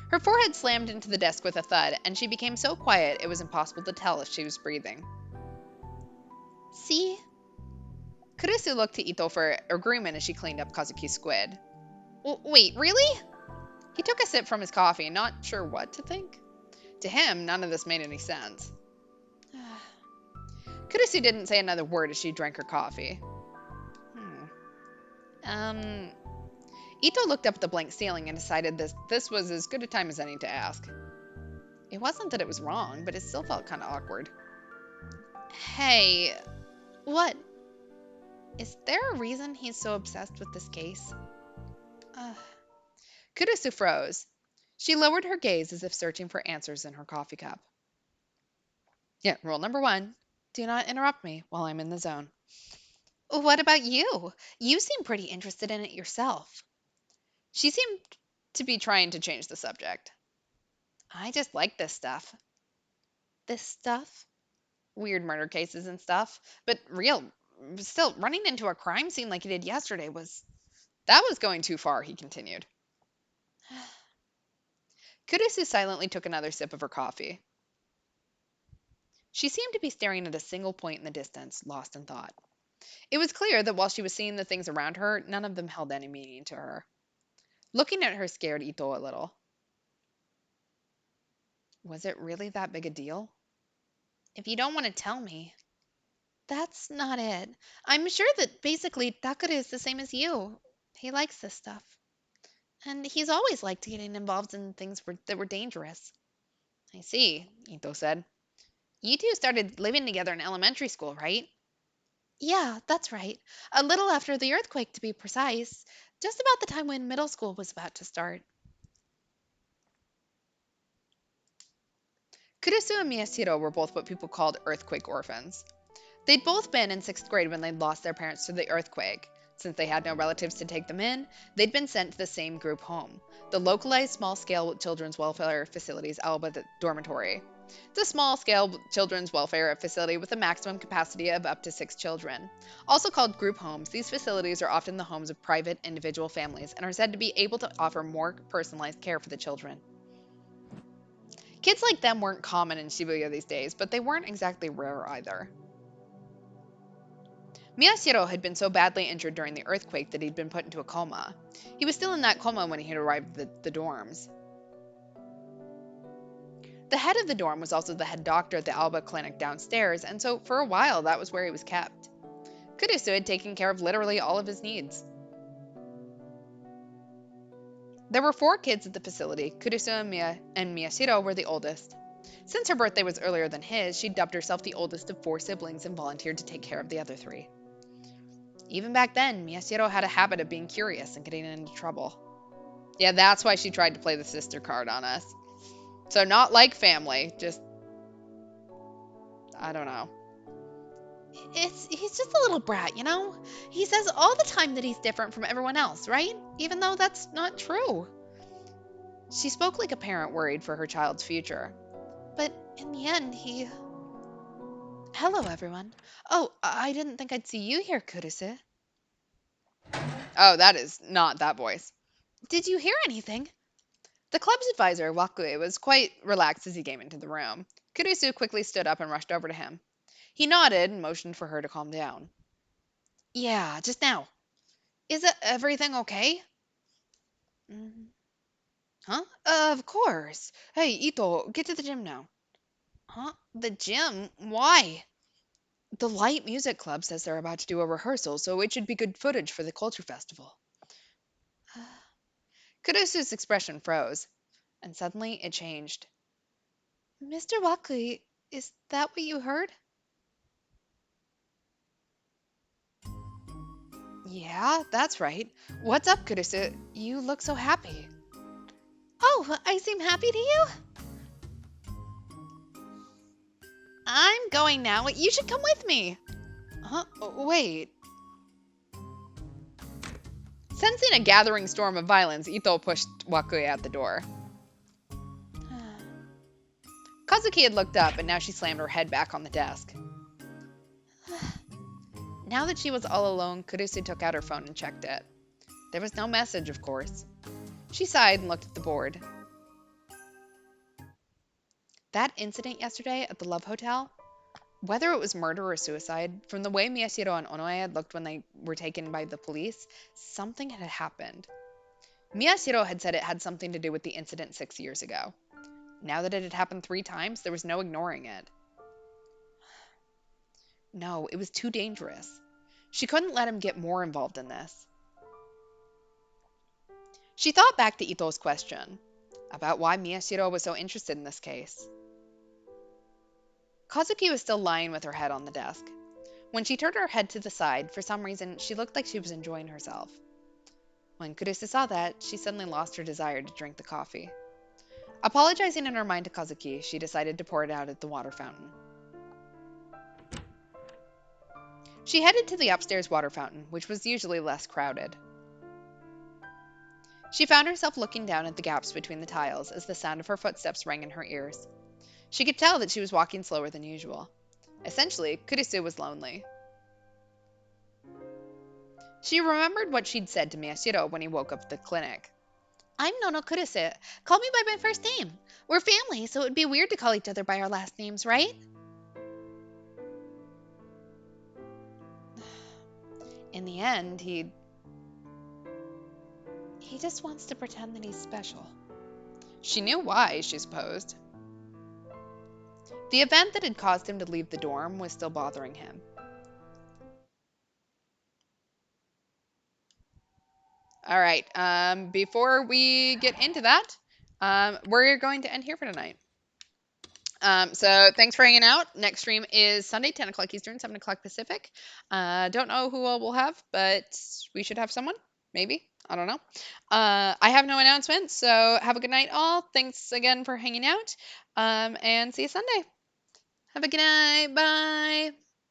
Her forehead slammed into the desk with a thud, and she became so quiet it was impossible to tell if she was breathing. See? Kurisu looked to Ito for agreement as she cleaned up Kazuki's squid. Wait, really? He took a sip from his coffee, not sure what to think. To him, none of this made any sense. Kurisu didn't say another word as she drank her coffee. Ito looked up at the blank ceiling and decided this was as good a time as any to ask. It wasn't that it was wrong, but it still felt kind of awkward. Hey, what? Is there a reason he's so obsessed with this case? Kurisu froze. She lowered her gaze as if searching for answers in her coffee cup. Yeah, rule number 1, do not interrupt me while I'm in the zone. What about you? You seem pretty interested in it yourself. She seemed to be trying to change the subject. I just like this stuff. This stuff? Weird murder cases and stuff. But still, running into a crime scene like he did yesterday that was going too far, he continued. Kurisu silently took another sip of her coffee. She seemed to be staring at a single point in the distance, lost in thought. It was clear that while she was seeing the things around her, none of them held any meaning to her. Looking at her scared Ito a little. Was it really that big a deal? If you don't want to tell me. That's not it. I'm sure that basically Takara is the same as you. He likes this stuff. And he's always liked getting involved in things that were dangerous. I see, Ito said. You two started living together in elementary school, right? Yeah, that's right. A little after the earthquake, to be precise. Just about the time when middle school was about to start. Kurisu and Miyashiro were both what people called earthquake orphans. They'd both been in 6th grade when they'd lost their parents to the earthquake. Since they had no relatives to take them in, they'd been sent to the same group home, the localized small-scale children's welfare facility's Alba Dormitory. It's a small-scale children's welfare facility with a maximum capacity of up to 6 children. Also called group homes, these facilities are often the homes of private, individual families and are said to be able to offer more personalized care for the children. Kids like them weren't common in Shibuya these days, but they weren't exactly rare either. Miyashiro had been so badly injured during the earthquake that he'd been put into a coma. He was still in that coma when he had arrived at the dorms. The head of the dorm was also the head doctor at the Alba clinic downstairs, and so for a while that was where he was kept. Kurisu had taken care of literally all of his needs. There were 4 kids at the facility. Kurisu and Miyashiro were the oldest. Since her birthday was earlier than his, she dubbed herself the oldest of 4 siblings and volunteered to take care of the other 3. Even back then, Miyashiro had a habit of being curious and getting into trouble. Yeah, that's why she tried to play the sister card on us. So not like family, just... I don't know. He's just a little brat, you know? He says all the time that he's different from everyone else, right? Even though that's not true. She spoke like a parent worried for her child's future. But in the end, he... Hello, everyone. Oh, I didn't think I'd see you here, Kurisu. Oh, that is not that voice. Did you hear anything? The club's advisor, Wakue, was quite relaxed as he came into the room. Kurisu quickly stood up and rushed over to him. He nodded and motioned for her to calm down. Yeah, just now. Is everything okay? Huh? Of course. Hey, Ito, get to the gym now. Huh? The gym? Why? The Light Music Club says they're about to do a rehearsal, so it should be good footage for the culture festival. Kurisu's expression froze, and suddenly it changed. Mr. Wakui, is that what you heard? Yeah, that's right. What's up, Kurisu? You look so happy. Oh, I seem happy to you? I'm going now. You should come with me. Huh? Wait. Sensing a gathering storm of violence, Ito pushed Wakuya out the door. Kazuki had looked up, and now she slammed her head back on the desk. Now that she was all alone, Kurusu took out her phone and checked it. There was no message, of course. She sighed and looked at the board. That incident yesterday at the Love Hotel, whether it was murder or suicide, from the way Miyashiro and Onoe had looked when they were taken by the police, something had happened. Miyashiro had said it had something to do with the incident 6 years ago. Now that it had happened 3 times, there was no ignoring it. No, it was too dangerous. She couldn't let him get more involved in this. She thought back to Ito's question about why Miyashiro was so interested in this case. Kazuki was still lying with her head on the desk. When she turned her head to the side, for some reason, she looked like she was enjoying herself. When Kurusu saw that, she suddenly lost her desire to drink the coffee. Apologizing in her mind to Kazuki, she decided to pour it out at the water fountain. She headed to the upstairs water fountain, which was usually less crowded. She found herself looking down at the gaps between the tiles as the sound of her footsteps rang in her ears. She could tell that she was walking slower than usual. Essentially, Kurusu was lonely. She remembered what she'd said to Miyashiro when he woke up at the clinic. I'm Nono Kurusu. Call me by my first name. We're family, so it would be weird to call each other by our last names, right? In the end, he just wants to pretend that he's special. She knew why, she supposed. The event that had caused him to leave the dorm was still bothering him. All right, before we get into that, we're going to end here for tonight. So thanks for hanging out. Next stream is Sunday, 10 o'clock Eastern, 7 o'clock Pacific. Don't know who all we'll have, but we should have someone. Maybe. I don't know. I have no announcements, so have a good night, all. Thanks again for hanging out, and see you Sunday. Have a good night. Bye.